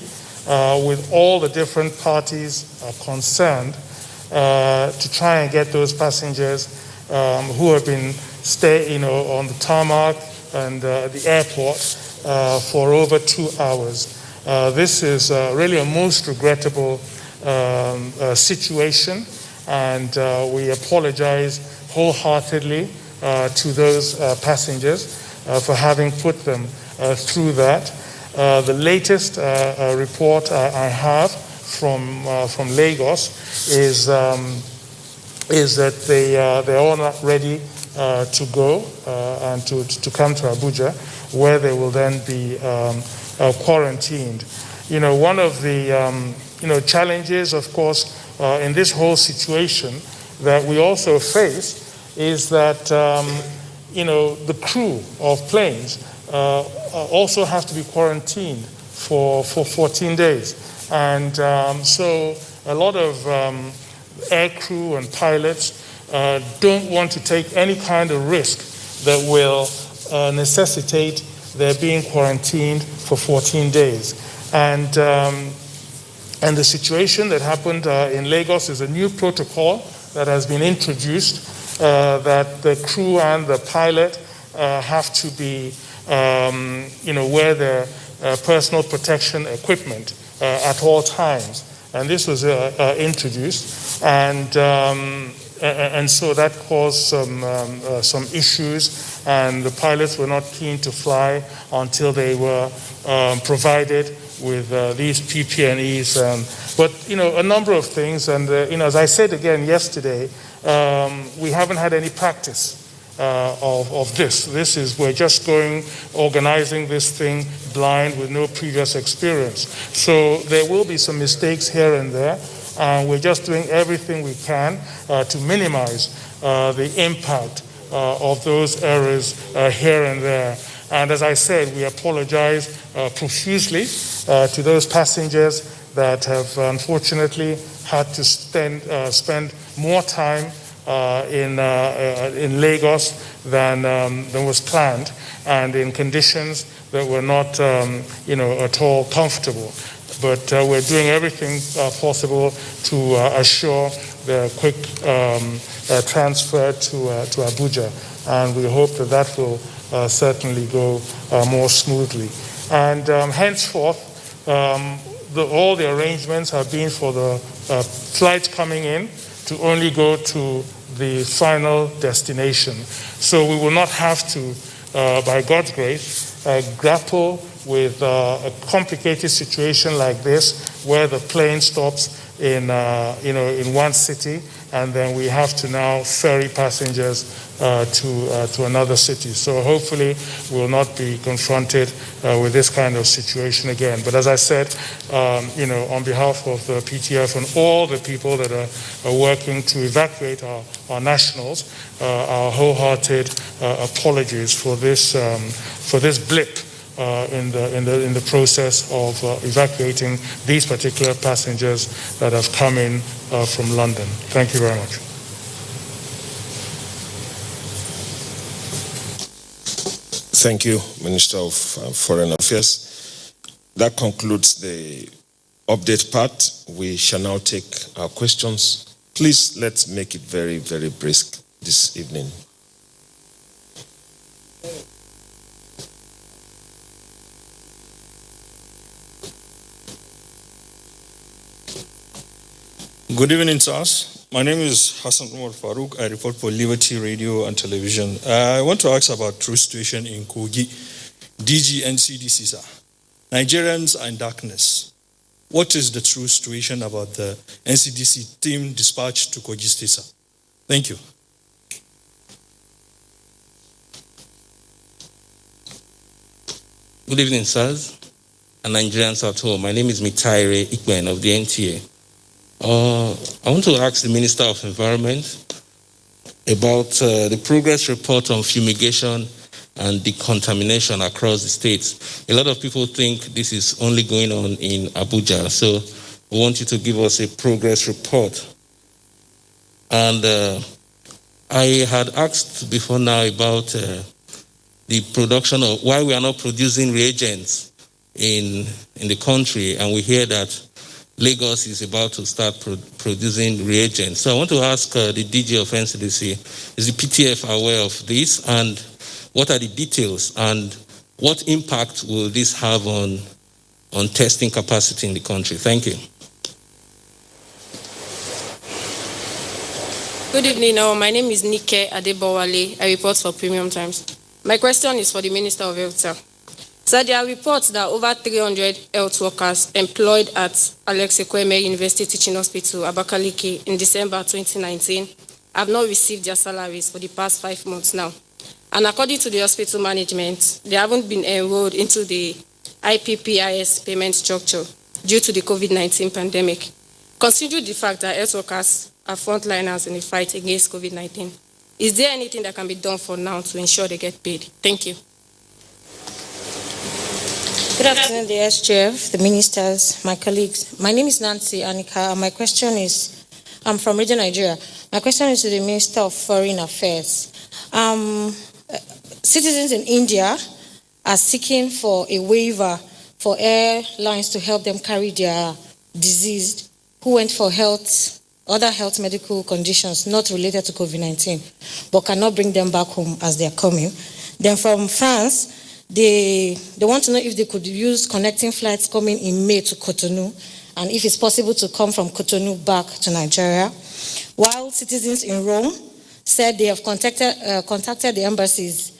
with all the different parties concerned to try and get those passengers who have been on the tarmac and the airport for over 2 hours. This is really a most regrettable situation, and we apologize wholeheartedly to those passengers for having put them through that. The latest report I have from Lagos is that they're all not ready to go and to come to Abuja, where they will then be quarantined. You know, one of the challenges, of course, in this whole situation that we also face is that the crew of planes also have to be quarantined for 14 days, and so a lot of air crew and pilots don't want to take any kind of risk that will necessitate their being quarantined for 14 days. And the situation that happened in Lagos is a new protocol that has been introduced, that the crew and the pilot have to be, wear their personal protection equipment at all times. And this was introduced, and so that caused some issues, and the pilots were not keen to fly until they were provided with these PPEs. But a number of things, and as I said again yesterday, we haven't had any practice of this. We're just organizing this thing blind with no previous experience. So there will be some mistakes here and there, and we're just doing everything we can to minimize the impact of those errors here and there. And as I said, we apologize profusely to those passengers that have unfortunately had to spend more time in Lagos than was planned, and in conditions that were not at all comfortable. But we're doing everything possible to assure the quick transfer to Abuja, and we hope that will certainly go more smoothly. And henceforth, all the arrangements have been for the flights coming in to only go to the final destination. So we will not have to, by God's grace, grapple with a complicated situation like this, where the plane stops in one city, and then we have to now ferry passengers to another city. So hopefully we'll not be confronted with this kind of situation again. But as I said, on behalf of the PTF and all the people that are working to evacuate our nationals, our wholehearted apologies for this blip in the process of evacuating these particular passengers that have come in from London. Thank you very much. Thank you, Minister of Foreign Affairs. That concludes the update part. We shall now take our questions. Please, let's make it very, very brisk this evening. Good evening, sirs. My name is Hassan Umar Farouk. I report for Liberty Radio and Television. I want to ask about true situation in Kogi. DG NCDC, sir. Nigerians are in darkness. What is the true situation about the NCDC team dispatched to Kogi State, sir? Thank you. Good evening, sirs and Nigerians at home. My name is Mitaire Ikben of the NTA. I want to ask the Minister of Environment about the progress report on fumigation and decontamination across the states. A lot of people think this is only going on in Abuja, so we want you to give us a progress report. And I had asked before now about the production of why we are not producing reagents in the country, and we hear that Lagos is about to start producing reagents. So I want to ask the DG of NCDC, is the PTF aware of this? And What are the details and what impact will this have on testing capacity in the country? Thank you. Good evening. My name is Nike Adebowale. I report for Premium Times. My question is for the Minister of Health, sir. So there are reports that over 300 health workers employed at Alex Ekweme University Teaching Hospital, Abakaliki, in December 2019 have not received their salaries for the past 5 months now. And according to the hospital management, they haven't been enrolled into the IPPIS payment structure due to the COVID-19 pandemic. Considering the fact that health workers are frontliners in the fight against COVID-19, is there anything that can be done for now to ensure they get paid? Thank you. Good afternoon, the SGF, the ministers, my colleagues. My name is Nancy Anika, and my question is, I'm from Region Nigeria. My question is to the Minister of Foreign Affairs. Citizens in India are seeking for a waiver for airlines to help them carry their deceased who went for other health medical conditions not related to COVID-19, but cannot bring them back home as they are coming. Then from France, they want to know if they could use connecting flights coming in May to Cotonou, and if it's possible to come from Cotonou back to Nigeria. While citizens in Rome said they have contacted the embassies,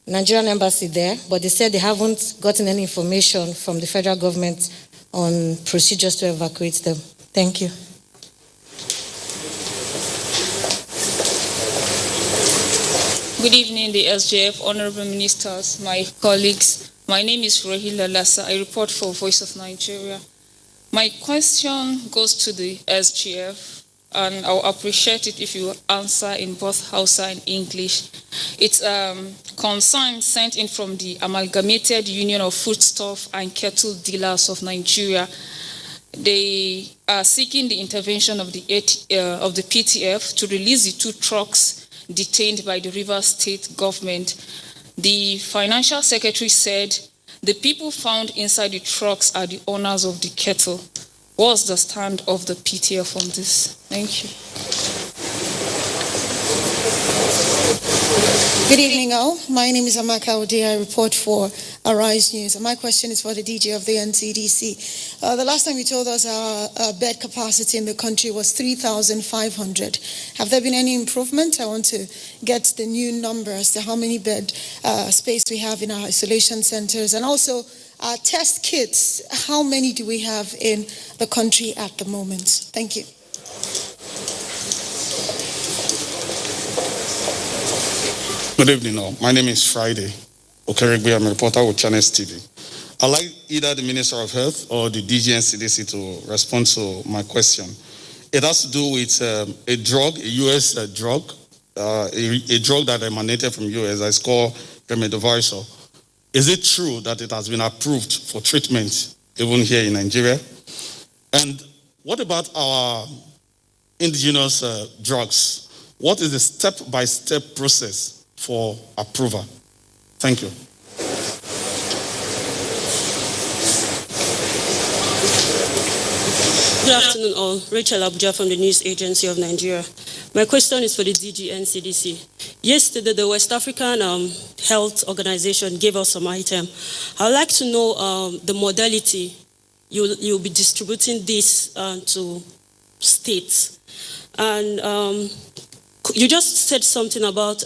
Nigerian embassy there, but they said they haven't gotten any information from the federal government on procedures to evacuate them. Thank you. Good evening, the SGF, honorable ministers, my colleagues. My name is Rahila Lassa. I report for Voice of Nigeria. My question goes to the SGF, and I'll appreciate it if you answer in both Hausa and English. It's concern sent in from the Amalgamated Union of Foodstuff and Cattle Dealers of Nigeria. They are seeking the intervention of the PTF to release the 2 trucks detained by the Rivers State government. The financial secretary said the people found inside the trucks are the owners of the cattle. What's the stand of the PTF on this? Thank you. Good evening, all. My name is Amaka Ode. I report for Arise News. And my question is for the DG of the NCDC. The last time you told us our bed capacity in the country was 3,500. Have there been any improvement? I want to get the new number as to how many bed space we have in our isolation centers. And also, test kits, how many do we have in the country at the moment? Thank you. Good evening all. My name is Friday Okeregbe. I'm a reporter with Channels TV. I'd like either the Minister of Health or the DG NCDC to respond to my question. It has to do with a drug, a US drug, a drug that emanated from US that's called remdesivir. Is it true that it has been approved for treatment even here in Nigeria? And what about our indigenous drugs? What is the step-by-step process for approval? Thank you. Good afternoon all. Rachel Abuja from the News Agency of Nigeria. My question is for the DG NCDC. Yesterday, the West African Health Organization gave us some item. I would like to know the modality you'll be distributing this to states. And you just said something about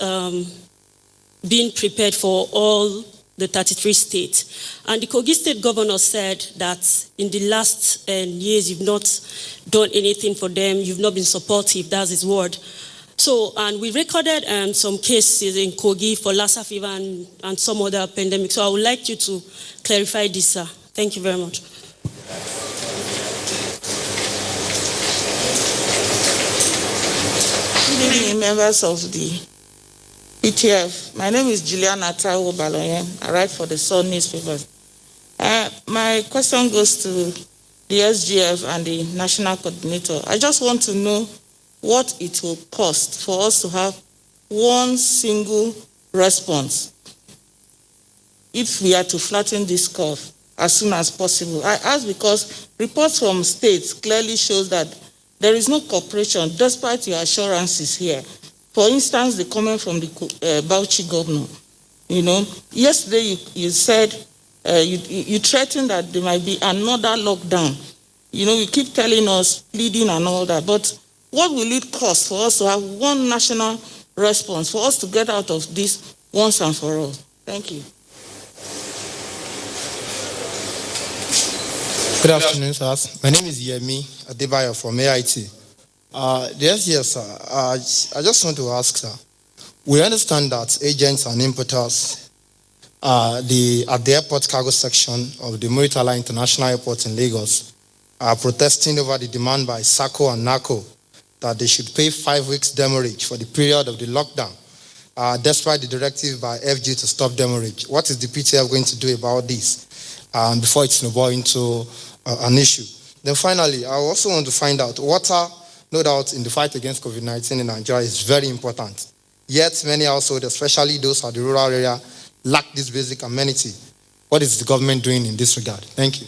being prepared for all the 33 states. And the Kogi State governor said that in the last years, you've not done anything for them, you've not been supportive, that's his word. So, and we recorded some cases in Kogi for Lassa fever and some other pandemics. So I would like you to clarify this, sir. Thank you very much. Good evening, members of the PTF. My name is Juliana Taiwo Baloyen. I write for the Sun newspapers. My question goes to the SGF and the national coordinator. I just want to know what it will cost for us to have one single response if we are to flatten this curve as soon as possible. I ask because reports from states clearly shows that there is no cooperation despite your assurances here. For instance, the comment from the Bauchi governor. You know, yesterday you said you threatened that there might be another lockdown. You know, you keep telling us pleading and all that, but what will it cost for us to have one national response, for us to get out of this once and for all? Thank you. Good afternoon, sirs. My name is Yemi Adebayo from AIT. Yes, sir. I just want to ask, sir. We understand that agents and importers at the airport cargo section of the Muritala International Airport in Lagos are protesting over the demand by SACO and NACO that they should pay 5 weeks demurrage for the period of the lockdown, despite the directive by FG to stop demurrage. What is the PTF going to do about this before it snowballs into an issue? Then finally, I also want to find out, water, no doubt, in the fight against COVID-19 in Nigeria is very important. Yet many households, especially those at the rural area, lack this basic amenity. What is the government doing in this regard? Thank you.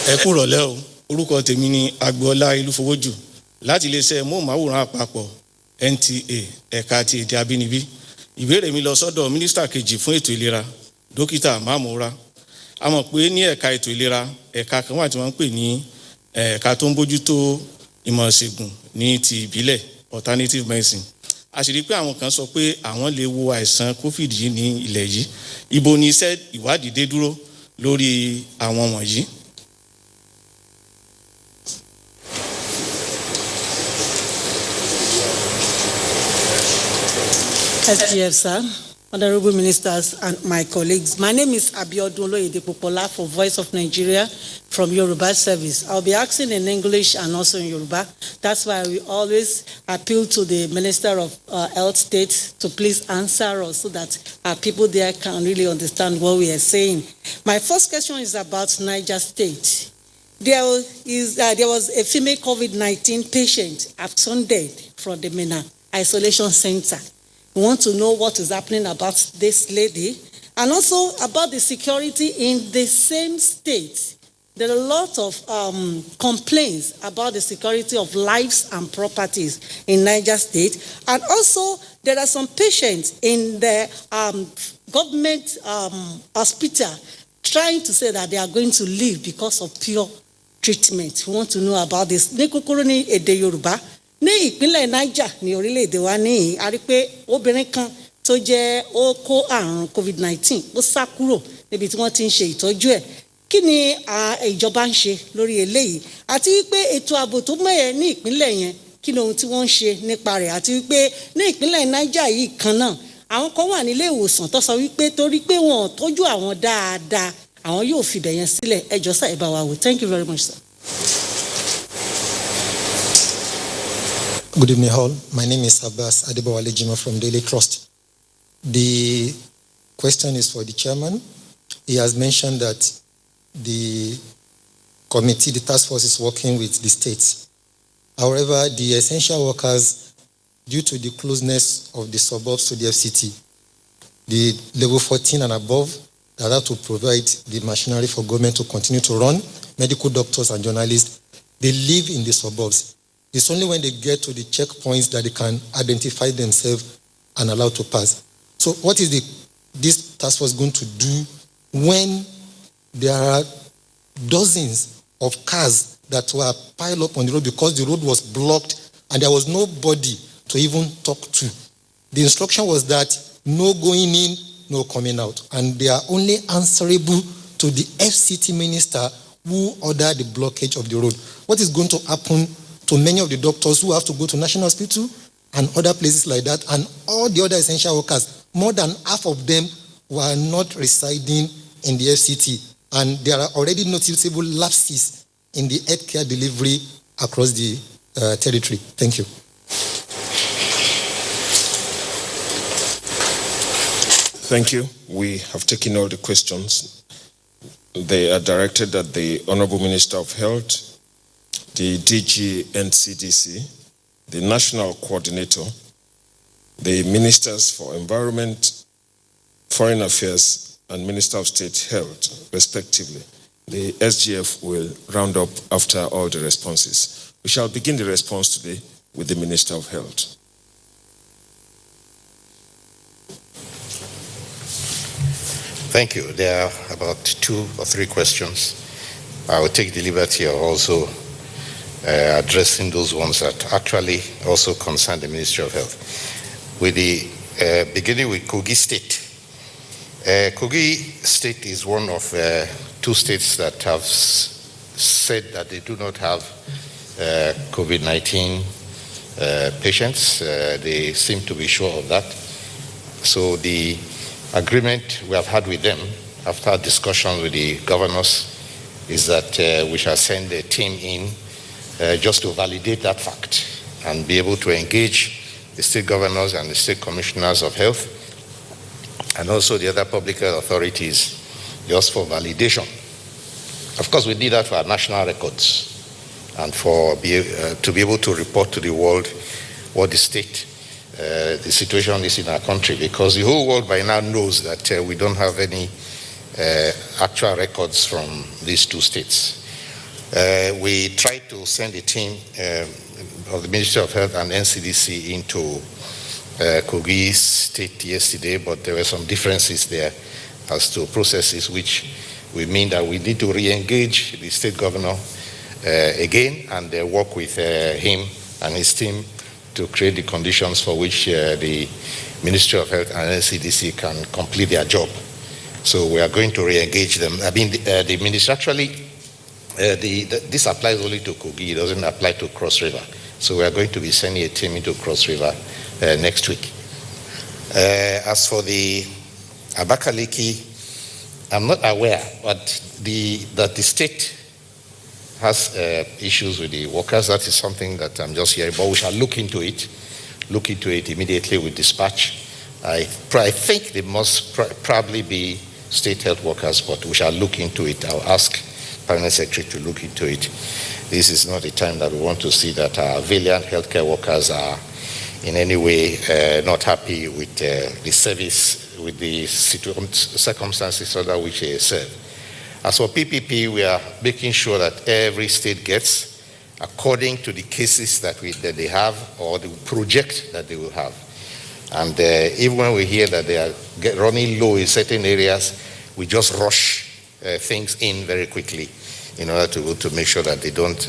Ẹ kú ìrọ̀lẹ́ o, orúkọ tèmi ni Agboola Ilúfowójù láti iléeṣẹ́ móhùnmáwòrán àpapọ̀ NTA ẹ̀ka ti èdè abínibí. Ìbéèrè mi lọ sọ́dọ̀ mínísítà kejì fún ètò ìlera, dókítà Mamora. A mọ̀ pé ní ẹ̀ka ètò ìlera, ẹ̀ka kan wà tí wọ́n ń pè ní ẹ̀ka tó ń bójútó ìmọ̀ ìṣègùn ní ti ìbílẹ̀, alternative medicine. A sì rí pé àwọn kan sọ pé àwọn lè wo àìsàn COVID yìí ní ilẹ̀ yìí. Ibo ni iṣẹ́ ìwádìí dé dúró lórí àwọn wọ̀nyí? SGF, sir, honorable ministers and my colleagues. My name is Abiodun Oloyedepopola for Voice of Nigeria from Yoruba Service. I'll be asking in English and also in Yoruba. That's why we always appeal to the Minister of Health State to please answer us so that our people there can really understand what we are saying. My first question is about Niger State. There was a female COVID-19 patient absconded from the Mina Isolation Center. We want to know what is happening about this lady and also about the security in the same state. There are a lot of complaints about the security of lives and properties in Niger State. And also, there are some patients in the government hospital trying to say that they are going to leave because of pure treatment. We want to know about this. Ní ìpínlẹ̀ Niger ní orílẹ̀-èdè wa ní a rí pé obìnrin kan tó jẹ́ ó kó àrùn COVID-19 ó sá kúrò níbi tí wọ́n ti ń ṣe ìtọ́jú ẹ̀. Kí ni ìjọba ń ṣe lórí eléyìí? Àti wípé ètò ààbò tó mẹ́yẹ ní ìpínlẹ̀ yẹn kí ni ohun tí wọ́n ń ṣe nípa rẹ̀? Àti wípé ní ìpínlẹ̀ Niger yìí kan náà àwọn kan wà nílé ìwòsàn tó sọ wípé torí pé wọn ò tọ́jú àwọn dáadáa àwọn yóò fìbẹ̀ yẹn sílẹ̀. Ẹ jọ̀ọ́ sà ẹ bá wa wò. Thank you very much, sir. Good evening, all. My name is Abbas Adebowale Jima from Daily Trust. The question is for the chairman. He has mentioned that the committee, the task force, is working with the states. However, the essential workers, due to the closeness of the suburbs to the FCT, the level 14 and above, that have to provide the machinery for government to continue to run, medical doctors and journalists, they live in the suburbs. It's only when they get to the checkpoints that they can identify themselves and allow to pass. So what is this task force going to do when there are dozens of cars that were piled up on the road because the road was blocked and there was nobody to even talk to? The instruction was that no going in, no coming out. And they are only answerable to the FCT minister who ordered the blockage of the road. What is going to happen to many of the doctors who have to go to National Hospital and other places like that, and all the other essential workers? More than half of them were not residing in the FCT, and there are already noticeable lapses in the healthcare delivery across the territory. Thank you. Thank you. We have taken all the questions. They are directed at the Honorable Minister of Health, the DG NCDC, the National Coordinator, the Ministers for Environment, Foreign Affairs, and Minister of State Health, respectively. The SGF will round up after all the responses. We shall begin the response today with the Minister of Health. Thank you. There are about 2 or 3 questions. I will take the liberty of also addressing those ones that actually also concern the Ministry of Health. With the beginning with Kogi State. Kogi State is one of 2 states that have said that they do not have COVID-19 patients. They seem to be sure of that. So the agreement we have had with them after discussion with the governors is that we shall send a team in just to validate that fact and be able to engage the state governors and the state commissioners of health and also the other public health authorities just for validation. Of course, we did that for our national records and to be able to report to the world what the situation is in our country, because the whole world by now knows that we don't have any actual records from these 2 states. We tried to send a team of the Ministry of Health and NCDC into Kogi State yesterday, but there were some differences there as to processes, which we mean that we need to re-engage the state governor again and work with him and his team to create the conditions for which the Ministry of Health and NCDC can complete their job. So we are going to re-engage them. I mean, the ministry actually, this applies only to Kogi, it doesn't apply to Cross River. So we are going to be sending a team into Cross River next week. As for the Abakaliki, I'm not aware that the state has issues with the workers. That is something that I'm just hearing, but we shall look into it immediately with dispatch. I think they must probably be state health workers, but we shall look into it. I'll ask Permanent Secretary to look into it. This is not a time that we want to see that our valiant healthcare workers are in any way not happy with the service, with the circumstances under which they serve. As for PPP, we are making sure that every state gets according to the cases that they have or the project that they will have. And even when we hear that they are running low in certain areas, we just rush things in very quickly in order to make sure that they don't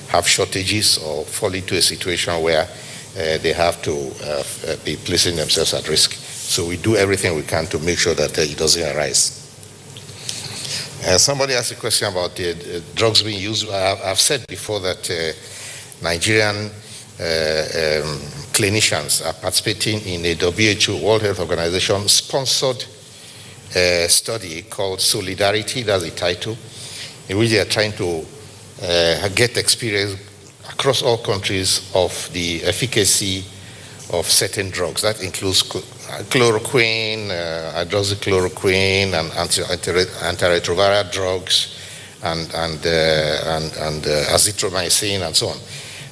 have shortages or fall into a situation where they have to be placing themselves at risk. So we do everything we can to make sure that it doesn't arise. Somebody asked a question about the drugs being used. I've said before that Nigerian clinicians are participating in a WHO, World Health Organization, sponsored study called Solidarity, that's the title, in which they are trying to get experience across all countries of the efficacy of certain drugs. That includes chloroquine, hydroxychloroquine, and antiretroviral drugs, and azithromycin, and so on.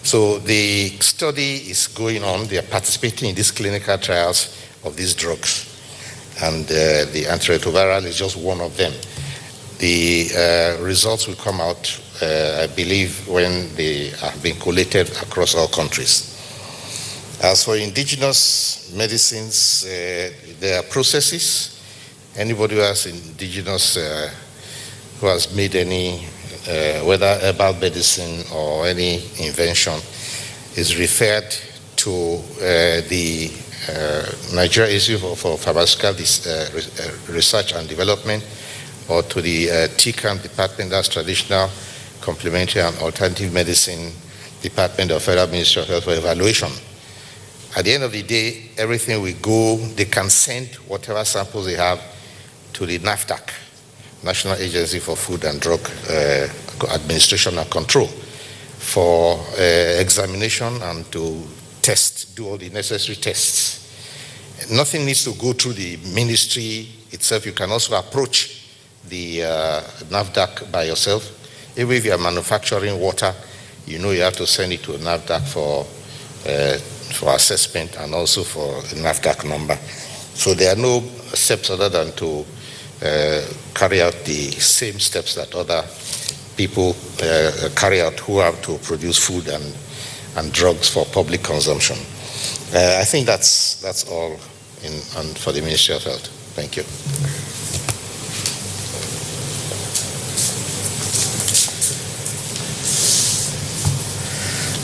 So the study is going on. They are participating in these clinical trials of these drugs, and the antiretroviral is just one of them. The results will come out, I believe, when they have been collated across all countries. As for indigenous medicines, there are processes. Anybody who has indigenous, who has made any, whether herbal medicine or any invention, is referred to the Nigerian Institute for Pharmaceutical Research and Development, or to the TCAM Department, that's Traditional, Complementary and Alternative Medicine Department of Federal Ministry of Health, for evaluation. At the end of the day, everything will go, they can send whatever samples they have to the NAFDAC, National Agency for Food and Drug Administration and Control, for examination and to test, do all the necessary tests. Nothing needs to go through the ministry itself. You can also approach the NAFDAC by yourself. Even if you are manufacturing water, you know you have to send it to a NAFDAC for assessment and also for a NAFDAC number. So there are no steps other than to carry out the same steps that other people carry out who have to produce food and drugs for public consumption. I think that's all for the Ministry of Health. Thank you.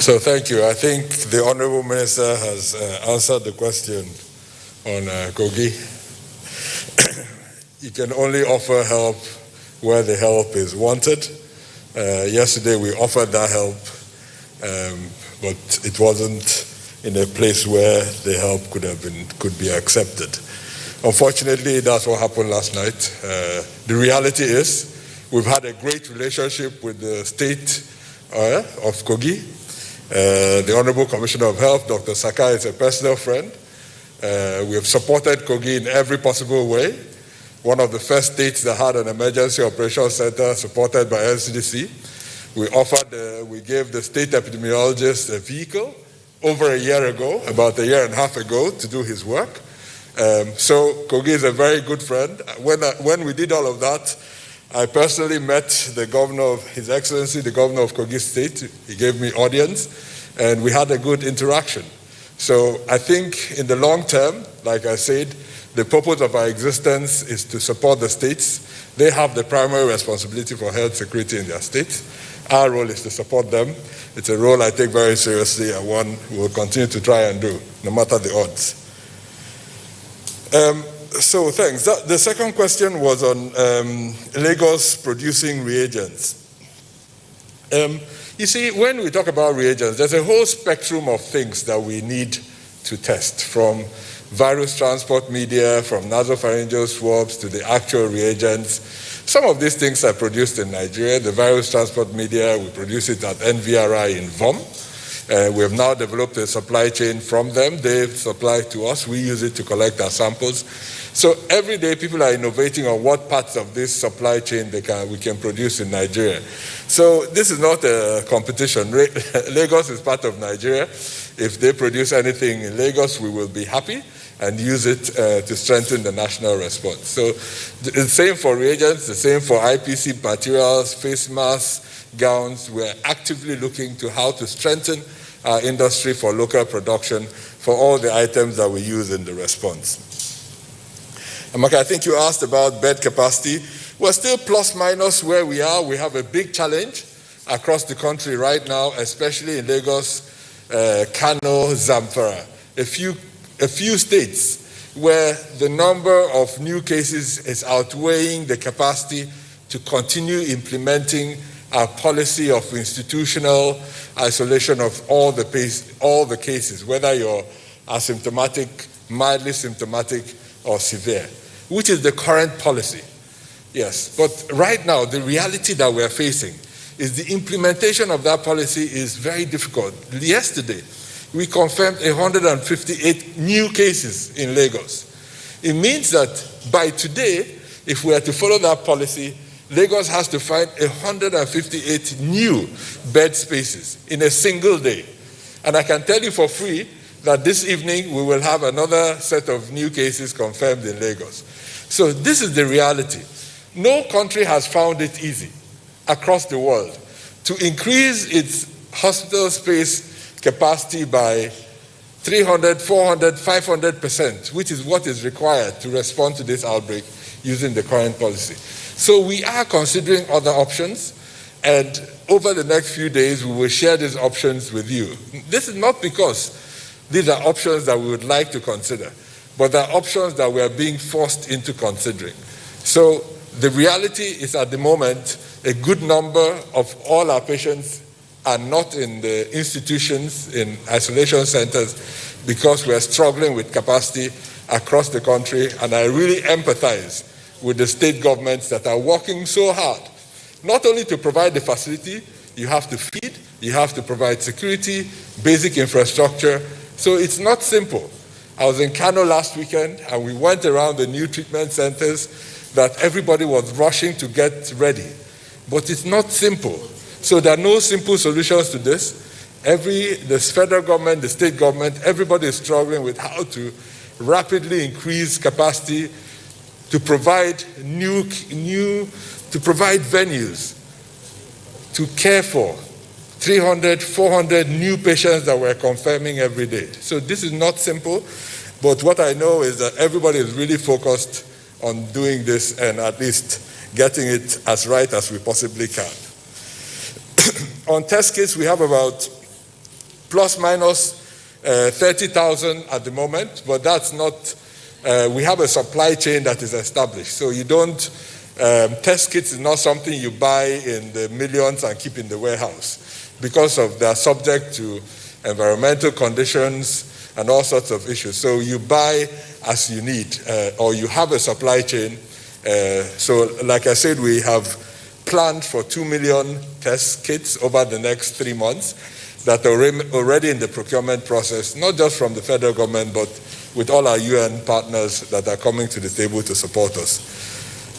So thank you. I think the Honorable Minister has answered the question on Kogi. You can only offer help where the help is wanted. Yesterday we offered that help, but it wasn't in a place where the help could be accepted. Unfortunately, that's what happened last night. The reality is we've had a great relationship with the state of Kogi. The Honorable Commissioner of Health, Dr. Saka, is a personal friend. We have supported Kogi in every possible way. One of the first states that had an emergency operations center supported by NCDC. We gave the state epidemiologist a vehicle over a year ago, about a year and a half ago, to do his work. So Kogi is a very good friend. When we did all of that, I personally met the governor of His Excellency, the governor of Kogi State. He gave me audience, and we had a good interaction. So I think in the long term, like I said, the purpose of our existence is to support the states. They have the primary responsibility for health security in their states. Our role is to support them. It's a role I take very seriously and one we will continue to try and do, no matter the odds. So thanks. The second question was on Lagos producing reagents. You see, when we talk about reagents, there's a whole spectrum of things that we need to test, from virus transport media, from nasopharyngeal swabs to the actual reagents. Some of these things are produced in Nigeria. The virus transport media, we produce it at NVRI in VOM. We have now developed a supply chain from them. They supply to us. We use it to collect our samples. So every day people are innovating on what parts of this supply chain we can produce in Nigeria. So this is not a competition. Lagos is part of Nigeria. If they produce anything in Lagos, we will be happy and use it to strengthen the national response. So the same for reagents, the same for IPC materials, face masks, gowns. We're actively looking to how to strengthen our industry for local production for all the items that we use in the response. Amaka, I think you asked about bed capacity. We're still plus minus where we are. We have a big challenge across the country right now, especially in Lagos, Kano, Zamfara. A few states where the number of new cases is outweighing the capacity to continue implementing our policy of institutional isolation of all the cases, whether you're asymptomatic, mildly symptomatic, or severe, which is the current policy. Yes, but right now, the reality that we're facing is the implementation of that policy is very difficult. Yesterday, we confirmed 158 new cases in Lagos. It means that by today, if we are to follow that policy, Lagos has to find 158 new bed spaces in a single day. And I can tell you for free that this evening we will have another set of new cases confirmed in Lagos. So this is the reality. No country has found it easy across the world to increase its hospital space capacity by 300, 400, 500%, which is what is required to respond to this outbreak using the current policy. So we are considering other options, and over the next few days we will share these options with you. This is not because these are options that we would like to consider, but they're options that we are being forced into considering. So the reality is, at the moment, a good number of all our patients are not in the institutions, in isolation centers, because we are struggling with capacity across the country. And I really empathize with the state governments that are working so hard, not only to provide the facility, you have to feed, you have to provide security, basic infrastructure. So it's not simple. I was in Kano last weekend, and we went around the new treatment centers that everybody was rushing to get ready. But it's not simple. So there are no simple solutions to this. The federal government, the state government, everybody is struggling with how to rapidly increase capacity to provide to provide venues to care for 300, 400 new patients that we're confirming every day. So this is not simple, but what I know is that everybody is really focused on doing this and at least getting it as right as we possibly can. On test kits, we have about plus minus 30,000 at the moment, but that's not, we have a supply chain that is established. So you don't, test kits is not something you buy in the millions and keep in the warehouse because of they're subject to environmental conditions and all sorts of issues. So you buy as you need, or you have a supply chain. So like I said, we have planned for 2 million test kits over the next 3 months that are already in the procurement process, not just from the federal government, but with all our UN partners that are coming to the table to support us.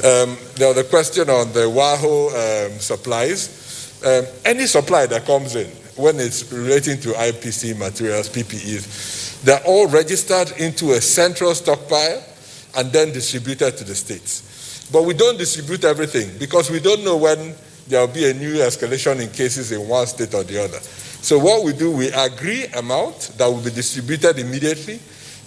There was a question on the WAHO supplies. Any supply that comes in, when it's relating to IPC materials, PPEs, they're all registered into a central stockpile and then distributed to the states. But we don't distribute everything because we don't know when there will be a new escalation in cases in one state or the other. So what we do, we agree amount that will be distributed immediately.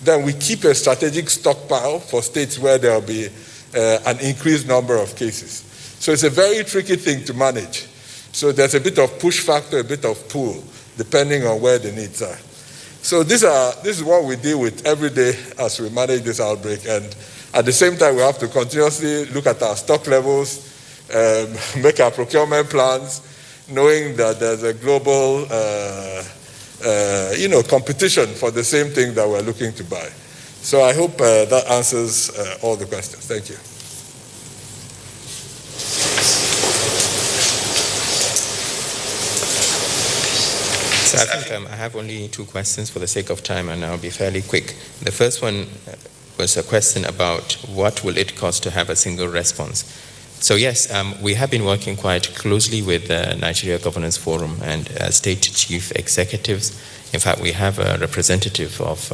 Then we keep a strategic stockpile for states where there will be an increased number of cases. So it's a very tricky thing to manage. So there's a bit of push factor, a bit of pull, depending on where the needs are. So this is what we deal with every day as we manage this outbreak. And at the same time, we have to continuously look at our stock levels, make our procurement plans, knowing that there's a global competition for the same thing that we're looking to buy. So I hope that answers all the questions. Thank you. So I think I have only 2 questions for the sake of time, and I'll be fairly quick. The first one was a question about what will it cost to have a single response. So yes, we have been working quite closely with the Nigeria Governance Forum and state chief executives. In fact, we have a representative of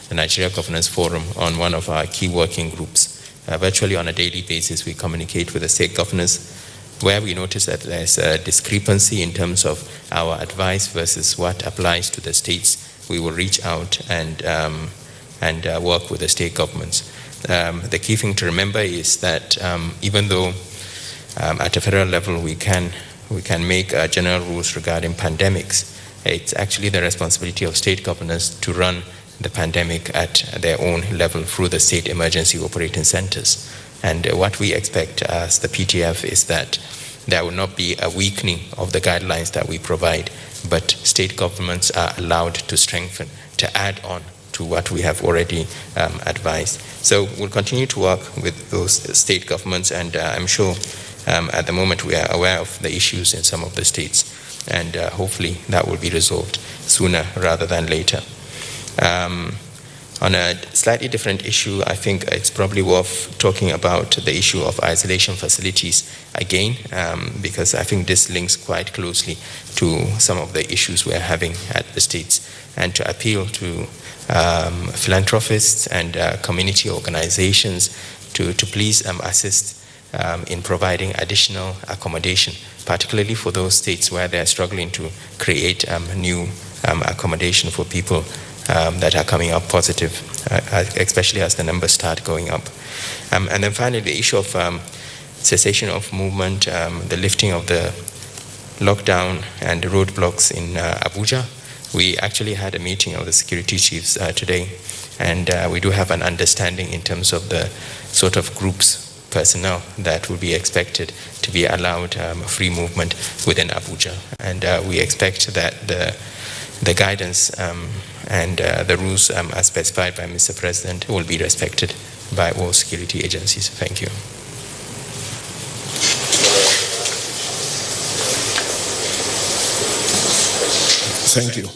the Nigeria Governance Forum on one of our key working groups. Virtually on a daily basis, we communicate with the state governors where we notice that there's a discrepancy in terms of our advice versus what applies to the states. We will reach out and work with the state governments. The key thing to remember is that even though at a federal level we can make general rules regarding pandemics, it's actually the responsibility of state governors to run the pandemic at their own level through the state emergency operating centers. And what we expect as the PTF is that there will not be a weakening of the guidelines that we provide, but state governments are allowed to strengthen, to add on to what we have already advised. So we'll continue to work with those state governments, and I'm sure at the moment we are aware of the issues in some of the states, and hopefully that will be resolved sooner rather than later. On a slightly different issue, I think it's probably worth talking about the issue of isolation facilities again, because I think this links quite closely to some of the issues we're having at the states, and to appeal to philanthropists and community organizations to please assist in providing additional accommodation, particularly for those states where they're struggling to create new accommodation for people that are coming up positive, especially as the numbers start going up. And then finally, the issue of cessation of movement, the lifting of the lockdown and the roadblocks in Abuja. We actually had a meeting of the security chiefs today, and we do have an understanding in terms of the sort of groups, personnel that will be expected to be allowed free movement within Abuja. And we expect that the guidance and the rules as specified by Mr. President will be respected by all security agencies. Thank you. Thank you.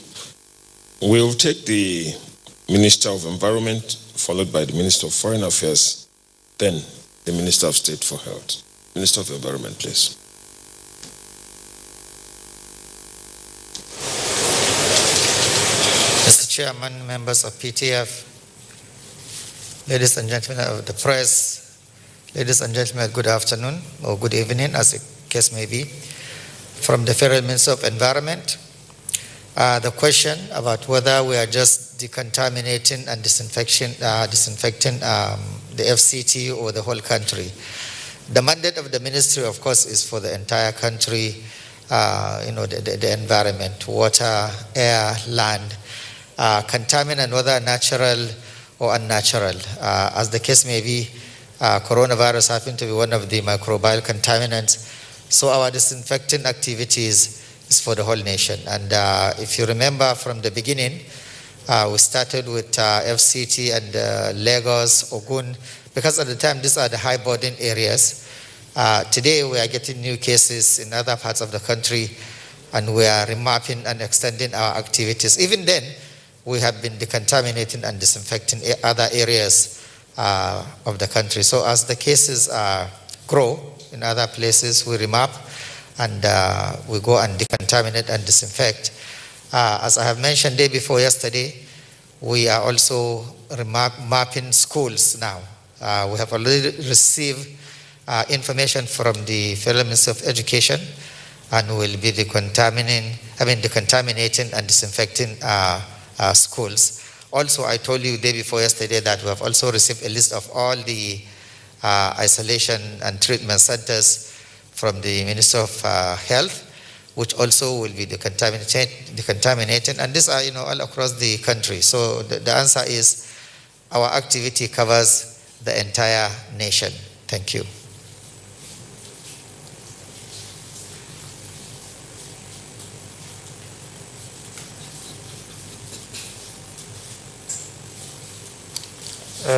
We'll take the Minister of Environment, followed by the Minister of Foreign Affairs, then the Minister of State for Health. Minister of Environment, please. Mr. Chairman, members of PTF, ladies and gentlemen of the press, ladies and gentlemen, good afternoon or good evening, as the case may be. From the Federal Minister of Environment, the question about whether we are just decontaminating and disinfecting the FCT or the whole country. The mandate of the ministry, of course, is for the entire country the environment, water, air, land, contaminant, whether natural or unnatural. As the case may be, coronavirus happen to be one of the microbial contaminants. So our disinfecting activities is for the whole nation. And if you remember from the beginning, we started with FCT and Lagos, Ogun, because at the time these are the high burden areas. Today we are getting new cases in other parts of the country, and we are remapping and extending our activities. Even then, we have been decontaminating and disinfecting other areas of the country. So as the cases grow in other places, we remap and we go and decontaminate and disinfect. As I have mentioned day before yesterday, we are also mapping schools now. We have already received information from the Federal Ministry of Education, and will be decontaminating and disinfecting schools. Also, I told you day before yesterday that we have also received a list of all the isolation and treatment centers from the Ministry of Health, which also will be decontaminating, and these are all across the country. So the answer is our activity covers the entire nation. Thank you.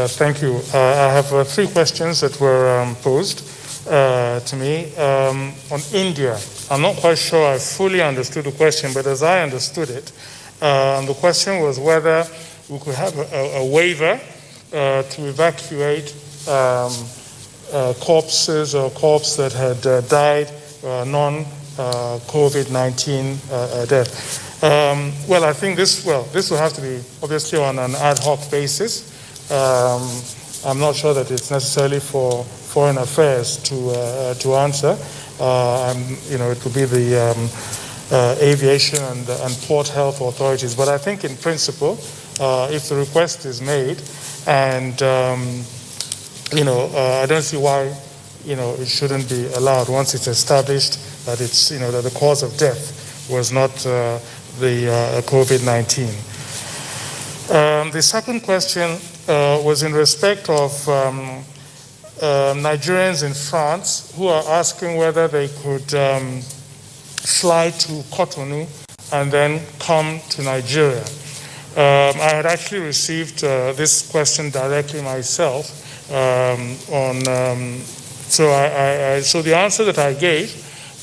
Thank you. I have 3 questions that were posed to me. On India, I'm not quite sure I fully understood the question, but as I understood it, the question was whether we could have a waiver to evacuate corpses or corpses that had died non-COVID-19 death. Well, I think this will have to be obviously on an ad hoc basis. I'm not sure that it's necessarily for Foreign Affairs to answer. It could be the aviation and port health authorities. But I think in principle, if the request is made, and I don't see why it shouldn't be allowed once it's established that it's that the cause of death was not the COVID-19. The second question was in respect of Nigerians in France who are asking whether they could fly to Cotonou and then come to Nigeria. I had actually received this question directly myself. So the answer that I gave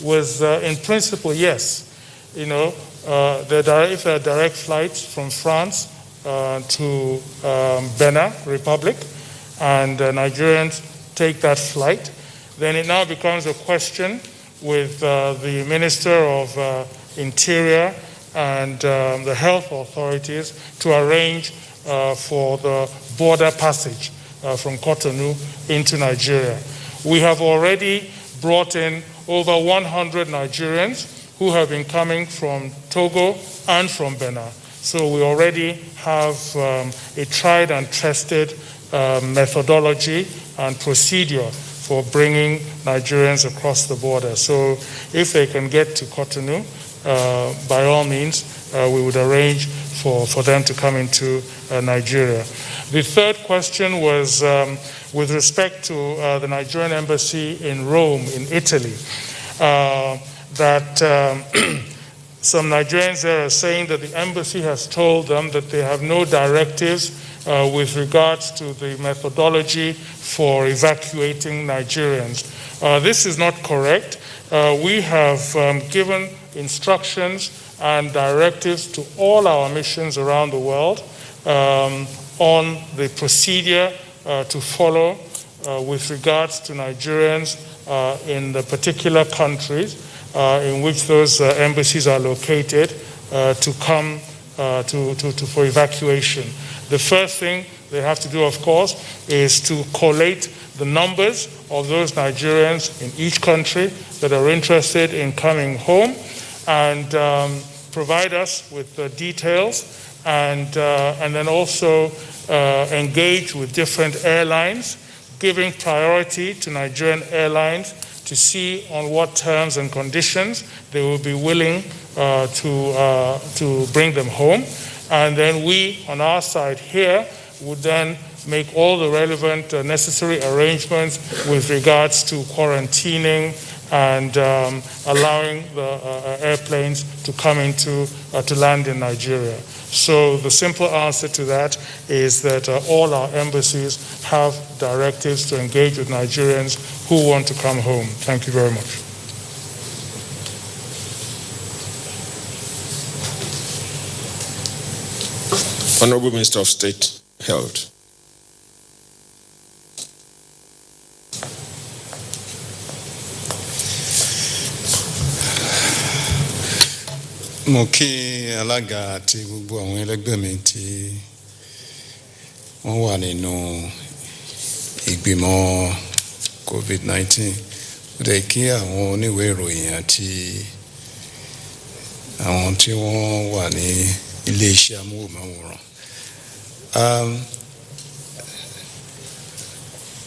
was, in principle, yes. If there are direct flights from France to Benin Republic, and Nigerians take that flight, then it now becomes a question with the Minister of Interior and the health authorities to arrange for the border passage from Cotonou into Nigeria. We have already brought in over 100 Nigerians who have been coming from Togo and from Benin. So we already have a tried and tested methodology and procedure for bringing Nigerians across the border. So if they can get to Cotonou, by all means, we would arrange for them to come into Nigeria. The third question was with respect to the Nigerian embassy in Rome, in Italy, that some Nigerians there are saying that the embassy has told them that they have no directives with regards to the methodology for evacuating Nigerians. This is not correct. We have given instructions and directives to all our missions around the world on the procedure to follow with regards to Nigerians in the particular countries in which those embassies are located to come for evacuation. The first thing they have to do, of course, is to collate the numbers of those Nigerians in each country that are interested in coming home, and provide us with the details, and then also engage with different airlines, giving priority to Nigerian airlines to see on what terms and conditions they will be willing to bring them home. And then we, on our side here, would then make all the relevant necessary arrangements with regards to quarantining and allowing the airplanes to come to land in Nigeria. So the simple answer to that is that all our embassies have directives to engage with Nigerians who want to come home. Thank you very much. Honorable Minister of State, Health. Mo kí alága àti gbogbo àwọn ẹlẹgbẹ́ mi tí wọ́n wà nínú ìgbìmọ̀ COVID-19. Ó dẹ̀ kí àwọn oníwèé ìròyìn àti àwọn tí wọ́n wà ní ilé iṣẹ́ amóhùnmáwòrán.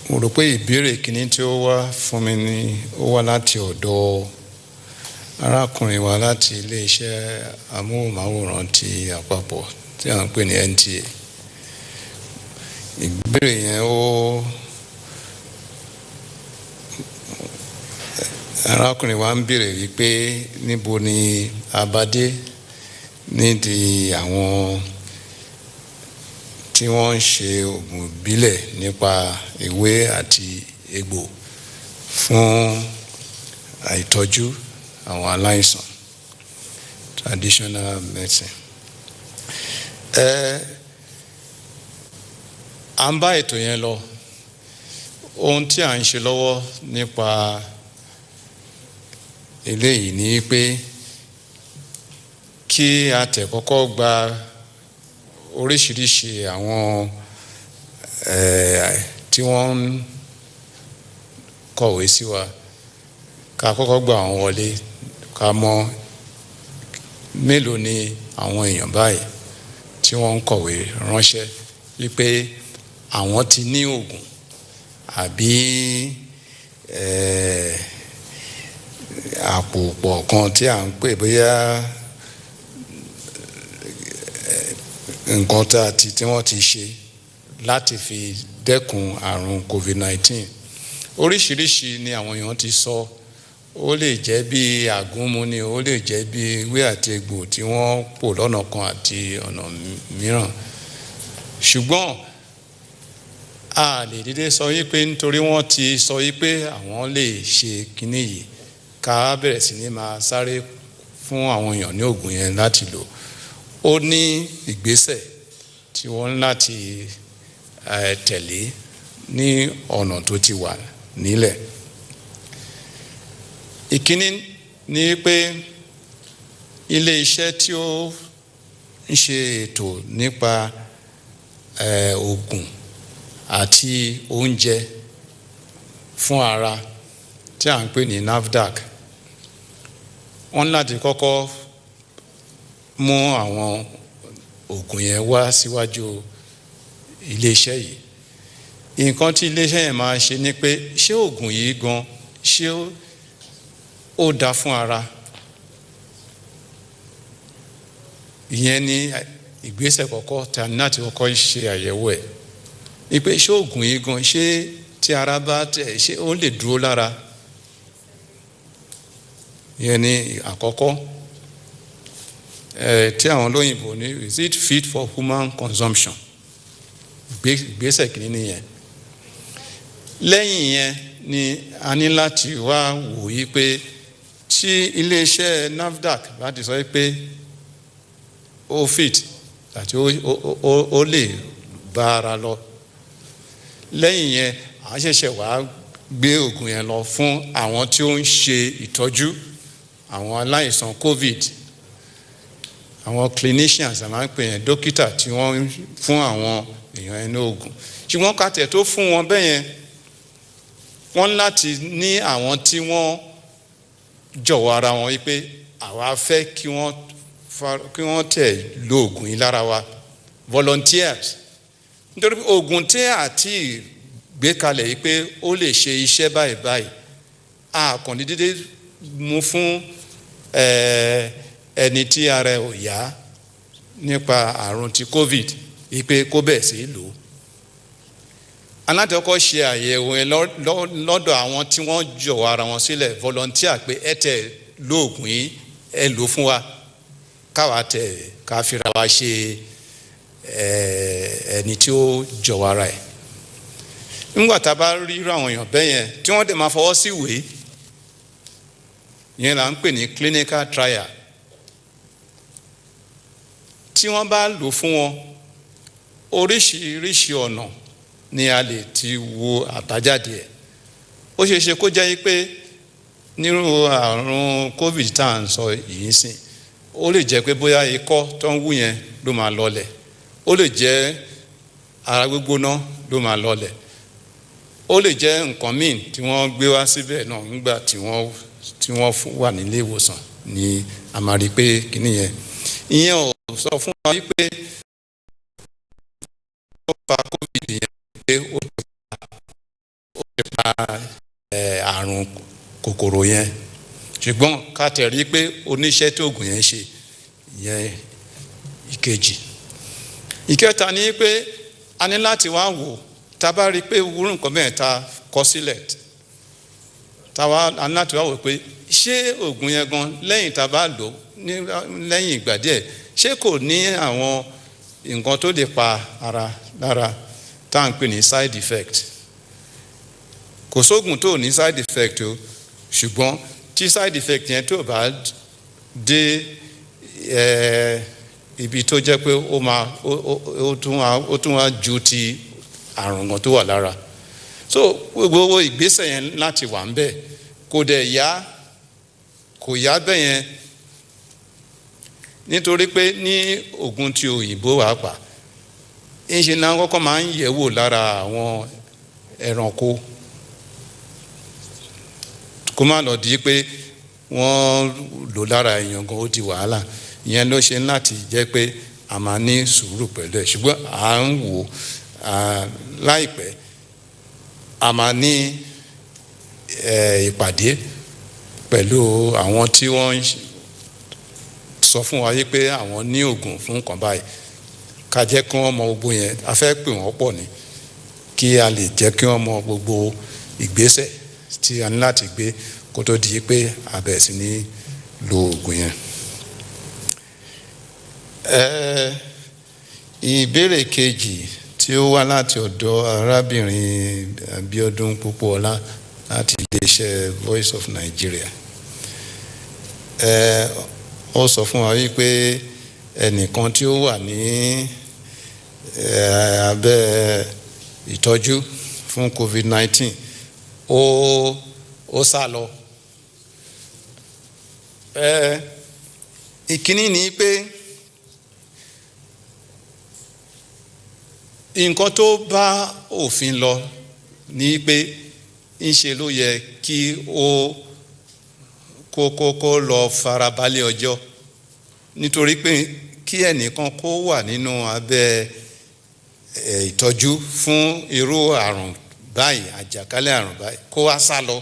Mo rò pé ìbéèrè kìíní tí ó wá fún mi ni ó wá láti ọ̀dọ̀ arákùnrin wa láti ilé-iṣẹ́ amóhùnmáwòrán ti àpapọ̀ tí a ń pè ní NTA. Ìbéèrè yẹn arákùnrin wa ń béèrè wípé níbo ni abadé nídìí àwọn tí wọ́n ń ṣe oògùn ìbílẹ̀ nípa ewé àti egbò fún àìtọ́jú àwọn aláìsàn, traditional medicine. À ń bá ètò yẹn lọ. Ohun tí à ń ṣe lọ́wọ́ nípa eléyìí ni pé kí a tẹ̀ kọ́kọ́ gba oríṣiríṣi àwọn tí wọ́n ń kọ̀wé sí wa, ká kọ́kọ́ gba àwọn wọlé, ká mọ̀ mélòó ni àwọn èèyàn báyìí tí wọ́n ń kọ̀wé ránṣẹ́ wípé àwọn ti ní oògùn àbí àpò pọ̀ kan tí à ń pè bóyá nǹkan tí wọ́n ti ṣe láti fi dẹ́kun àrùn COVID-19. Oríṣiríṣi ni àwọn èèyàn ti sọ. Ó lè jẹ́ bí àgúnmu ni, ó lè jẹ́ bí ewé àti egbò tí wọ́n pò lọ́nà kan àti ọ̀nà mìíràn. Ṣùgbọ́n a lè dédé sọ wípé nítorí wọ́n ti sọ wípé àwọn lè ṣe kinní yìí ká bẹ̀rẹ̀ sí ní máa sáré fún àwọn èèyàn ní oògùn yẹn láti lò. Ó ní ìgbésẹ̀ tí wọ́n láti tẹ̀lé ní ọ̀nà tó ti wà nílẹ̀. Ìkíní ni pé ilé iṣẹ́ tí ó ń ṣe ètò nípa oògùn àti oúnjẹ fún ara tí à ń pè ní NAFDAC, wọ́n láti kọ́kọ́ mú àwọn oògùn yẹn wá síwájú ilé iṣẹ́ yìí. Nǹkan tí ilé iṣẹ́ yẹn máa ṣe ni pé ṣé oògùn yìí gan ṣé ó dá fún ara. Ìyẹn ni ìgbésẹ̀ kọ́kọ́ tí a ní láti kọ́kọ́ ṣe àyẹ̀wò ẹ̀. Ìpè ṣé oògùn yìí gan ṣé tí ara bá tẹ̀ ṣé ó lè dúró lára. Ìyẹn ni àkọ́kọ́. Tí àwọn olóyìnbó ní is it fit for human consumption? Ìgbésẹ̀ kìíní nìyẹn. Lẹ́yìn yẹn ni a ní láti wá wò yí pé tí iléeṣẹ́ NAFDAC bá ti sọ pé ó fit àti ó lè bá ara lọ. Lẹ́yìn yẹn a ṣẹ̀ṣẹ̀ wá gbé oògùn yẹn lọ fún àwọn tí ó ń ṣe ìtọ́jú àwọn aláìsàn COVID, àwọn clinicians a máa ń pè yẹn dókítà tí wọ́n fún àwọn èèyàn ẹni oògùn. Ṣùgbọ́n ká tẹ̀ tó fún wọn bẹ́ẹ̀ yẹn, wọ́n láti ní àwọn tí wọ́n jọ̀wọ́ ara wọn wípé àwa fẹ́ kí wọ́n tẹ̀ lo oògùn yìí lára wa, volunteers. Nítorí oògùn tí àti gbé kalẹ̀ yìí pé ó lè ṣe iṣẹ́ báyìí báyìí, a kàn ní dédé mú fún ẹni tí ara ẹ̀ ò yá nípa àrùn ti covid wípé kó bẹ̀ sí lò ó. alátẹ̀kọ́ ṣe àyẹ̀wò ẹ lọ́dọ̀ àwọn tí wọ́n jọ̀wọ́ ara wọn sílẹ̀ volunteer pé ẹ tẹ̀ lóògùn yìí ẹ lò fún wa káwa tẹ̀ ká fira wa ṣe ẹni tí ó jọ̀wọ́ ara ẹ̀. nígbà tá a bá rí irú àwọn èèyàn bẹ́ẹ̀ yẹn tí wọ́n dẹ̀ máa fọwọ́ sí ìwé yẹn là ń pè ní clinical trial, tí wọ́n bá lò fún wọn oríṣiríṣi ọ̀nà ni a lè ti wo àbájáde ẹ̀. ó ṣeé ṣe kó jẹ́ pé nírú àrùn covid tá à ń sọ yìí sìn ó lè jẹ́ pé bóyá ikọ́ tó ń wú yẹn ló máa lọlẹ̀, ó lè jẹ́ ara gbígbóná ló máa lọlẹ̀, ó lè jẹ́ nǹkan míì tí wọ́n gbé wá síbẹ̀ náà nígbà tí wọ́n wà nílé ìwòsàn ni a máa rí pé kíní yẹn ìyẹn ò sọ fún wa wípé ó fa covid yẹn pé ó ti pa àrùn kòkòrò yẹn, ṣùgbọ́n ká tẹ̀ rí pé oníṣẹ́ tí oògùn yẹn ṣe yẹn ìkejì. ìkẹta ni pé a ní láti wá wò tá a bá rí pé wúrú nǹkan bẹ́ẹ̀ ta kọ sílẹ̀ a ní láti wá wò pé ṣé oògùn yẹn gan lẹ́yìn tá a bá lò lẹ́yìn ìgbà díẹ̀ ṣé kò ní àwọn nǹkan tó lè pa ara lára tá à ń pè ní side effect. kò sóògùn tó ní side effect o, ṣùgbọ́n tí side effect yẹn tó bá dé ibi tó jẹ́ pé ó tún wá ju ti àrùn kan tó wà lára. so gbogbo ìgbésẹ̀ yẹn láti wà ń bẹ̀ kò dẹ̀ kò yá bẹ́ẹ̀ yẹn nítorí pé ní oògùn tí òyìnbó wà pa ìṣe náà kọ́kọ́ máa ń yẹ̀ wò lára àwọn ẹranko kó má lọ di pé wọ́n lò lára èèyàn gan ó di wàhálà. ìyẹn ló ṣe láti jẹ́ pé a máa ní sùúrù pẹ̀lú ẹ̀, ṣùgbọ́n à ń wò láìpẹ́ a máa ní ìpàdé pẹ̀lú àwọn tí wọ́n sọ fún wa yí pé àwọn ní oògùn fún nǹkan báyìí ká jẹ́ kí wọ́n mọ gbogbo yẹn. a fẹ́ pè wọ́n pọ̀ ní kí a lè jẹ́ kí wọ́n mọ gbogbo ìgbésẹ̀ tí a ní láti gbé kó tó di pé a bẹ̀rẹ̀ sí ní lo oògùn yẹn. ìbéèrè kejì tí ó wá láti ọ̀dọ̀ arábìnrin Abíọ́dún Pópóọlá láti iléeṣẹ́ Voice of Nigeria. ó sọ fún wa wípé ẹnìkan tí ó wà ní abẹ́ ìtọ́jú fún COVID-19 ó sá lọ. ìkíní ni pé nǹkan tó bá òfin lọ ní pé ńṣe ló yẹ kí ó kó lọ farabalẹ̀ ọjọ́, nítorí pé kí ẹnìkan kó wà nínú abẹ́ ìtọ́jú fún irú àrùn báyìí, àjàkálẹ̀ àrùn báyìí, kó wá sá lọ,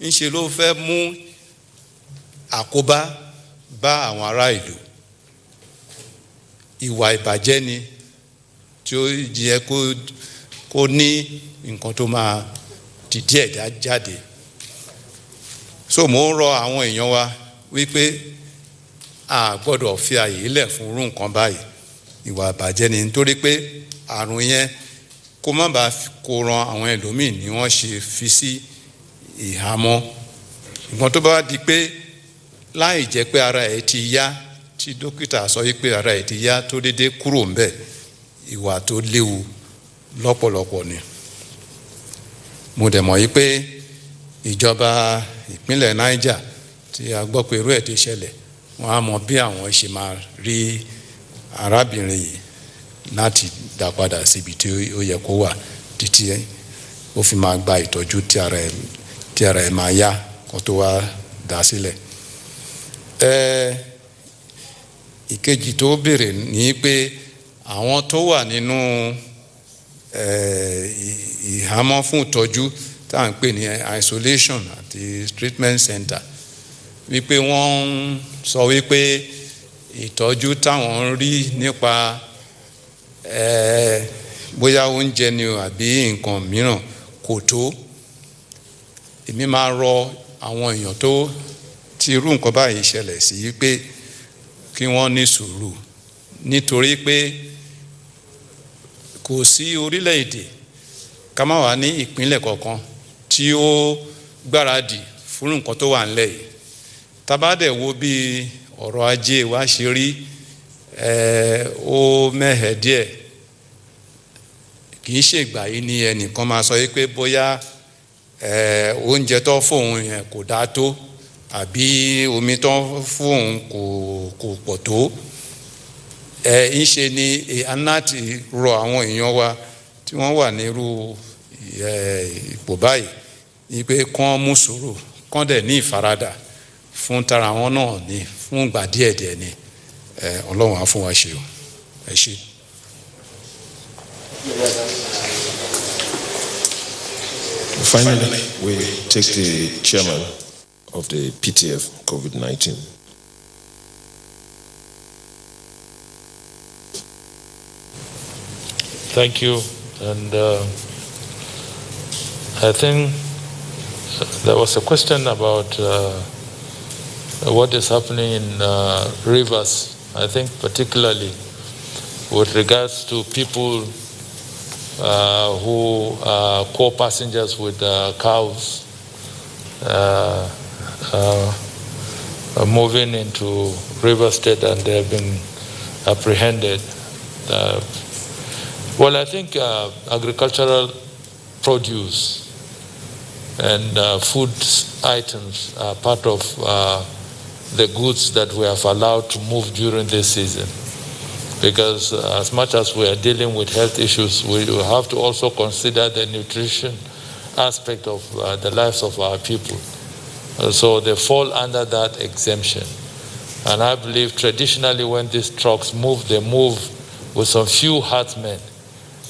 ńṣe ló fẹ́ mú àkóbá bá àwọn ará ìlú. ìwà ìbàjẹ́ ni tí ó yẹ kó ní nǹkan tó máa dìdí ẹ̀dá jáde. so mo ń rọ àwọn èèyàn wa wípé a gbọ́dọ̀ fi àyè lẹ̀ fún irú nǹkan báyìí. ìwà ìbàjẹ́ ni, nítorí pé àrùn yẹn kó má bàa kó ran àwọn ẹlòmíì ni wọ́n ṣe fi sí ìhámọ́. nǹkan tó bá di pé láì jẹ́ pé ara ẹ̀ ti yá, tí dókítà sọ wípé ara ẹ̀ ti yá tó dédé kúrò ńbẹ̀, ìwà tó léwu lọ́pọ̀lọpọ̀ ni. mo dẹ̀ mọ̀ wípé ìjọba ìpínlẹ̀ Niger tí a gbọ́ pé irú ẹ̀ ti ṣẹlẹ̀, wọ́n á mọ bí àwọn ṣe máa rí arábìnrin yìí láti dá padà síbi tí ó yẹ kó wà títí ó fi máa gba ìtọ́jú tí ara ẹ̀ máa yá kó tó wá dá sílẹ̀. ìkejì tó béèrè ní pé àwọn tó wà nínú ìhámọ́ fún ìtọ́jú tá à ń pè ní isolation àti treatment center wípé wọ́n sọ wípé ìtọ́jú táwọn ń rí nípa bóyá oúnjẹ ni o àbí nǹkan mìíràn kò tó. Èmi máa rọ àwọn èèyàn tó tí irú nǹkan báyìí ṣẹlẹ̀ sí pé kí wọ́n ní sùúrù, nítorí pé kò sí orílẹ̀-èdè ká má wà ní ìpínlẹ̀ kọ̀ọ̀kan tí ó gbáradì fún nǹkan tó wà ńlẹ̀ yìí. Tá bá dẹ̀ wo bí ọ̀rọ̀ ajé wa ṣe rí, ó mẹ́hẹ̀ díẹ̀. Kì í ṣègbà yìí ni ẹnìkan máa sọ pé bóyá oúnjẹ tó fóun yẹn kò dáa tó àbí omi tó fóun kò pọ̀ tó. Ìṣe ni aláti rọ àwọn èèyàn wa tí wọ́n wà nírú ipò báyìí ní pé kán mú sùúrù, kán dẹ̀ ní ìfaradà fún tara wọn náà ní fún ìgbà díẹ̀díẹ̀ ni. Ọlọ́run á fún wa ṣe o. Ẹ ṣé. Finally, we take the chairman of the PTF COVID-19. Thank you. And I think there was a question about what is happening in rivers. I think particularly with regards to people who are co-passengers with cows moving into River State and they have been apprehended. Well, I think agricultural produce and food items are part of the goods that we have allowed to move during this season. Because as much as we are dealing with health issues, we have to also consider the nutrition aspect of the lives of our people. So they fall under that exemption. And I believe traditionally when these trucks move, they move with some few herdsmen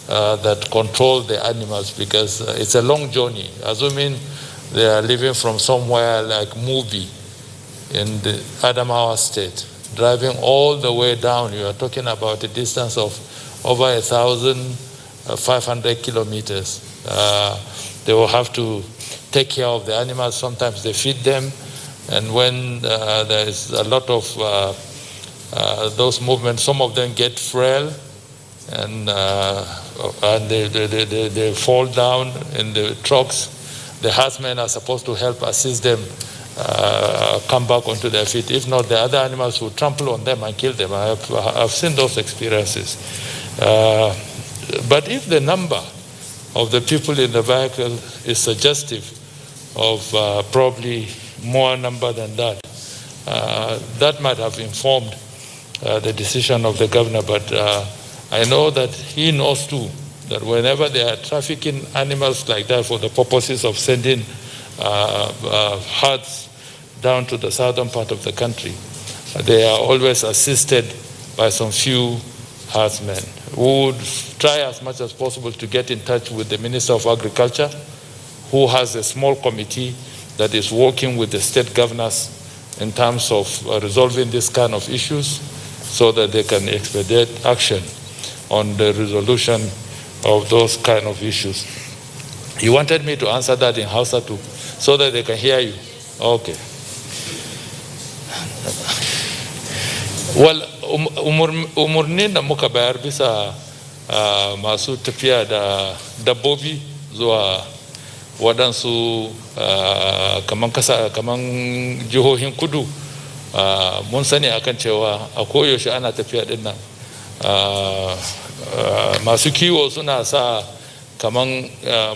that control the animals, because it's a long journey. Assuming they are living from somewhere like Mubi in the Adamawa state, driving all the way down, you are talking about a distance of over 1,500 kilometers. They will have to take care of the animals. Sometimes they feed them, and when there is a lot of those movements, some of them get frail, and they fall down in the trucks. The herdsmen are supposed to help assist them come back onto their feet. If not, the other animals will trample on them and kill them. I've seen those experiences. But if the number of the people in the vehicle is suggestive of probably more number than that, that might have informed the decision of the governor. But I know that he knows too that whenever they are trafficking animals like that for the purposes of sending herds down to the southern part of the country, they are always assisted by some few herdsmen who would try as much as possible to get in touch with the Minister of Agriculture, who has a small committee that is working with the state governors in terms of resolving this kind of issues so that they can expedite action on the resolution of those kind of issues. You wanted me to answer that in Hausa too, so that they can hear you. Okay. Well, umurnin da muka bayar bisa masu tafiya da dabbobi zuwa waɗansu kaman jihohin kudu, mun sani akan cewa a koyaushe ana tafiya din nan. Masu kiwo suna sa kaman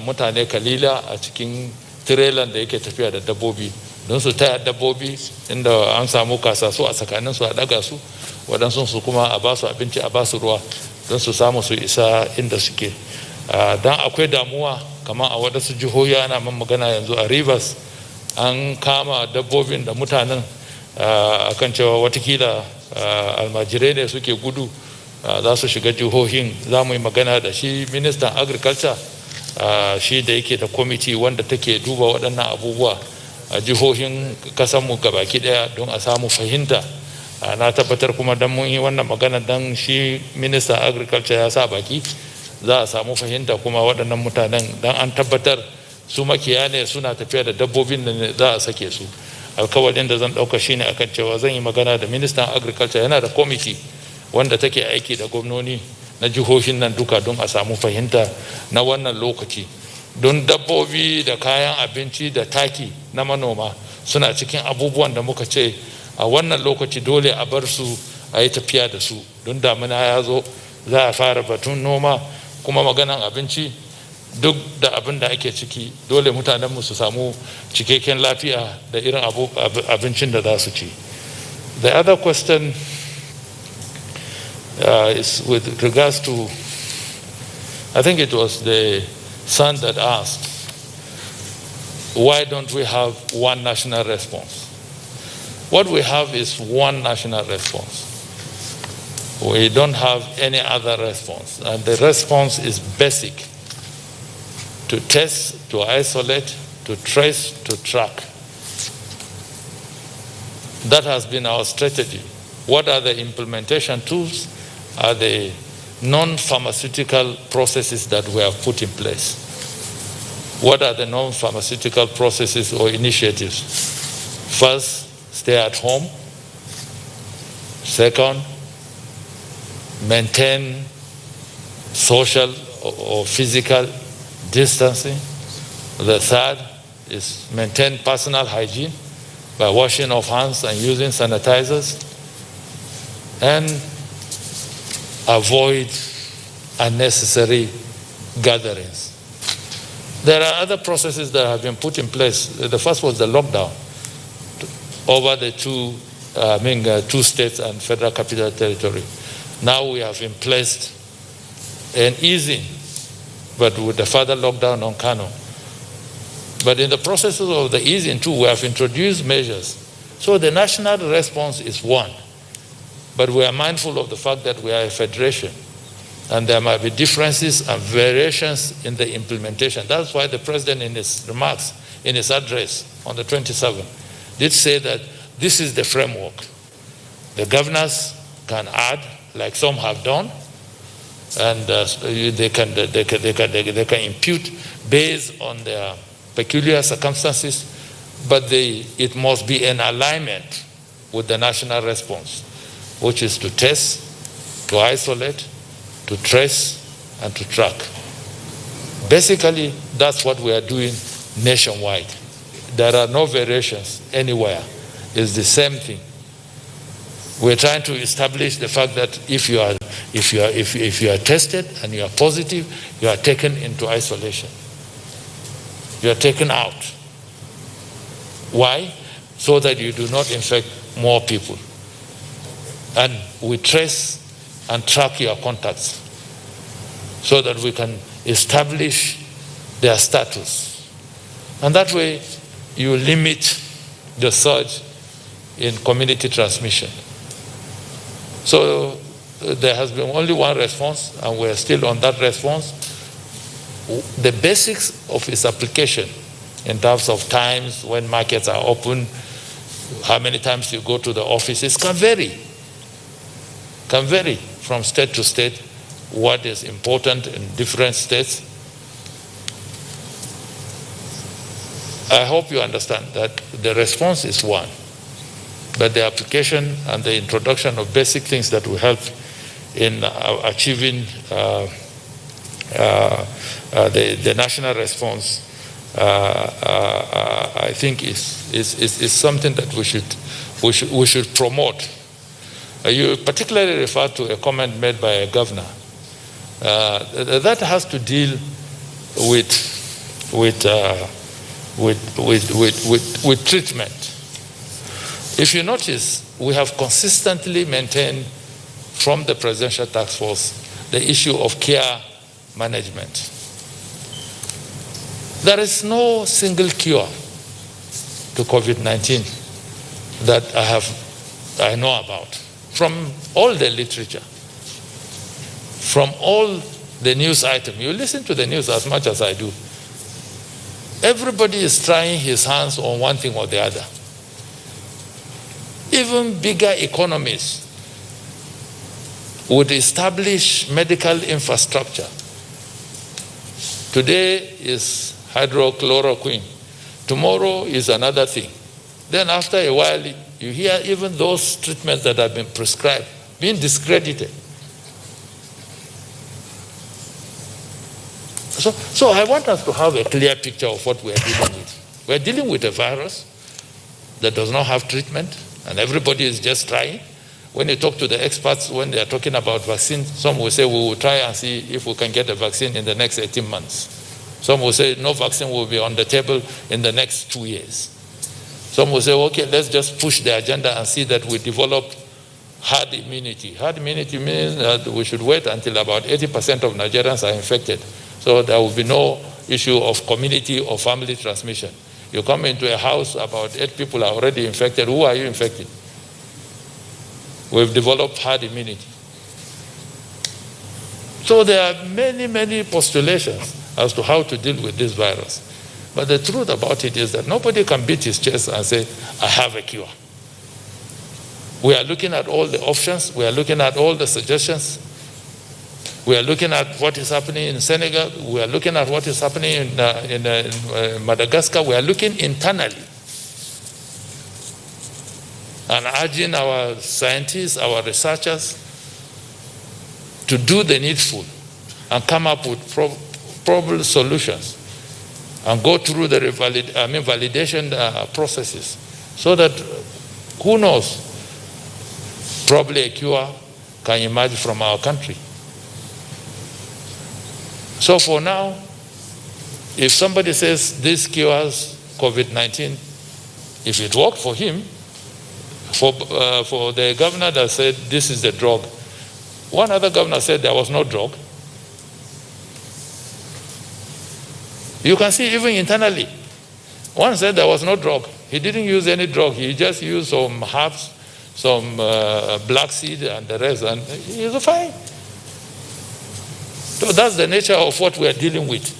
mutane kalila a cikin tirelan da yake tafiya da dabbobi don su taya dabbobi inda an samu kasasu a tsakanin su a daga su, waɗansu su kuma a ba su abinci a ba su ruwa don su samu su isa inda suke. Don akwai damuwa kamar a waɗansu jihohi ana magana yanzu a Rivers an kama dabbobin da mutanen akan cewa watakila almajirai ne suke gudu za su shiga jihohin. Za mu yi magana da shi ministan agriculture shi da yake da kwamiti wanda take duba waɗannan abubuwa a jihohin kasanmu gabaki ɗaya don a samu fahimta. Na tabbatar kuma don mun yi wannan magana don shi minista agriculture ya sa baki za a samu fahimta kuma waɗannan mutanen don an tabbatar su makiya ne suna tafiya da dabbobin da za a sake su. Alkawarin da zan ɗauka shine akan cewa zan yi magana da ministan agriculture, yana da kwamiti wanda take aiki da gwamnoni na jihohin nan duka don a samu fahimta na wannan lokaci, don dabbobi da kayan abinci da taki na manoma suna cikin abubuwan da muka ce a wannan lokaci dole a bar su a yi tafiya da su, don damina ya zo za a fara batun noma kuma maganan abinci duk da abin da ake ciki dole mutanenmu su samu cikakken lafiya da irin abincin da za su ci. The other question is with regards to, I think it was the son that asked, why don't we have one national response? What we have is one national response. We don't have any other response. And the response is basic: to test, to isolate, to trace, to track. That has been our strategy. What are the implementation tools? Are the non-pharmaceutical processes that we have put in place? What are the non-pharmaceutical processes or initiatives? First, stay at home. Second, maintain social or physical distancing. The third is maintain personal hygiene by washing of hands and using sanitizers, and avoid unnecessary gatherings. There are other processes that have been put in place. The first was the lockdown over the two states and federal capital territory. Now we have in place an easing, but with the further lockdown on Kano. But in the processes of the easing too, we have introduced measures. So the national response is one, but we are mindful of the fact that we are a federation, and there might be differences and variations in the implementation. That's why the president in his remarks, in his address on the 27th, did say that this is the framework. The governors can add, like some have done, and they can impute based on their peculiar circumstances, but it must be in alignment with the national response, which is to test, to isolate, to trace, and to track. Basically, that's what we are doing nationwide. There are no variations anywhere. It's the same thing. We're trying to establish the fact that if you are tested and you are positive, you are taken into isolation. You are taken out. Why? So that you do not infect more people. And we trace and track your contacts so that we can establish their status. And that way you limit the surge in community transmission. So there has been only one response, and we're still on that response. The basics of its application in terms of times when markets are open, how many times you go to the offices can vary from state to state, what is important in different states. I hope you understand that the response is one, but the application and the introduction of basic things that will help in achieving the national response, I think is something that we should promote. You particularly refer to a comment made by a governor. That has to deal with treatment. If you notice, we have consistently maintained from the Presidential Task Force the issue of care management. There is no single cure to COVID-19 that I know about. From all the literature, from all the news item. You listen to the news as much as I do. Everybody is trying his hands on one thing or the other. Even bigger economies would establish medical infrastructure. Today is hydrochloroquine. Tomorrow is another thing. Then after a while, you hear even those treatments that have been prescribed being discredited. So I want us to have a clear picture of what we are dealing with. We are dealing with a virus that does not have treatment, and everybody is just trying. When you talk to the experts, when they are talking about vaccine, some will say we will try and see if we can get a vaccine in the next 18 months. Some will say no vaccine will be on the table in the next 2 years. Some will say, okay, let's just push the agenda and see that we develop herd immunity. Herd immunity means that we should wait until about 80% of Nigerians are infected. So there will be no issue of community or family transmission. You come into a house, about 8 people are already infected. Who are you infecting? We've developed herd immunity. So there are many, many postulations as to how to deal with this virus. But the truth about it is that nobody can beat his chest and say, I have a cure. We are looking at all the options. We are looking at all the suggestions. We are looking at what is happening in Senegal. We are looking at what is happening in Madagascar. We are looking internally and urging our scientists, our researchers to do the needful and come up with probable solutions and go through the validation processes so that, who knows, probably a cure can emerge from our country. So for now, if somebody says this cures COVID-19, if it worked for him, for the governor that said this is the drug, one other governor said there was no drug. You can see even internally. One said there was no drug. He didn't use any drug. He just used some herbs, some black seed and the rest, and he was fine. So that's the nature of what we are dealing with.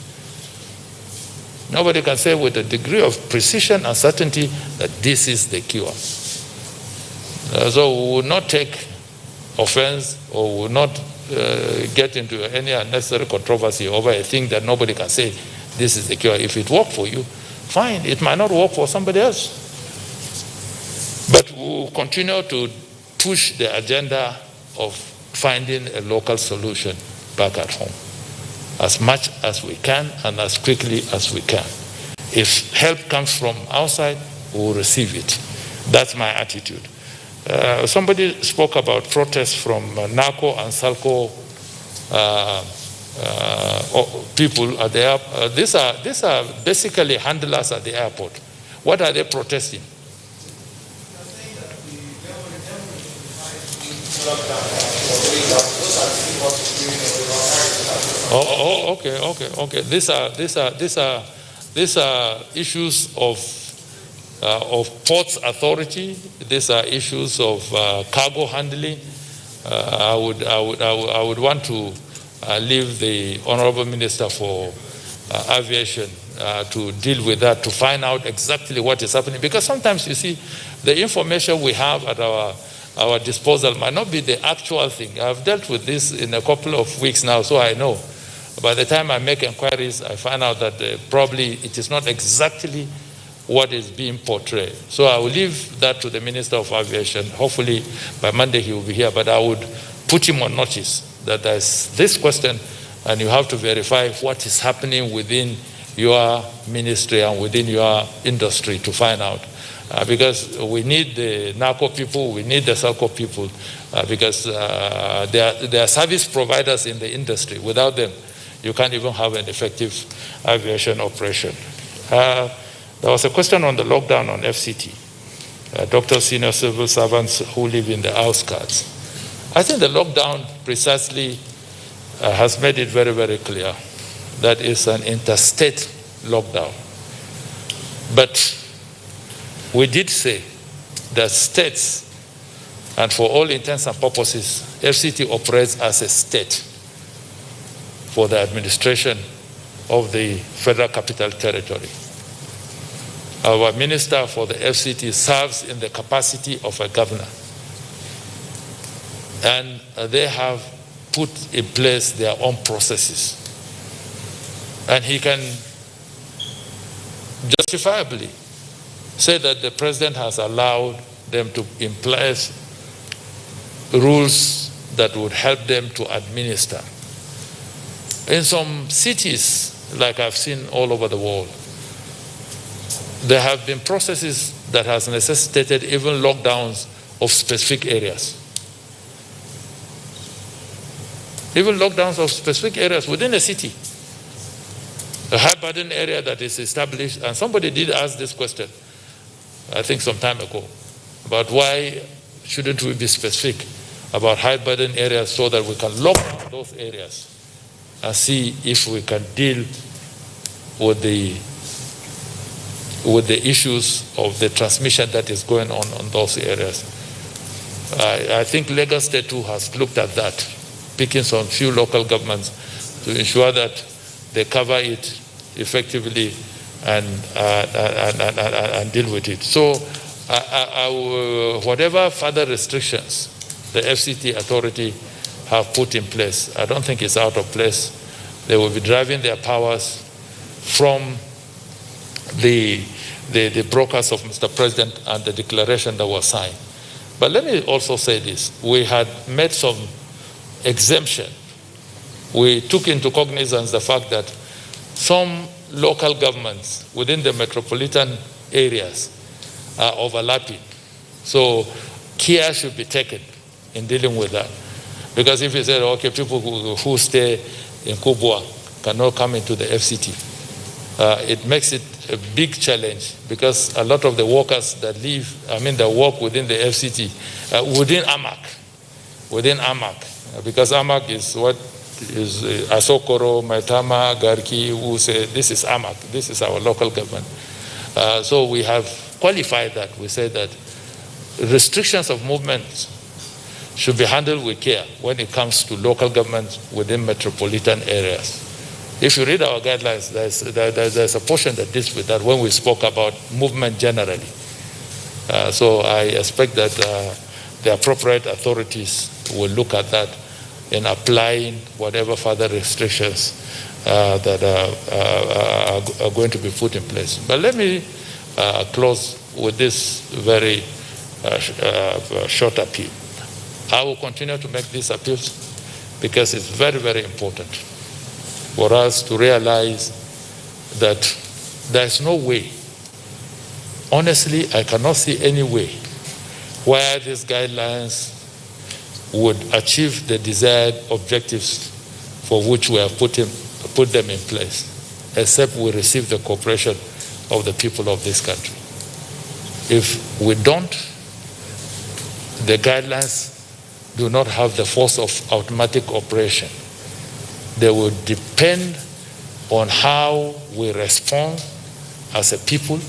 Nobody can say with a degree of precision and certainty that this is the cure. So we will not take offense or will not get into any unnecessary controversy over a thing that nobody can say this is the cure. If it worked for you, fine. It might not work for somebody else. But we will continue to push the agenda of finding a local solution back at home as much as we can and as quickly as we can. If help comes from outside, we will receive it. That's my attitude. Somebody spoke about protests from NACO and SALCO people at the airport. These are basically handlers at the airport. What are they protesting? Okay. These are issues of ports authority. These are issues of cargo handling. I would want to leave the Honorable Minister for Aviation to deal with that, to find out exactly what is happening. Because sometimes, you see, the information we have at our disposal might not be the actual thing. I've dealt with this in a couple of weeks now, so I know. By the time I make inquiries, I find out that probably it is not exactly what is being portrayed. So I will leave that to the Minister of Aviation. Hopefully by Monday he will be here, but I would put him on notice that there's this question and you have to verify what is happening within your ministry and within your industry to find out. Because we need the NACO people, we need the SALCO people, because they are service providers in the industry. Without them, you can't even have an effective aviation operation. There was a question on the lockdown on FCT. Doctors, senior civil servants who live in the outskirts. I think the lockdown precisely has made it very, very clear that it's an interstate lockdown. But we did say that states, and for all intents and purposes, FCT operates as a state. for the administration of the Federal Capital Territory. Our Minister for the FCT serves in the capacity of a governor. And they have put in place their own processes. And he can justifiably say that the president has allowed them to in place rules that would help them to administer. In some cities, like I've seen all over the world, there have been processes that has necessitated even lockdowns of specific areas. Even lockdowns of specific areas within a city. A high burden area that is established, and somebody did ask this question, I think some time ago, about why shouldn't we be specific about high burden areas so that we can lock down those areas and see if we can deal with the issues of the transmission that is going on those areas. I think Lagos State too has looked at that, picking some few local governments to ensure that they cover it effectively and deal with it. So whatever further restrictions the FCT authority have put in place, I don't think it's out of place. They will be driving their powers from the brokers of Mr. President and the declaration that was signed. But let me also say this. We had made some exemption. We took into cognizance the fact that some local governments within the metropolitan areas are overlapping. So care should be taken in dealing with that. Because if you say, okay, people who stay in Kubwa cannot come into the FCT, it makes it a big challenge because a lot of the workers that that work within the FCT, within AMAC, because AMAC is what is Asokoro, Maitama, Garki, who say this is AMAC, this is our local government. So we have qualified that. We say that restrictions of movement should be handled with care when it comes to local governments within metropolitan areas. If you read our guidelines, there's a portion that deals with that when we spoke about movement generally. So I expect that the appropriate authorities will look at that in applying whatever further restrictions that are going to be put in place. But let me close with this very short appeal. I will continue to make these appeals because it's very, very important for us to realize that there is no way, honestly, I cannot see any way where these guidelines would achieve the desired objectives for which we have put them in place, except we receive the cooperation of the people of this country. If we don't, the guidelines do not have the force of automatic operation. They will depend on how we respond as a people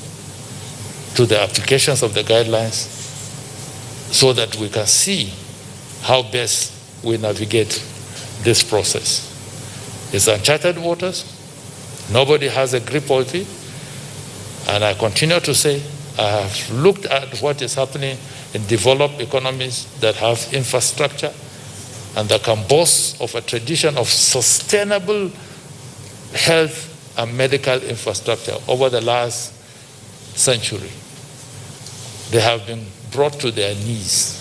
to the applications of the guidelines so that we can see how best we navigate this process. It's uncharted waters. Nobody has a grip of it. And I continue to say, I have looked at what is happening in developed economies that have infrastructure and that can boast of a tradition of sustainable health and medical infrastructure over the last century. They have been brought to their knees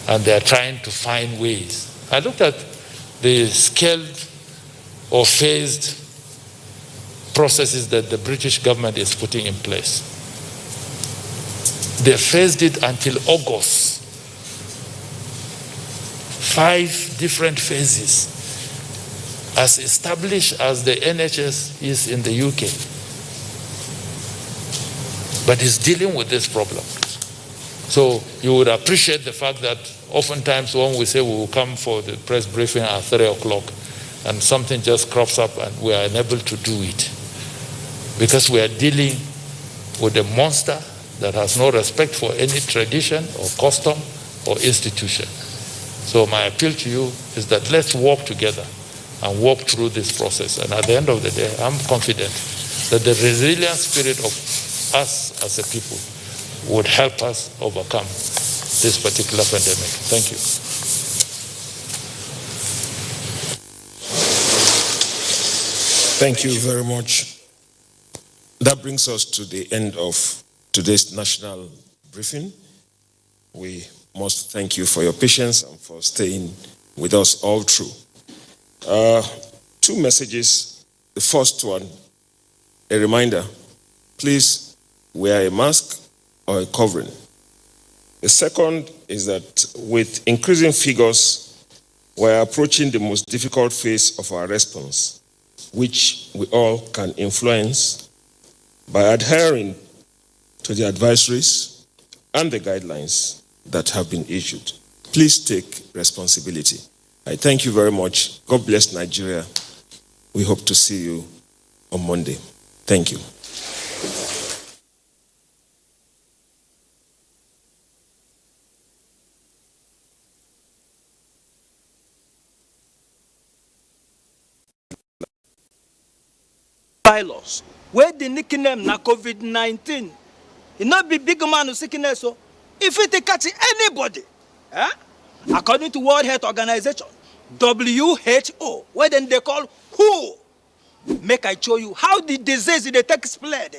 and they are trying to find ways. I looked at the scaled or phased processes that the British government is putting in place. They phased it until August. 5 different phases, as established as the NHS is in the UK. But it's dealing with this problem. So you would appreciate the fact that oftentimes when we say we will come for the press briefing at 3 o'clock and something just crops up and we are unable to do it, because we are dealing with a monster that has no respect for any tradition or custom or institution. So my appeal to you is that let's work together and work through this process. And at the end of the day, I'm confident that the resilient spirit of us as a people would help us overcome this particular pandemic. Thank you. Thank you very much. That brings us to the end of today's national briefing. We must thank you for your patience and for staying with us all through. Two messages. The first one, a reminder, please wear a mask or a covering. The second is that with increasing figures, we're approaching the most difficult phase of our response, which we all can influence by adhering to the advisories and the guidelines that have been issued. Please take responsibility. I thank you very much. God bless Nigeria. We hope to see you on Monday. Thank you. Virus, where the nickname na COVID-19. It not be big man who sickness, so if it catch anybody, according to World Health Organization, WHO, where then they call WHO, make I show you how the disease they take spread.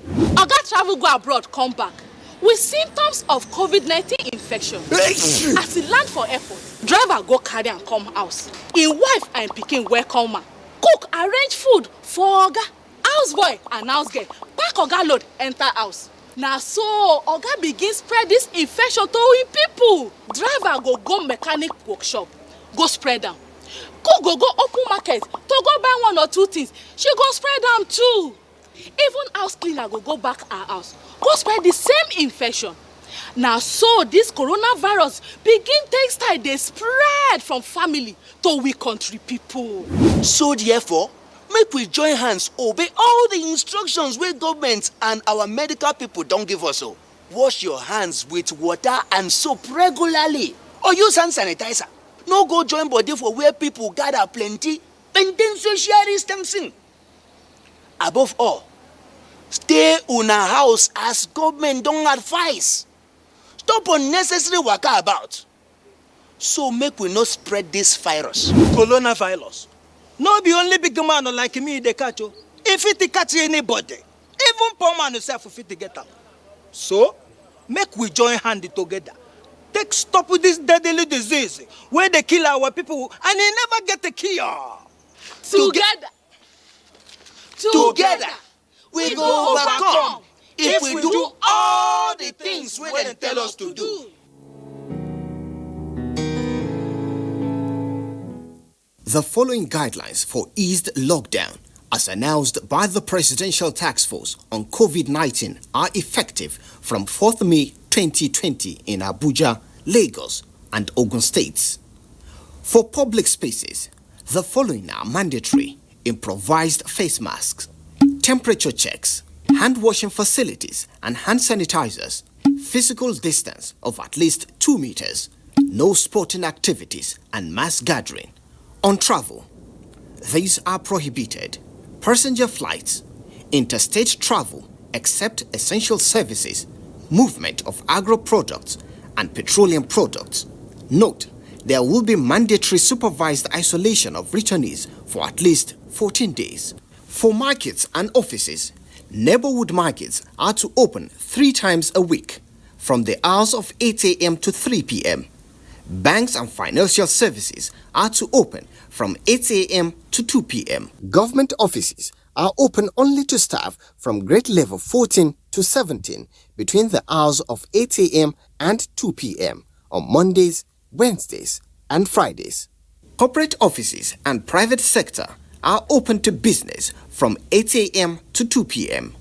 Oga travel go abroad, come back with symptoms of COVID-19 infection. As he land for airport, driver go carry and come house. His wife and pikin welcome am. Cook arrange food for Oga. Houseboy and house girl pack Oga load enter house. Now so Oga begin spread this infection to him people. Driver go mechanic workshop, go spread them. Cook go open market to go buy one or two things. She go spread them too. Even house cleaner go back her house, go spread the same infection. Now so this coronavirus begin take style dey spread from family to we country people. So therefore, make we join hands obey all the instructions wey government and our medical people don give us. Wash your hands with water and soap regularly, or use hand sanitizer. No go join body for where people gather plenty. Maintain social distancing. Above all, stay una house as government don advise. Stop unnecessary waka about, so make we not spread this virus. Coronavirus no be only big man like me dey catch o. If it catch anybody, even poor man himself fit get am. So make we join hand together, take stop with this deadly disease where they kill our people and they never get a cure. Together we go overcome if we do all the things wey dem tell us to do. The following guidelines for eased lockdown, as announced by the Presidential Task Force on COVID-19, are effective from 4th May 2020 in Abuja, Lagos, and Ogun states. For public spaces, the following are mandatory: improvised face masks, temperature checks, hand washing facilities and hand sanitizers, physical distance of at least 2 meters, no sporting activities and mass gathering. On travel, these are prohibited: passenger flights, interstate travel except essential services, movement of agro products and petroleum products. Note, there will be mandatory supervised isolation of returnees for at least 14 days. For markets and offices, neighborhood markets are to open 3 times a week from the hours of 8 a.m. to 3 p.m. Banks and financial services are to open from 8 a.m. to 2 p.m. Government offices are open only to staff from grade level 14 to 17 between the hours of 8 a.m. and 2 p.m. on Mondays, Wednesdays, and Fridays. Corporate offices and private sector are open to business from 8 a.m. to 2 p.m.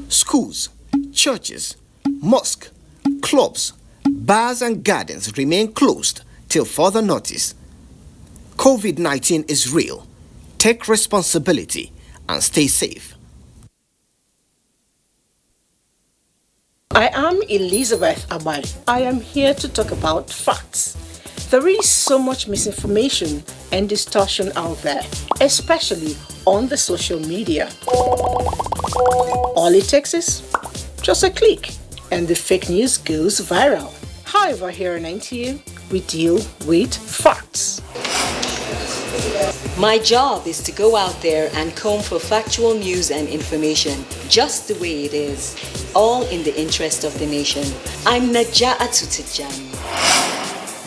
Schools, churches, mosques, clubs, bars and gardens remain closed till further notice. COVID-19 is real. Take responsibility and stay safe. I am Elizabeth Amali. I am here to talk about facts. There is so much misinformation and distortion out there, especially on the social media. All it takes is just a click and the fake news goes viral. However, here in NTA, we deal with facts. My job is to go out there and comb for factual news and information, just the way it is, all in the interest of the nation. I'm Naja'atu Tijani.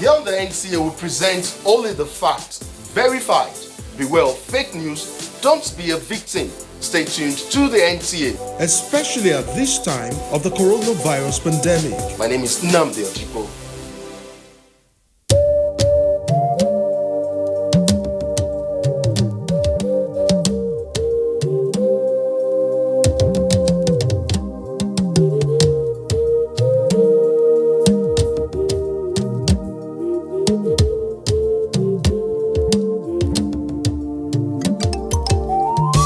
Here on the NTA, we present only the facts, verified. Beware of fake news, don't be a victim. Stay tuned to the NTA. Especially at this time of the coronavirus pandemic. My name is Nnamdi Ojipo.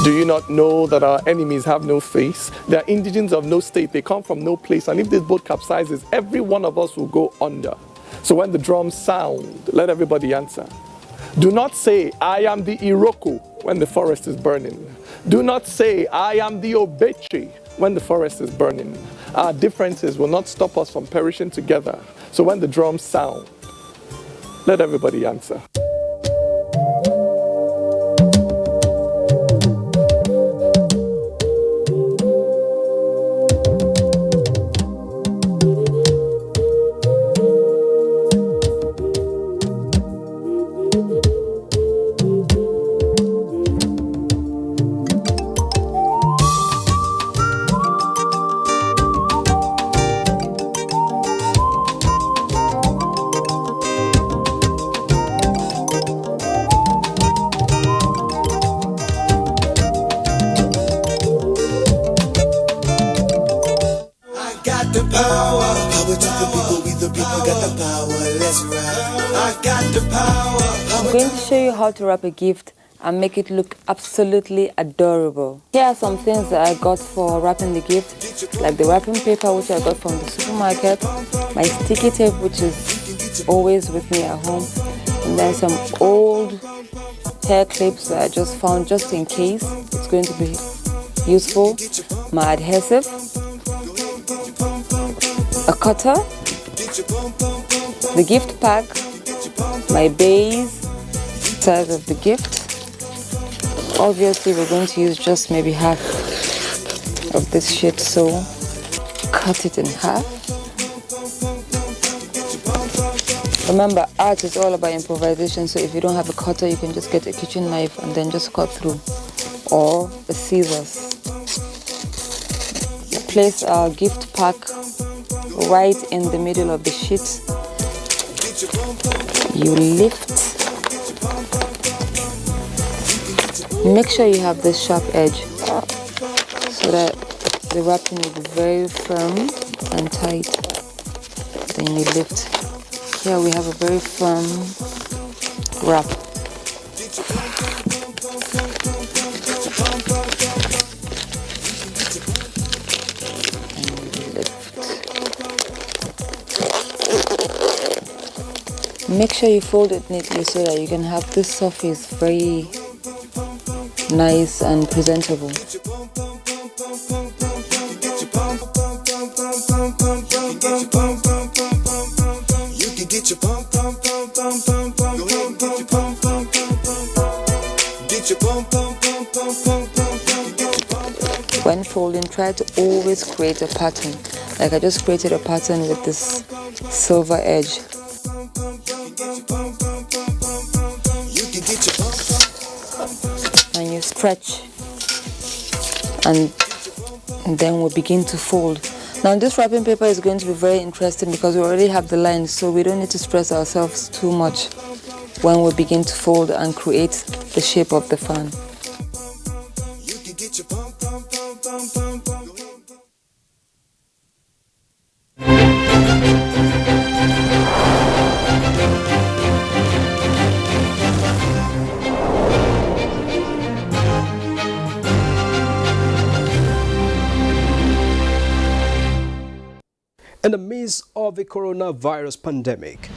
Do you not know that our enemies have no face? They are indigents of no state. They come from no place. And if this boat capsizes, every one of us will go under. So when the drums sound, let everybody answer. Do not say, I am the Iroko when the forest is burning. Do not say, I am the Obechi when the forest is burning. Our differences will not stop us from perishing together. So when the drums sound, let everybody answer. I'm going to show you how to wrap a gift and make it look absolutely adorable. Here are some things that I got for wrapping the gift, like the wrapping paper which I got from the supermarket, my sticky tape which is always with me at home, and then some old hair clips that I just found just in case it's going to be useful, my adhesive, a cutter, the gift pack, my base, size of the gift. Obviously we're going to use just maybe half of this sheet, so cut it in half. Remember, art is all about improvisation, so if you don't have a cutter, you can just get a kitchen knife and then just cut through, or a scissors. Place our gift pack right in the middle of the sheet. You lift. Make sure you have this sharp edge so that the wrapping will be very firm and tight. Then you lift. Here we have a very firm wrap. Make sure you fold it neatly so that you can have this surface very nice and presentable. When folding, try to always create a pattern. Like I just created a pattern with this silver edge. And you stretch, and then we'll begin to fold. Now this wrapping paper is going to be very interesting because we already have the lines, so we don't need to stress ourselves too much when we begin to fold and create the shape of the fan. In the midst of the coronavirus pandemic,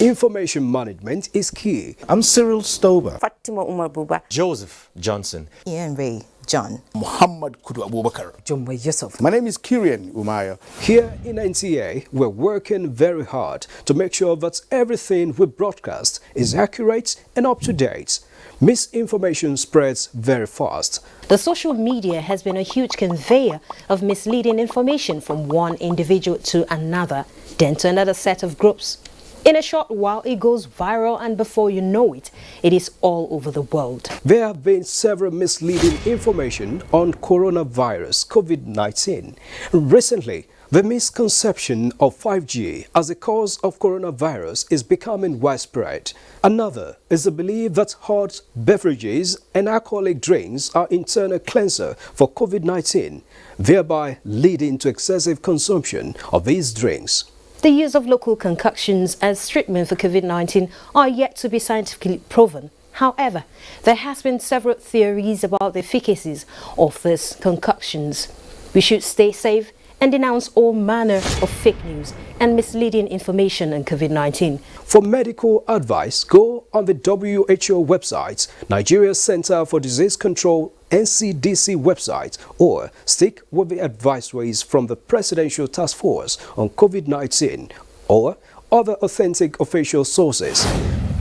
Information management is key. I'm Cyril Stober. Fatima Umar Buba. Joseph Johnson. Ian Ray John. Muhammad Kudu Abubakar. Jumbo Yusuf. My name is Kirian Umaya. Here in NTA, we're working very hard to make sure that everything we broadcast is accurate and up to date. Misinformation spreads very fast. The social media has been a huge conveyor of misleading information from one individual to another, then to another set of groups. In a short while, it goes viral, and before you know it, it is all over the world. There have been several misleading information on coronavirus COVID-19. Recently, the misconception of 5G as a cause of coronavirus is becoming widespread. Another is the belief that hot beverages and alcoholic drinks are internal cleanser for COVID-19, thereby leading to excessive consumption of these drinks. The use of local concoctions as treatment for COVID-19 are yet to be scientifically proven. However, there has been several theories about the efficacies of these concoctions. We should stay safe and denounce all manner of fake news and misleading information on COVID-19. For medical advice, go on the WHO website, Nigeria Center for Disease Control NCDC website, or stick with the advisories from the Presidential Task Force on COVID-19 or other authentic official sources.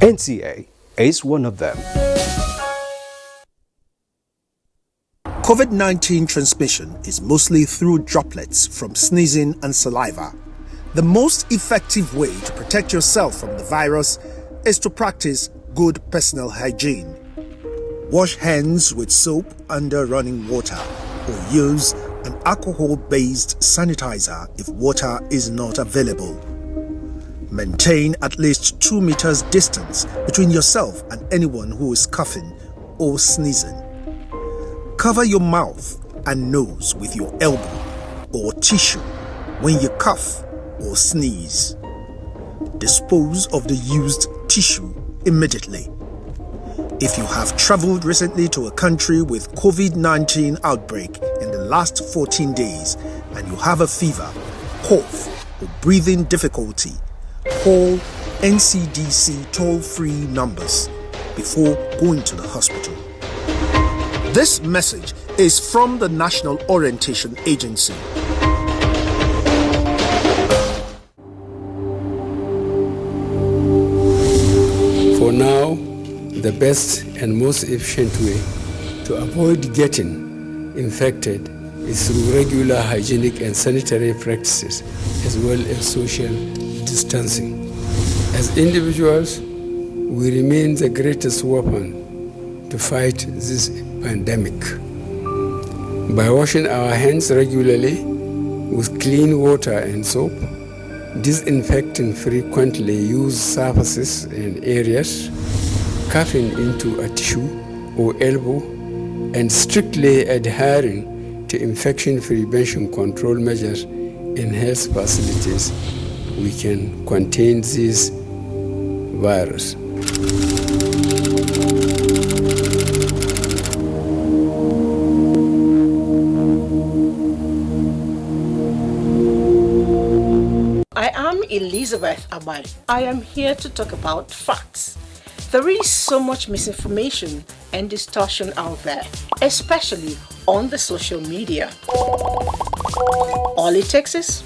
NTA is one of them. COVID-19 transmission is mostly through droplets from sneezing and saliva. The most effective way to protect yourself from the virus is to practice good personal hygiene. Wash hands with soap under running water or use an alcohol-based sanitizer if water is not available. Maintain at least 2 meters distance between yourself and anyone who is coughing or sneezing. Cover your mouth and nose with your elbow or tissue when you cough or sneeze. Dispose of the used tissue immediately. If you have traveled recently to a country with COVID-19 outbreak in the last 14 days and you have a fever, cough, or breathing difficulty, call NCDC toll-free numbers before going to the hospital. This message is from the National Orientation Agency. For now, the best and most efficient way to avoid getting infected is through regular hygienic and sanitary practices, as well as social distancing. As individuals, we remain the greatest weapon to fight this pandemic. By washing our hands regularly with clean water and soap, disinfecting frequently used surfaces and areas, coughing into a tissue or elbow, and strictly adhering to infection prevention control measures in health facilities, we can contain this virus. I am Elizabeth Abai. I am here to talk about facts. There is so much misinformation and distortion out there, especially on the social media. All it takes is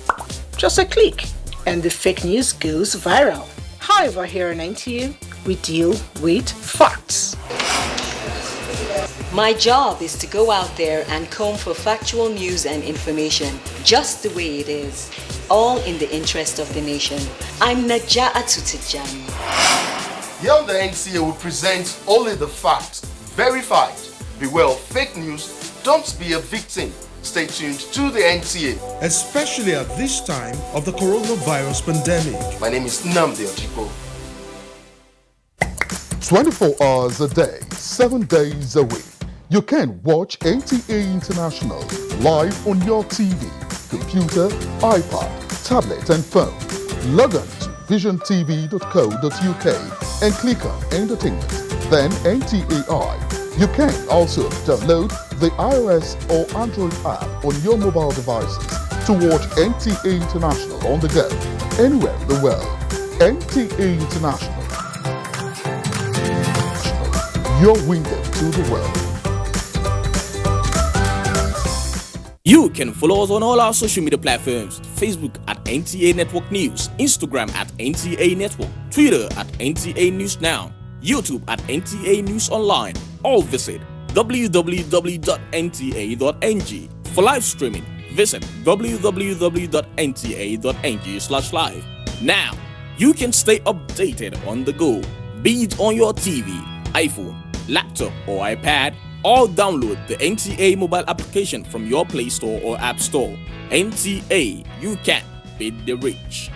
just a click and the fake news goes viral. However, here in NTA, we deal with facts. My job is to go out there and comb for factual news and information, just the way it is, all in the interest of the nation. I'm Naja'atu Tijani. Here on the NTA, we present only the facts, verified. Beware of fake news, don't be a victim. Stay tuned to the NTA. Especially at this time of the coronavirus pandemic. My name is Nnamdi Ojiko. 24 hours a day, 7 days a week. You can watch NTA International live on your TV, computer, iPad, tablet and phone. Log on to visiontv.co.uk and click on Entertainment, then NTAI. You can also download the iOS or Android app on your mobile devices to watch NTA International on the go, anywhere in the world. NTA International, your window to the world. You can follow us on all our social media platforms: Facebook at NTA Network News, Instagram at NTA Network, Twitter at NTA News Now, YouTube at NTA News Online, or visit www.nta.ng. For live streaming, visit www.nta.ng/live. Now, you can stay updated on the go, be it on your TV, iPhone, laptop, or iPad, or download the NTA mobile application from your Play Store or App Store. NTA, you can beat the rich.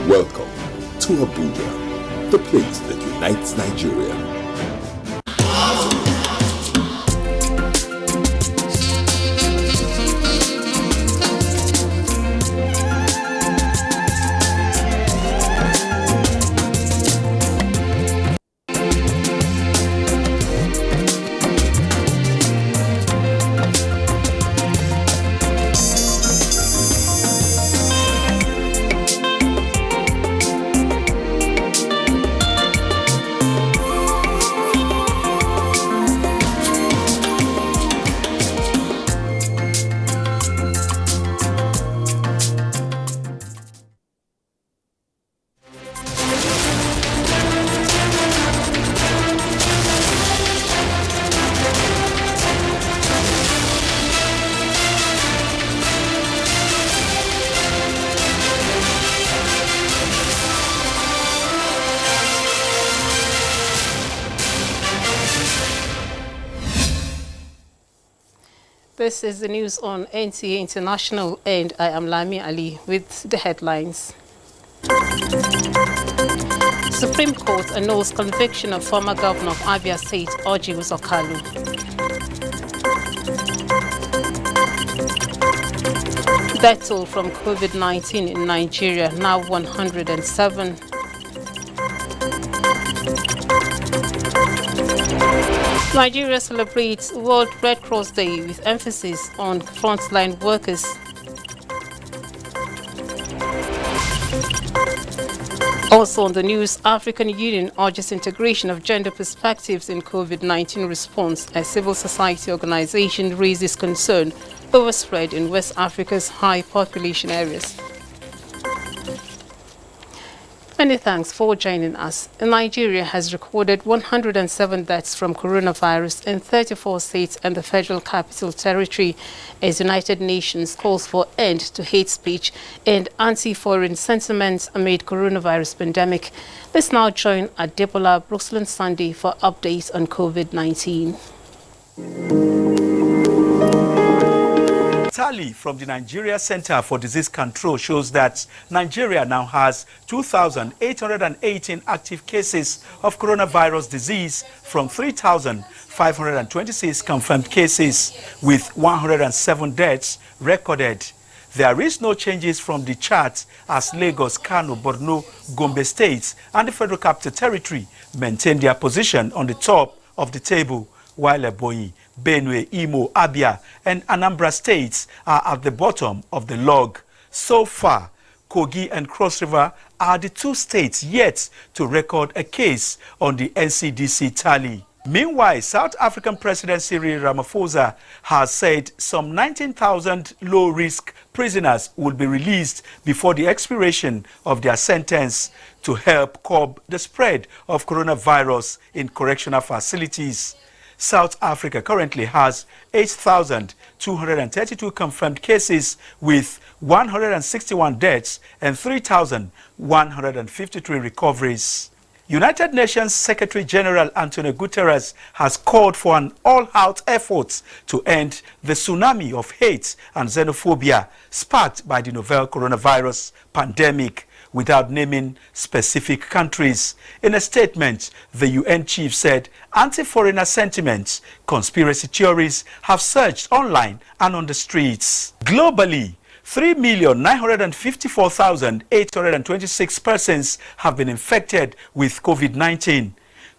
Welcome to Abuja, the place that unites Nigeria. This is the news on NTA International, and I am Lami Ali with the headlines. Supreme Court annuls conviction of former governor of Abia State, Orji Uzokalu. Death toll from COVID-19 in Nigeria, now 107. Nigeria celebrates World Red Cross Day with emphasis on frontline workers. Also on the news, African Union urges integration of gender perspectives in COVID-19 response as civil society organization raises concern over spread in West Africa's high population areas. Many thanks for joining us. Nigeria has recorded 107 deaths from coronavirus in 34 states and the Federal Capital Territory as United Nations calls for end to hate speech and anti-foreign sentiments amid coronavirus pandemic. Let's now join Adebola Brooksland Sunday for updates on COVID-19. Tally from the Nigeria Center for Disease Control shows that Nigeria now has 2,818 active cases of coronavirus disease from 3,526 confirmed cases, with 107 deaths recorded. There is no changes from the chart as Lagos, Kano, Borno, Gombe states and the Federal Capital Territory maintain their position on the top of the table, while Ebonyi, Benue, Imo, Abia, and Anambra states are at the bottom of the log. So far, Kogi and Cross River are the two states yet to record a case on the NCDC tally. Meanwhile, South African President Cyril Ramaphosa has said some 19,000 low-risk prisoners will be released before the expiration of their sentence to help curb the spread of coronavirus in correctional facilities. South Africa currently has 8,232 confirmed cases with 161 deaths and 3,153 recoveries. United Nations Secretary General Antonio Guterres has called for an all-out effort to end the tsunami of hate and xenophobia sparked by the novel coronavirus pandemic, without naming specific countries. In a statement, the UN chief said anti-foreigner sentiments, conspiracy theories have surged online and on the streets. Globally, 3,954,826 persons have been infected with COVID-19,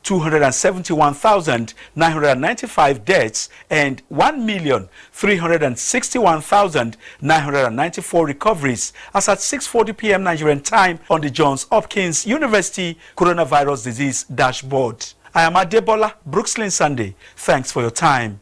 271,995 deaths, and 1,361,994 recoveries as at 6:40 p.m. Nigerian time on the Johns Hopkins University Coronavirus Disease Dashboard. I am Adebola Brookslyn Sunday. Thanks for your time.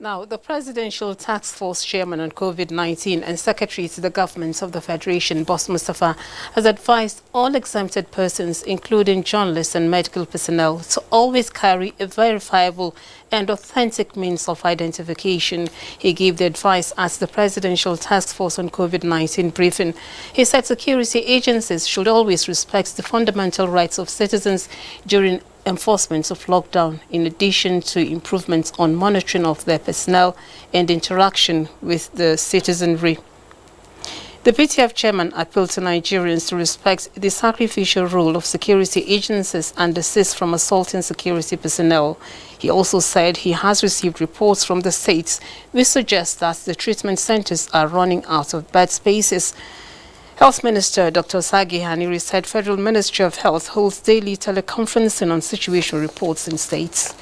Now, the Presidential Task Force Chairman on COVID-19 and Secretary to the Government of the Federation, Boss Mustafa, has advised all exempted persons, including journalists and medical personnel, to always carry a verifiable and authentic means of identification. He gave the advice at the Presidential Task Force on COVID-19 briefing. He said security agencies should always respect the fundamental rights of citizens during enforcement of lockdown, in addition to improvements on monitoring of their personnel and interaction with the citizenry. The PTF chairman appealed to Nigerians to respect the sacrificial role of security agencies and desist from assaulting security personnel. He also said he has received reports from the states which suggest that the treatment centers are running out of bed spaces. Health Minister Dr. Sagi Haniri said Federal Ministry of Health holds daily teleconferencing on situation reports in states.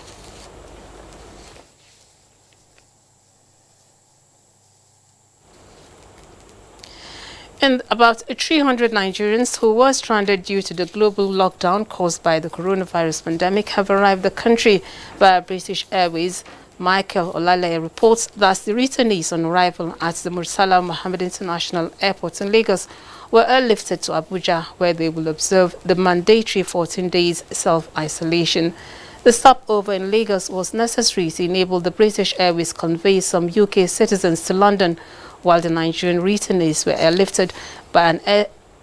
And about 300 Nigerians who were stranded due to the global lockdown caused by the coronavirus pandemic have arrived the country via British Airways. Michael Olale reports that the returnees on arrival at the Mursala Mohammed International Airport in Lagos were airlifted to Abuja, where they will observe the mandatory 14 days self-isolation. The stopover in Lagos was necessary to enable the British Airways convey some UK citizens to London, while the Nigerian returnees were airlifted by an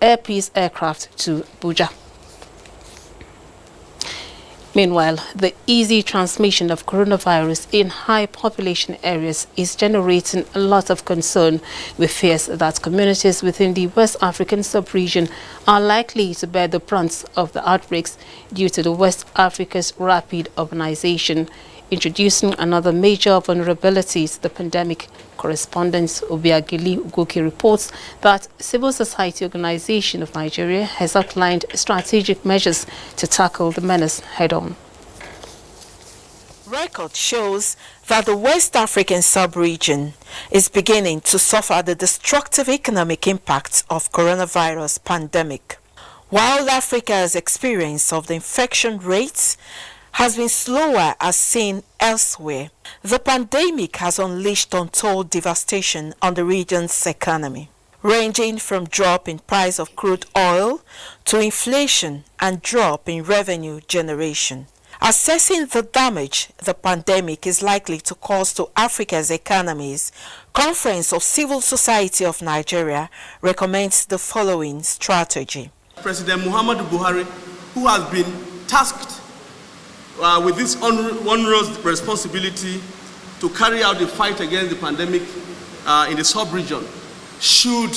Air Peace aircraft to Abuja. Meanwhile, the easy transmission of coronavirus in high population areas is generating a lot of concern, with fears that communities within the West African sub-region are likely to bear the brunt of the outbreaks due to the West Africa's rapid urbanization, introducing another major vulnerability to the pandemic. Correspondent Obiageli Ugoki reports that Civil Society Organization of Nigeria has outlined strategic measures to tackle the menace head-on. Record shows that the West African sub-region is beginning to suffer the destructive economic impacts of coronavirus pandemic. While Africa's experience of the infection rates has been slower as seen elsewhere, the pandemic has unleashed untold devastation on the region's economy, ranging from drop in price of crude oil to inflation and drop in revenue generation. Assessing the damage the pandemic is likely to cause to Africa's economies, Conference of Civil Society of Nigeria recommends the following strategy. President Muhammadu Buhari, who has been tasked with this onerous responsibility to carry out the fight against the pandemic in the sub-region, should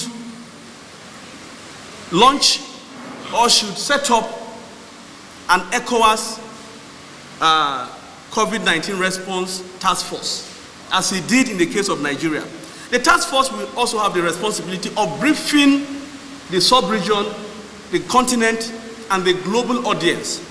launch or should set up an ECOWAS COVID-19 response task force, as he did in the case of Nigeria. The task force will also have the responsibility of briefing the sub-region, the continent, and the global audience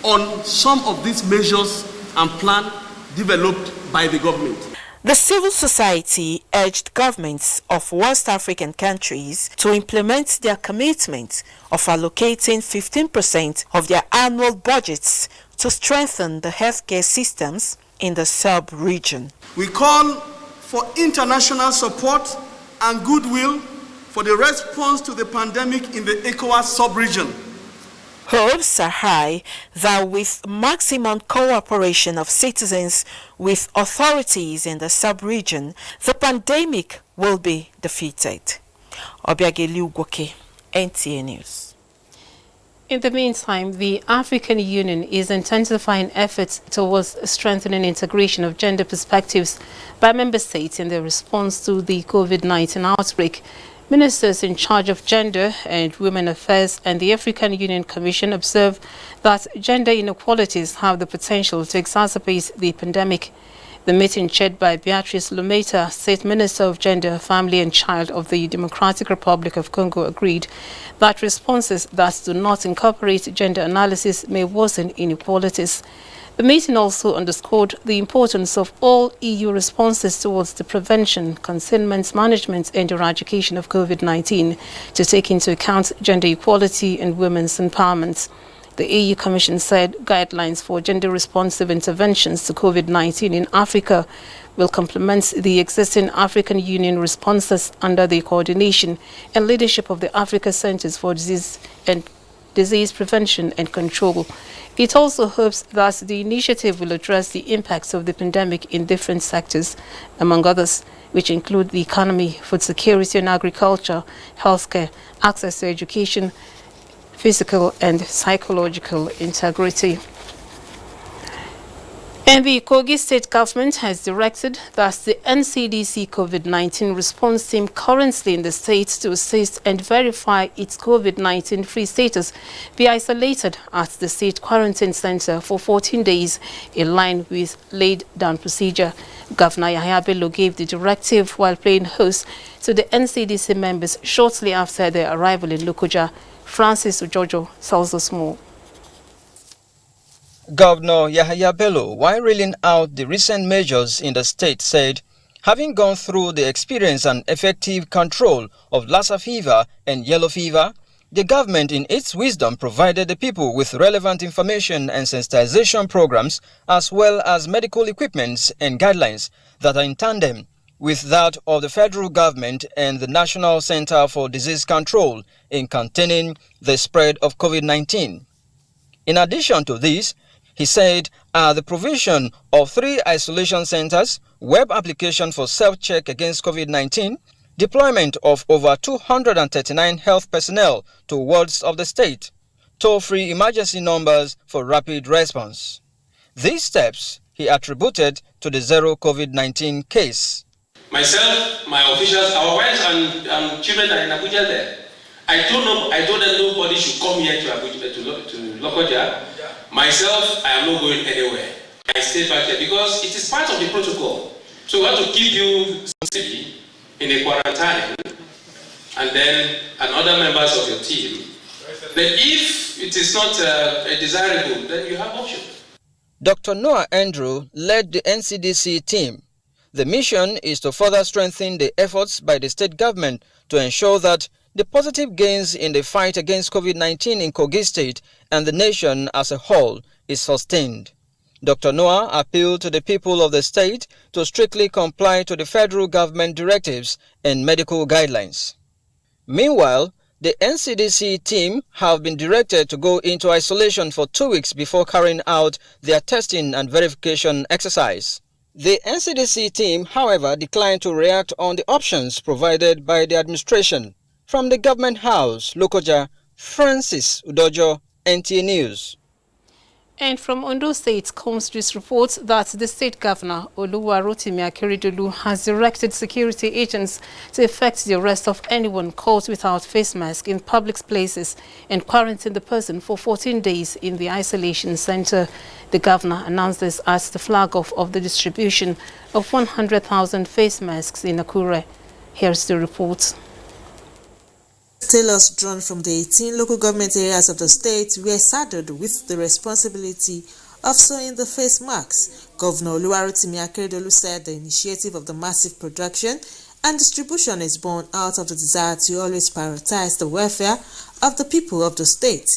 on some of these measures and plans developed by the government. The civil society urged governments of West African countries to implement their commitment of allocating 15% of their annual budgets to strengthen the healthcare systems in the sub-region. We call for international support and goodwill for the response to the pandemic in the ECOWAS sub-region. Hopes are high that with maximum cooperation of citizens with authorities in the sub-region, the pandemic will be defeated. Obiageli Ugwoke, NTA News. In the meantime, the African Union is intensifying efforts towards strengthening integration of gender perspectives by member states in their response to the COVID-19 outbreak. Ministers in charge of gender and women affairs and the African Union Commission observe that gender inequalities have the potential to exacerbate the pandemic. The meeting chaired by Beatrice Lumeta, State Minister of Gender, Family and Child of the Democratic Republic of Congo, agreed that responses that do not incorporate gender analysis may worsen inequalities. The meeting also underscored the importance of all EU responses towards the prevention, containment, management and eradication of COVID-19 to take into account gender equality and women's empowerment. The EU Commission said guidelines for gender-responsive interventions to COVID-19 in Africa will complement the existing African Union responses under the coordination and leadership of the Africa Centers for Disease Prevention and Control. It also hopes that the initiative will address the impacts of the pandemic in different sectors, among others, which include the economy, food security and agriculture, healthcare, access to education, physical and psychological integrity. And the Kogi State Government has directed that the NCDC COVID-19 response team currently in the state to assist and verify its COVID-19 free status be isolated at the state quarantine center for 14 days in line with laid down procedure. Governor Yahya Bello gave the directive while playing host to the NCDC members shortly after their arrival in Lokoja. Francis Ojojo tells us more. Governor Yahya Bello, while reeling out the recent measures in the state, said, having gone through the experience and effective control of Lassa fever and yellow fever, the government in its wisdom provided the people with relevant information and sensitization programs as well as medical equipment and guidelines that are in tandem with that of the federal government and the National Center for Disease Control in containing the spread of COVID-19. In addition to this, he said, the provision of 3 isolation centers, web application for self-check against COVID-19, deployment of over 239 health personnel to wards of the state, toll-free emergency numbers for rapid response. These steps he attributed to the zero COVID-19 case. Myself, my officials, our wives and children are in Abuja there. I told them nobody should come here to Abuja, to Lokoja. Myself, I am not going anywhere. I stay back here because it is part of the protocol. So we have to keep you in a quarantine and then other members of your team. Then if it is not desirable, then you have options. Dr. Noah Andrew led the NCDC team. The mission is to further strengthen the efforts by the state government to ensure that the positive gains in the fight against COVID-19 in Kogi State and the nation as a whole is sustained. Dr. Noah appealed to the people of the state to strictly comply to the federal government directives and medical guidelines. Meanwhile, the NCDC team have been directed to go into isolation for 2 weeks before carrying out their testing and verification exercise. The NCDC team, however, declined to react on the options provided by the administration. From the Government House, Lokoja, Francis Udojo, NTA News. And from Ondo State comes this report that the state governor, Oluwarotimi Akeredolu, has directed security agents to effect the arrest of anyone caught without face mask in public places and quarantine the person for 14 days in the isolation center. The governor announced this as the flag-off of the distribution of 100,000 face masks in Akure. Here's the report. Tailors drawn from the 18 local government areas of the state were saddled with the responsibility of sewing the face masks. Governor Oluwarotimi Akeredolu said the initiative of the massive production and distribution is born out of the desire to always prioritize the welfare of the people of the state.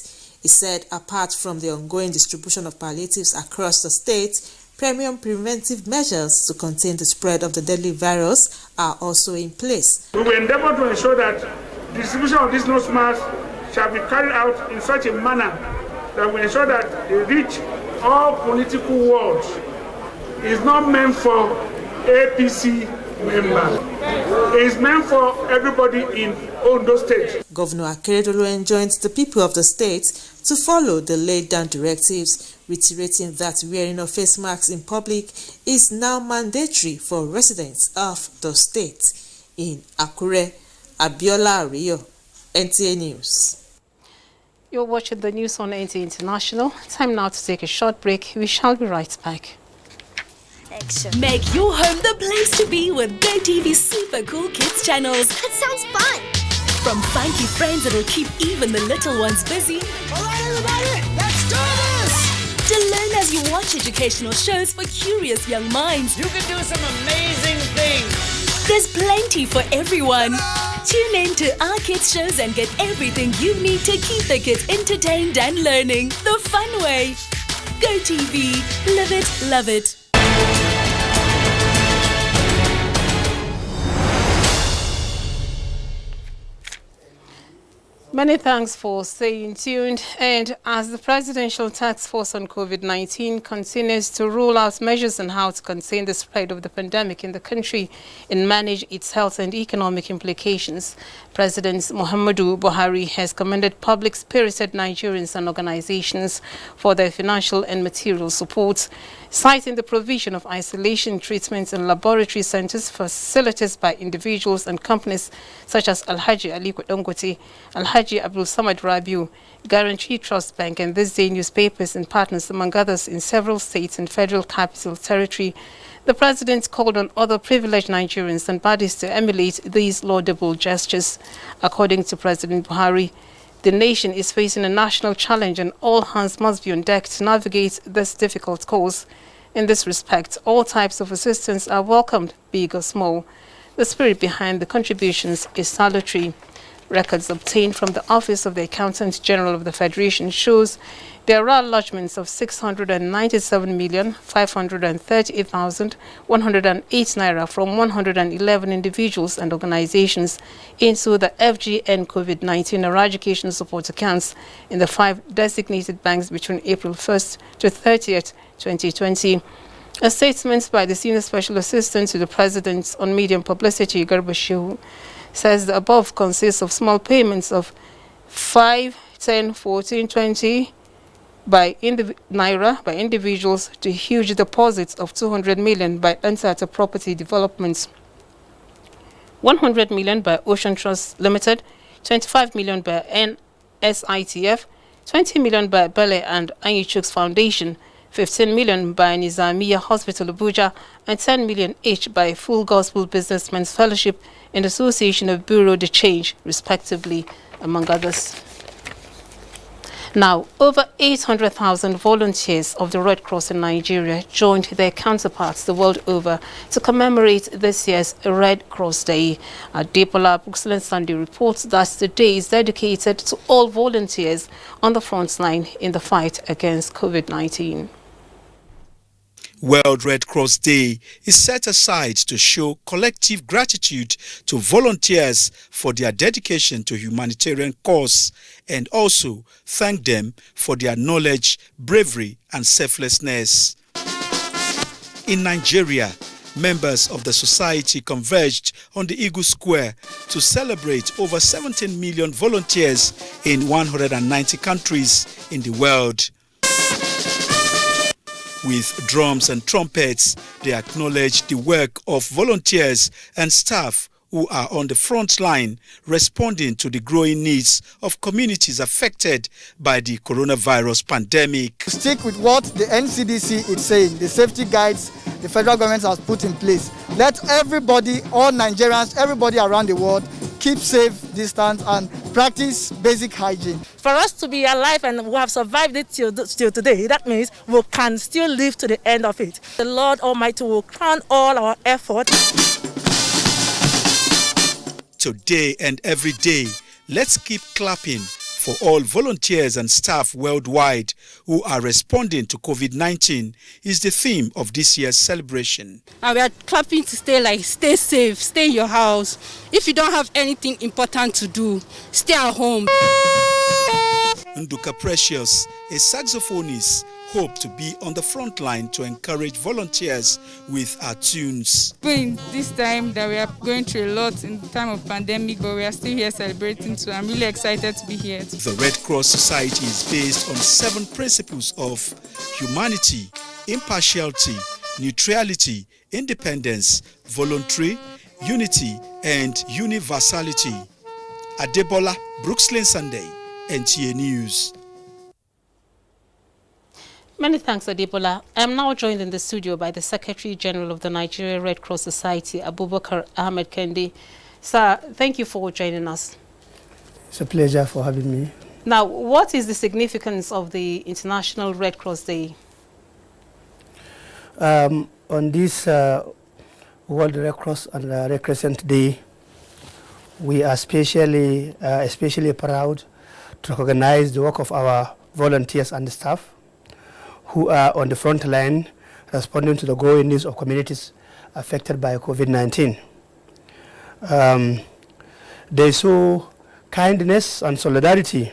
He said apart from the ongoing distribution of palliatives across the state, premium preventive measures to contain the spread of the deadly virus are also in place. We will endeavor to ensure that the distribution of these nose masks shall be carried out in such a manner that will ensure that they reach all political wards. It is not meant for APC members. It is meant for everybody in Ondo State. Governor Akeredolu enjoined the people of the state to follow the laid down directives, reiterating that wearing of face masks in public is now mandatory for residents of the state. In Akure, Abiola Rio, NTA News. You're watching the news on NTA International. Time now to take a short break. We shall be right back. Make your home the place to be with GoTV's super cool kids channels. That sounds fun! From funky friends that'll keep even the little ones busy. Alright everybody, let's do this! To learn as you watch educational shows for curious young minds. You can do some amazing things! There's plenty for everyone. Tune in to our kids shows and get everything you need to keep the kids entertained and learning the fun way. GoTV, live it, love it. Many thanks for staying tuned. And as the Presidential Task Force on COVID-19 continues to roll out measures on how to contain the spread of the pandemic in the country and manage its health and economic implications, President Muhammadu Buhari has commended public-spirited Nigerians and organizations for their financial and material support, citing the provision of isolation treatments and laboratory centers facilitated by individuals and companies such as Alhaji Aliko Dangote, Alhaji Abdul Samad Rabiu, Guarantee Trust Bank, and This Day newspapers and partners, among others, in several states and federal capital territory. The president called on other privileged Nigerians and bodies to emulate these laudable gestures. According to President Buhari, the nation is facing a national challenge and all hands must be on deck to navigate this difficult course. In this respect, all types of assistance are welcomed, big or small. The spirit behind the contributions is salutary. Records obtained from the Office of the Accountant General of the Federation shows there are allotments of 697,538,108 naira from 111 individuals and organizations into the FGN COVID-19 eradication support accounts in the 5 designated banks between April 1st to 30th, 2020. A statement by the Senior Special Assistant to the President on Media and Publicity, Garba Shehu, says the above consists of small payments of 5, 10, 14, 20 naira by individuals to huge deposits of 200 million by Entata Property Developments, 100 million by Ocean Trust Limited, 25 million by NSITF, 20 million by Bele and Anyichuk's Foundation, 15 million by Nizamiya Hospital Abuja, and 10 million each by Full Gospel Businessmen's Fellowship and Association of Bureau de Change, respectively, among others. Now, over 800,000 volunteers of the Red Cross in Nigeria joined their counterparts the world over to commemorate this year's Red Cross Day. Adepola Buxland Sunday reports that the day is dedicated to all volunteers on the front line in the fight against COVID-19. World Red Cross Day is set aside to show collective gratitude to volunteers for their dedication to humanitarian cause and also thank them for their knowledge, bravery and selflessness. In Nigeria, members of the society converged on the Eagle Square to celebrate over 17 million volunteers in 190 countries in the world. With drums and trumpets, they acknowledge the work of volunteers and staff who are on the front line responding to the growing needs of communities affected by the coronavirus pandemic. Stick with what the NCDC is saying, the safety guides the federal government has put in place. Let everybody, all Nigerians, everybody around the world keep safe distance, and practice basic hygiene. For us to be alive and we have survived it till today, that means we can still live to the end of it. The Lord Almighty will crown all our efforts. Today and every day, let's keep clapping for all volunteers and staff worldwide who are responding to COVID-19 is the theme of this year's celebration. And we are clapping to stay safe, stay in your house. If you don't have anything important to do, stay at home. Nduka Precious, a saxophonist, hoped to be on the front line to encourage volunteers with our tunes. This time that we are going through a lot in the time of pandemic, but we are still here celebrating, so I'm really excited to be here. The Red Cross Society is based on 7 principles of humanity, impartiality, neutrality, independence, voluntary, unity, and universality. Adebola Brookslyn Sunday, NTA News. Many thanks, Adebola. I am now joined in the studio by the Secretary General of the Nigerian Red Cross Society, Abubakar Ahmed Kendi. Sir, thank you for joining us. It's a pleasure for having me. Now, what is the significance of the International Red Cross Day? On this World Red Cross and Red Crescent Day, we are especially proud to recognize the work of our volunteers and staff who are on the front line responding to the growing needs of communities affected by COVID-19. They show kindness and solidarity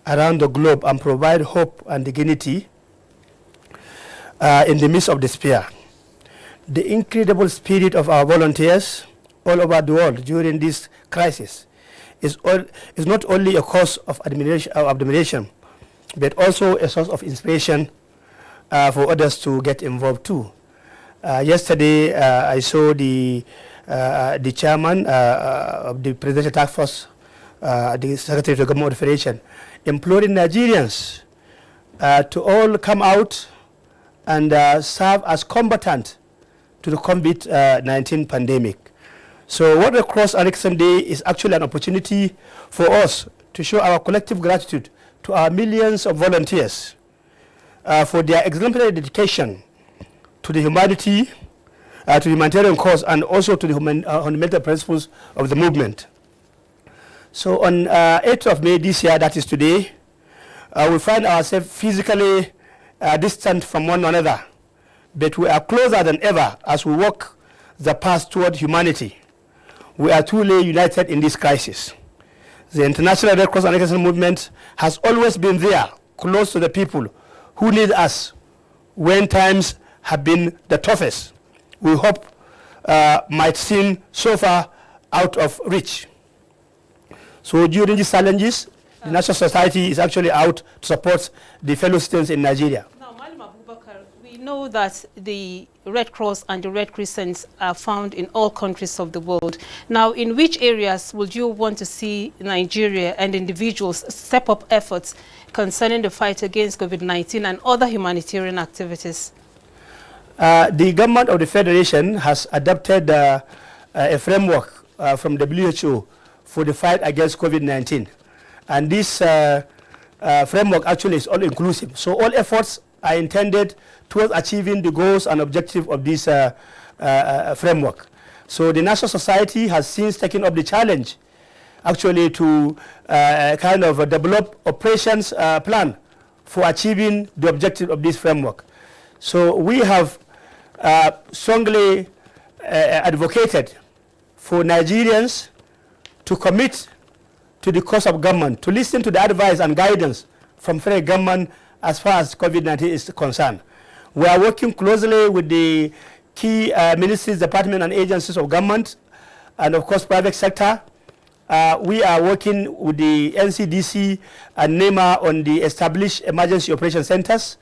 around the globe and provide hope and dignity in the midst of despair. The incredible spirit of our volunteers all over the world during this crisis is not only a cause of admiration, but also a source of inspiration for others to get involved too. Yesterday, I saw the chairman of the Presidential Task Force, the Secretary of the Government of the Federation, imploring Nigerians to all come out and serve as combatant to the COVID-19 pandemic. So World Red Cross and Red Crescent Day is actually an opportunity for us to show our collective gratitude to our millions of volunteers for their exemplary dedication to the humanity, to the humanitarian cause, and also to the fundamental principles of the movement. So on 8th of May this year, that is today, we find ourselves physically distant from one another, but we are closer than ever as we walk the path toward humanity. We are truly united in this crisis. The International Red Cross and Red Crescent movement has always been there, close to the people who need us when times have been the toughest. We hope might seem so far out of reach. So during these challenges, the National Society is actually out to support the fellow citizens in Nigeria. Now, Malam Abubakar, we know that the Red Cross and the Red Crescent are found in all countries of the world. Now, in which areas would you want to see Nigeria and individuals step up efforts concerning the fight against COVID-19 and other humanitarian activities? The government of the Federation has adopted a framework from WHO for the fight against COVID-19. And this framework actually is all-inclusive. So all efforts are intended towards achieving the goals and objectives of this framework. So the National Society has since taken up the challenge actually to kind of develop operations plan for achieving the objective of this framework. So we have strongly advocated for Nigerians to commit to the cause of government, to listen to the advice and guidance from federal government as far as COVID-19 is concerned. We are working closely with the key ministries, departments and agencies of government, and of course private sector. We are working with the NCDC and NEMA on the established emergency operation centers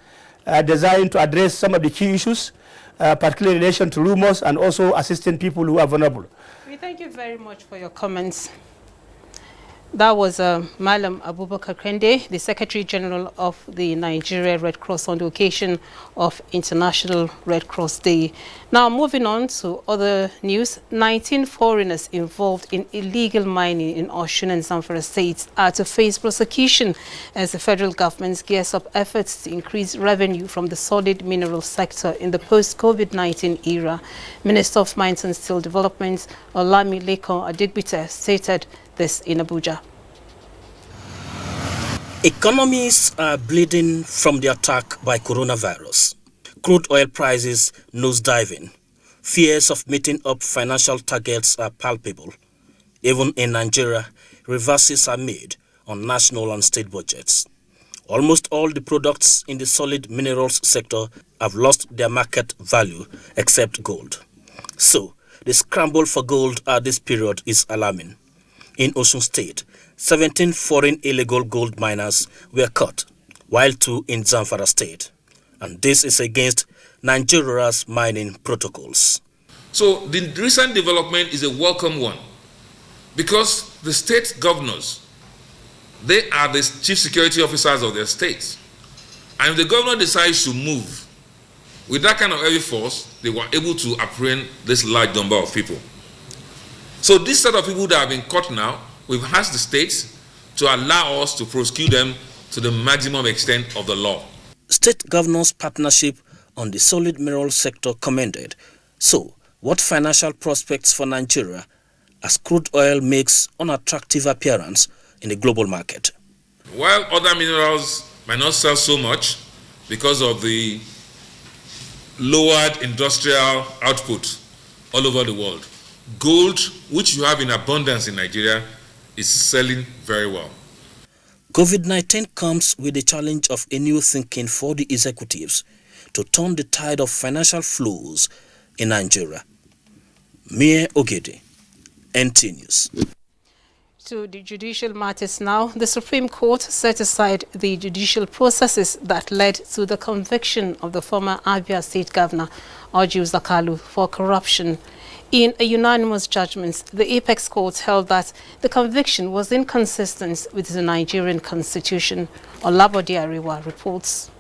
designed to address some of the key issues, particularly in relation to rumors and also assisting people who are vulnerable. We thank you very much for your comments. That was Malam Abubakar Kende, the Secretary General of the Nigeria Red Cross, on the occasion of International Red Cross Day. Now, moving on to other news, 19 foreigners involved in illegal mining in Osun and Zamfara states are to face prosecution as the federal government gears up efforts to increase revenue from the solid mineral sector in the post-COVID-19 era. Minister of Mines and Steel Development, Olamileko Adigbite, stated this in Abuja. Economies are bleeding from the attack by coronavirus. Crude oil prices nosediving. Fears of meeting up financial targets are palpable. Even in Nigeria, reverses are made on national and state budgets. Almost all the products in the solid minerals sector have lost their market value except gold. So, the scramble for gold at this period is alarming. In Osun State, 17 foreign illegal gold miners were caught, while 2 in Zamfara State. And this is against Nigeria's mining protocols. So the recent development is a welcome one, because the state governors, they are the chief security officers of their states. And if the governor decides to move, with that kind of heavy force, they were able to apprehend this large number of people. So this set of people that have been caught now, we've asked the states to allow us to prosecute them to the maximum extent of the law. State governors' partnership on the solid mineral sector commended. So, what financial prospects for Nigeria as crude oil makes unattractive appearance in the global market? While other minerals might not sell so much because of the lowered industrial output all over the world, gold, which you have in abundance in Nigeria, is selling very well. COVID-19 comes with the challenge of a new thinking for the executives to turn the tide of financial flows in Nigeria. Mie Ogede, NTA News. To the judicial matters now, the Supreme Court set aside the judicial processes that led to the conviction of the former Abia State Governor, Orji Uzakalu, for corruption. In a unanimous judgment, the Apex Court held that the conviction was inconsistent with the Nigerian Constitution. Olabode Arewa reports.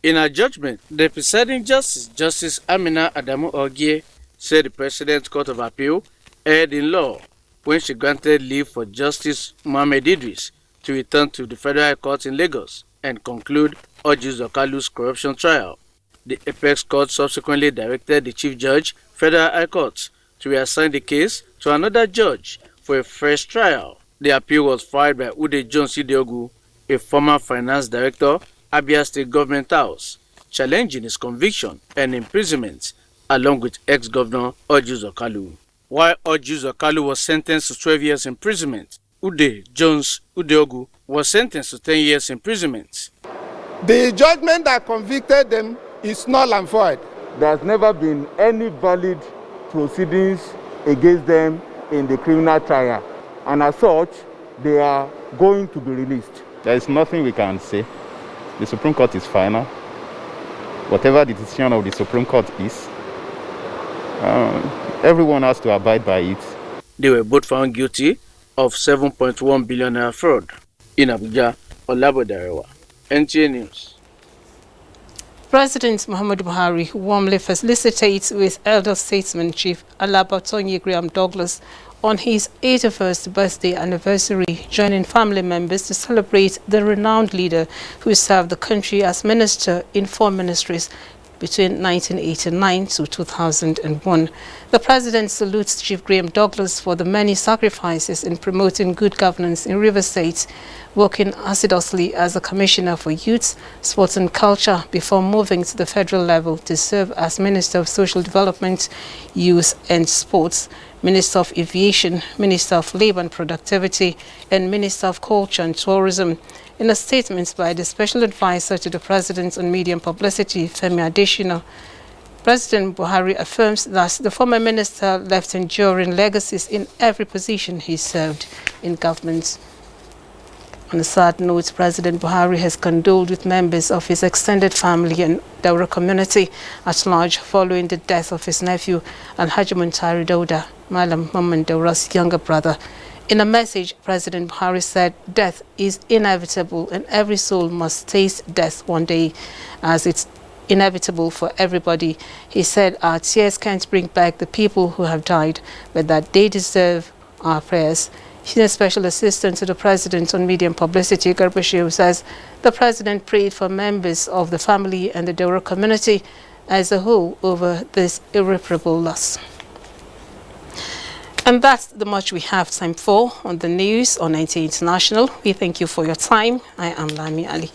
In her judgment, the presiding justice, Justice Amina Adamu Ogie, said the President's Court of Appeal erred in law when she granted leave for Justice Mohammed Idris to return to the Federal High Court in Lagos and conclude Orji Uzakalu's corruption trial. The Apex Court subsequently directed the Chief Judge, Federal High Court, to reassign the case to another judge for a fresh trial. The appeal was filed by Ude Jones Ideogu, a former finance director, Abia State Government House, challenging his conviction and imprisonment, along with ex-governor Orji Uzakalu. While Orji Uzakalu was sentenced to 12 years imprisonment, Ude Jones Ideogu was sentenced to 10 years imprisonment. The judgment that convicted them is null and void. There has never been any valid proceedings against them in the criminal trial, and as such, they are going to be released. There is nothing we can say. The Supreme Court is final. Whatever the decision of the Supreme Court is, everyone has to abide by it. They were both found guilty of 7.1 billion naira fraud. In Abuja, Olabode Arewa, NTA News. President Muhammadu Buhari warmly felicitates with elder statesman Chief Alabatonyi Graham Douglas on his 81st birthday anniversary, joining family members to celebrate the renowned leader who served the country as minister in 4 ministries between 1989 to 2001. The president salutes Chief Graham Douglas for the many sacrifices in promoting good governance in Rivers State, working assiduously as a commissioner for youth, sports and culture before moving to the federal level to serve as Minister of Social Development, Youth and Sports, Minister of Aviation, Minister of Labour and Productivity, and Minister of Culture and Tourism. In a statement by the Special Advisor to the President on Media and Publicity, Femi Adesina, President Buhari affirms that the former minister left enduring legacies in every position he served in government. On a sad note, President Buhari has condoled with members of his extended family and Daura community at large following the death of his nephew, Alhaji Muntari Dauda, Malam Mamman Daura's younger brother. In a message, President Buhari said death is inevitable and every soul must taste death one day, as it's inevitable for everybody. He said our tears can't bring back the people who have died, but that they deserve our prayers. Senior Special Assistant to the President on Media and Publicity, Garba Shehu, says the President prayed for members of the family and the Daura community as a whole over this irreparable loss. And that's the much we have time for on the news on NTA International. We thank you for your time. I am Lami Ali.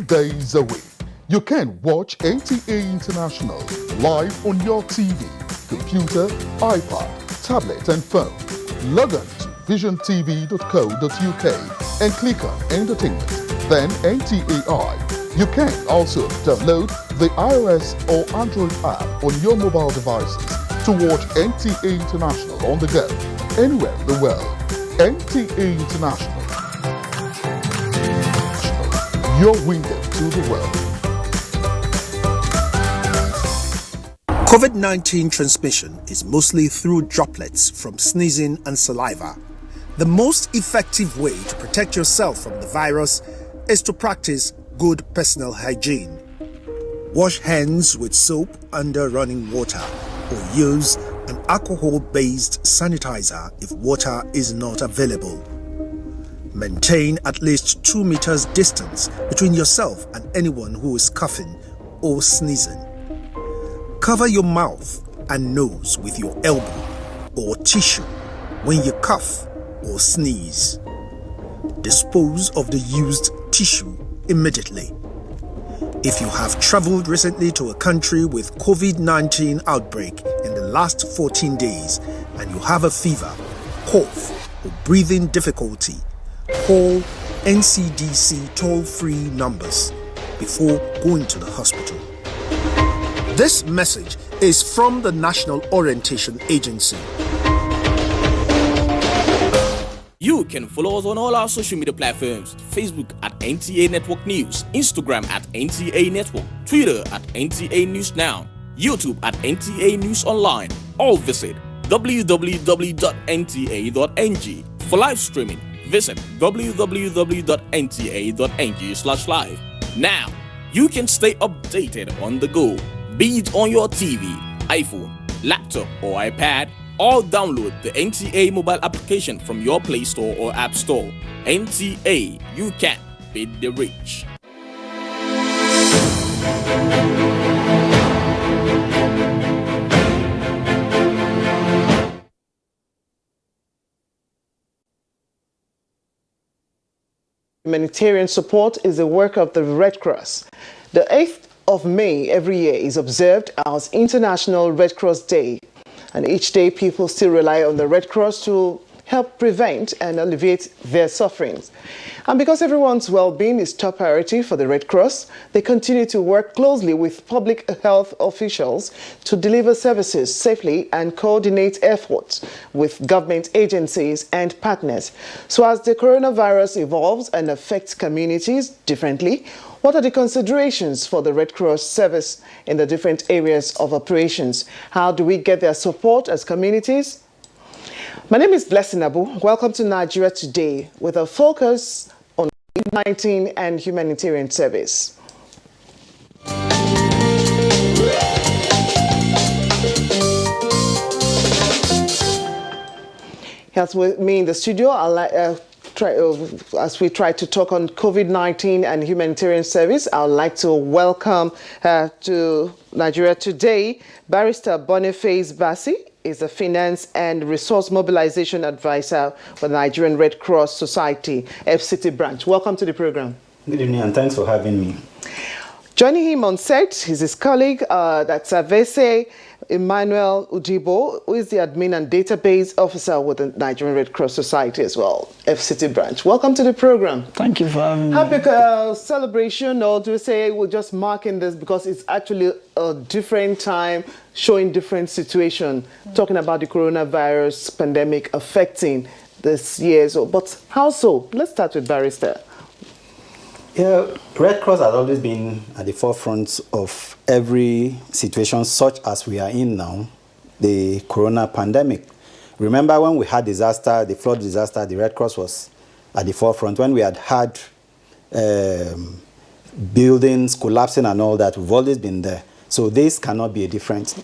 Days a week, you can watch NTA International live on your TV, computer, iPad, tablet and phone. Log on to visiontv.co.uk and click on Entertainment, then NTAI. You can also download the iOS or Android app on your mobile devices to watch NTA International on the go, anywhere in the world. NTA International, your window to the world. COVID-19 transmission is mostly through droplets from sneezing and saliva. The most effective way to protect yourself from the virus is to practice good personal hygiene. Wash hands with soap under running water or use an alcohol-based sanitizer if water is not available. Maintain at least 2 meters distance between yourself and anyone who is coughing or sneezing. Cover your mouth and nose with your elbow or tissue when you cough or sneeze. Dispose of the used tissue immediately. If you have traveled recently to a country with COVID-19 outbreak in the last 14 days and you have a fever, cough or breathing difficulty, call NCDC toll-free numbers before going to the hospital. This message is from the National Orientation Agency. You can follow us on all our social media platforms: Facebook at NTA Network News, Instagram at NTA Network, Twitter at NTA News Now, YouTube at NTA News Online, or visit www.nta.ng. For live streaming, visit www.nta.ng/live. Now, you can stay updated on the go, be it on your TV, iPhone, laptop, or iPad, or download the NTA mobile application from your Play Store or App Store. NTA, you can beat the rich. Humanitarian support is the work of the Red Cross. The 8th of May every year is observed as International Red Cross Day. And each day people still rely on the Red Cross to help prevent and alleviate their sufferings. And because everyone's well-being is top priority for the Red Cross, they continue to work closely with public health officials to deliver services safely and coordinate efforts with government agencies and partners. So as the coronavirus evolves and affects communities differently, what are the considerations for the Red Cross service in the different areas of operations? How do we get their support as communities? My name is Blessing Abu. Welcome to Nigeria Today with a focus on COVID-19 and humanitarian service. As with me in the studio, as we try to talk on COVID-19 and humanitarian service, I would like to welcome to Nigeria Today, Barrister Boniface Bassi is a Finance and Resource Mobilization Advisor for the Nigerian Red Cross Society, FCT branch. Welcome to the program. Good evening and thanks for having me. Joining him on set is his colleague, that's Avese Emmanuel Udibo, who is the admin and database officer with the Nigerian Red Cross Society as well, FCT branch. Welcome to the program. Thank you for having me. Happy celebration, or do we say we're just marking this because it's actually a different time, showing different situation, talking about the coronavirus pandemic affecting this year. So, but how so? Let's start with Barrister. Yeah, Red Cross has always been at the forefront of every situation such as we are in now, the corona pandemic. Remember when we had disaster, the flood disaster, the Red Cross was at the forefront. When we had buildings collapsing and all that, we've always been there. So this cannot be different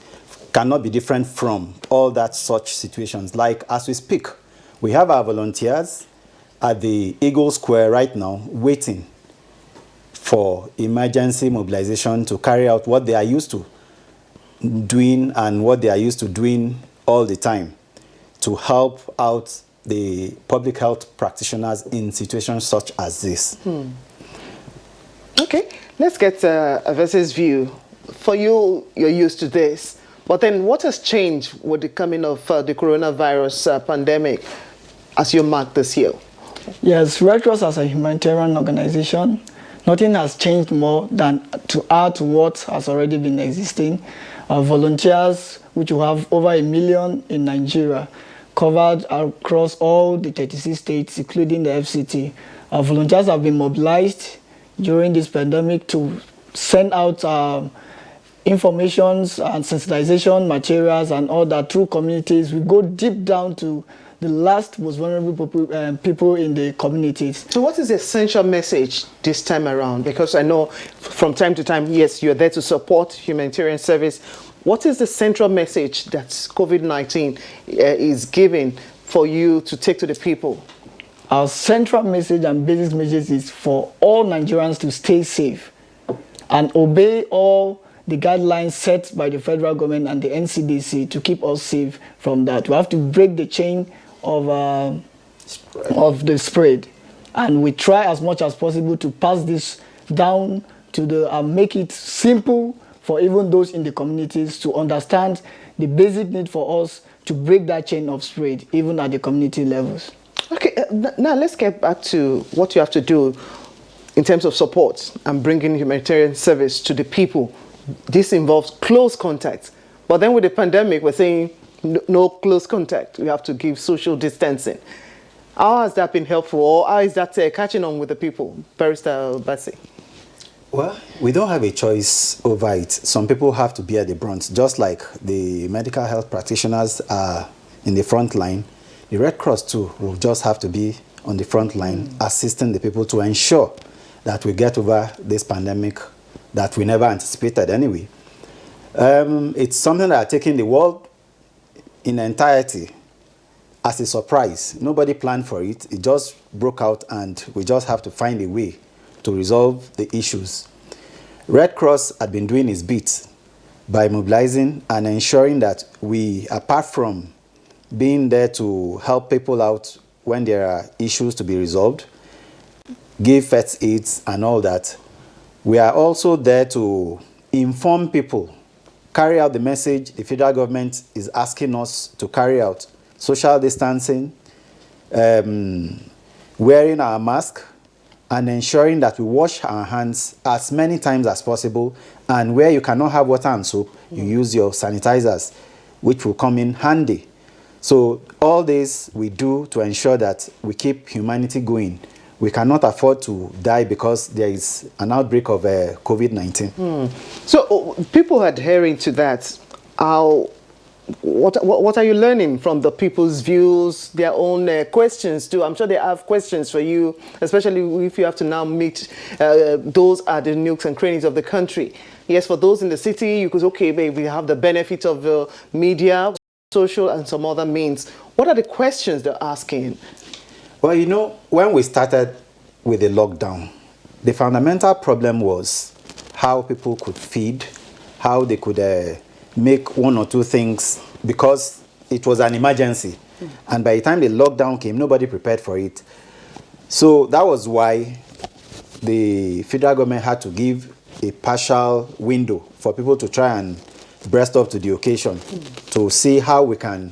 from all that such situations. Like as we speak, we have our volunteers at the Eagle Square right now waiting for emergency mobilization to carry out what they are used to doing and what they are used to doing all the time to help out the public health practitioners in situations such as this. Okay, let's get a versus view. For you, you're used to this, but then what has changed with the coming of the coronavirus pandemic as you mark this year? Yes, Red Cross as a humanitarian organization, nothing has changed more than to add to what has already been existing. Our volunteers, which we have over 1 million in Nigeria, covered across all the 36 states, including the FCT. Our volunteers have been mobilized during this pandemic to send out informations and sensitization materials and all that through communities. We go deep down to the last most vulnerable people in the communities. So what is the essential message this time around? Because I know from time to time, yes, you're there to support humanitarian service. What is the central message that COVID-19 is giving for you to take to the people? Our central message and basic message is for all Nigerians to stay safe and obey all the guidelines set by the federal government and the NCDC to keep us safe from that. We have to break the chain of the spread, and we try as much as possible to pass this down to the make it simple for even those in the communities to understand the basic need for us to break that chain of spread even at the community levels. Okay, now let's get back to what you have to do in terms of support and bringing humanitarian service to the people. This involves close contact, but then with the pandemic we're saying no close contact. We have to give social distancing. How has that been helpful, or how is that catching on with the people? Barrister Bassi. Well, we don't have a choice over it. Some people have to bear the brunt. Just like the medical health practitioners are in the front line, the Red Cross too will just have to be on the front line, assisting the people to ensure that we get over this pandemic that we never anticipated anyway. It's something that are taking the world in entirety as a surprise. Nobody planned for it. It just broke out and we just have to find a way to resolve the issues. Red Cross had been doing its bit by mobilizing and ensuring that we, apart from being there to help people out when there are issues to be resolved, give first aids and all that, we are also there to inform people, carry out the message the federal government is asking us to carry out: social distancing, wearing our mask, and ensuring that we wash our hands as many times as possible, and where you cannot have water and soap, you use your sanitizers, which will come in handy. So all this we do to ensure that we keep humanity going. We cannot afford to die because there is an outbreak of COVID-19. So people adhering to that, what are you learning from the people's views, their own questions too? I'm sure they have questions for you, especially if you have to now meet those at the nooks and crannies of the country. Yes, for those in the city, you could, okay, babe, we have the benefit of the media, social and some other means. What are the questions they're asking? Well, you know, when we started with the lockdown, the fundamental problem was how people could feed, how they could make one or two things, because it was an emergency. And by the time the lockdown came, nobody prepared for it. So that was why the federal government had to give a partial window for people to try and breast up to the occasion to see how we can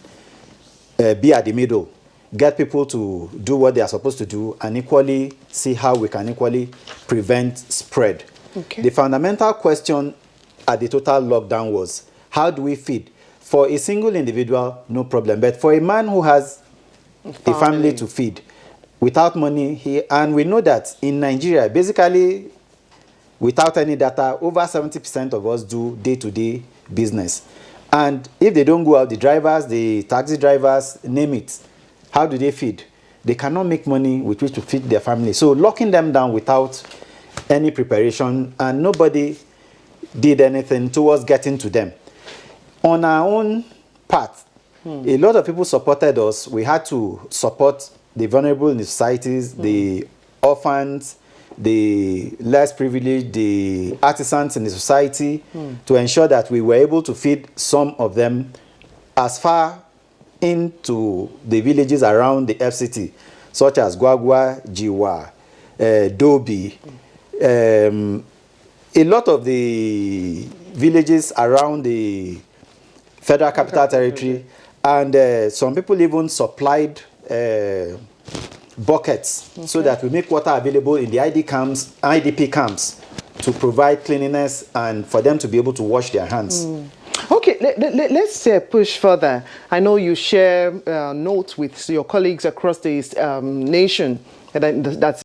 be at the middle, get people to do what they are supposed to do, and equally see how we can equally prevent spread. Okay. The fundamental question at the total lockdown was, how do we feed? For a single individual, no problem. But for a man who has a family to feed, without money, and we know that in Nigeria, basically, without any data, over 70% of us do day-to-day business. And if they don't go out, the drivers, the taxi drivers, name it, how do they feed? They cannot make money with which to feed their family. So locking them down without any preparation, and nobody did anything towards getting to them. On our own part, a lot of people supported us. We had to support the vulnerable in the societies, the orphans, the less privileged, the artisans in the society, to ensure that we were able to feed some of them as far into the villages around the FCT, such as Gwagwa, Jiwa, Dobi, a lot of the villages around the Federal Capital Territory, and some people even supplied buckets so that we make water available in the IDP camps to provide cleanliness and for them to be able to wash their hands. Okay, let's push further. I know you share notes with your colleagues across the nation. That's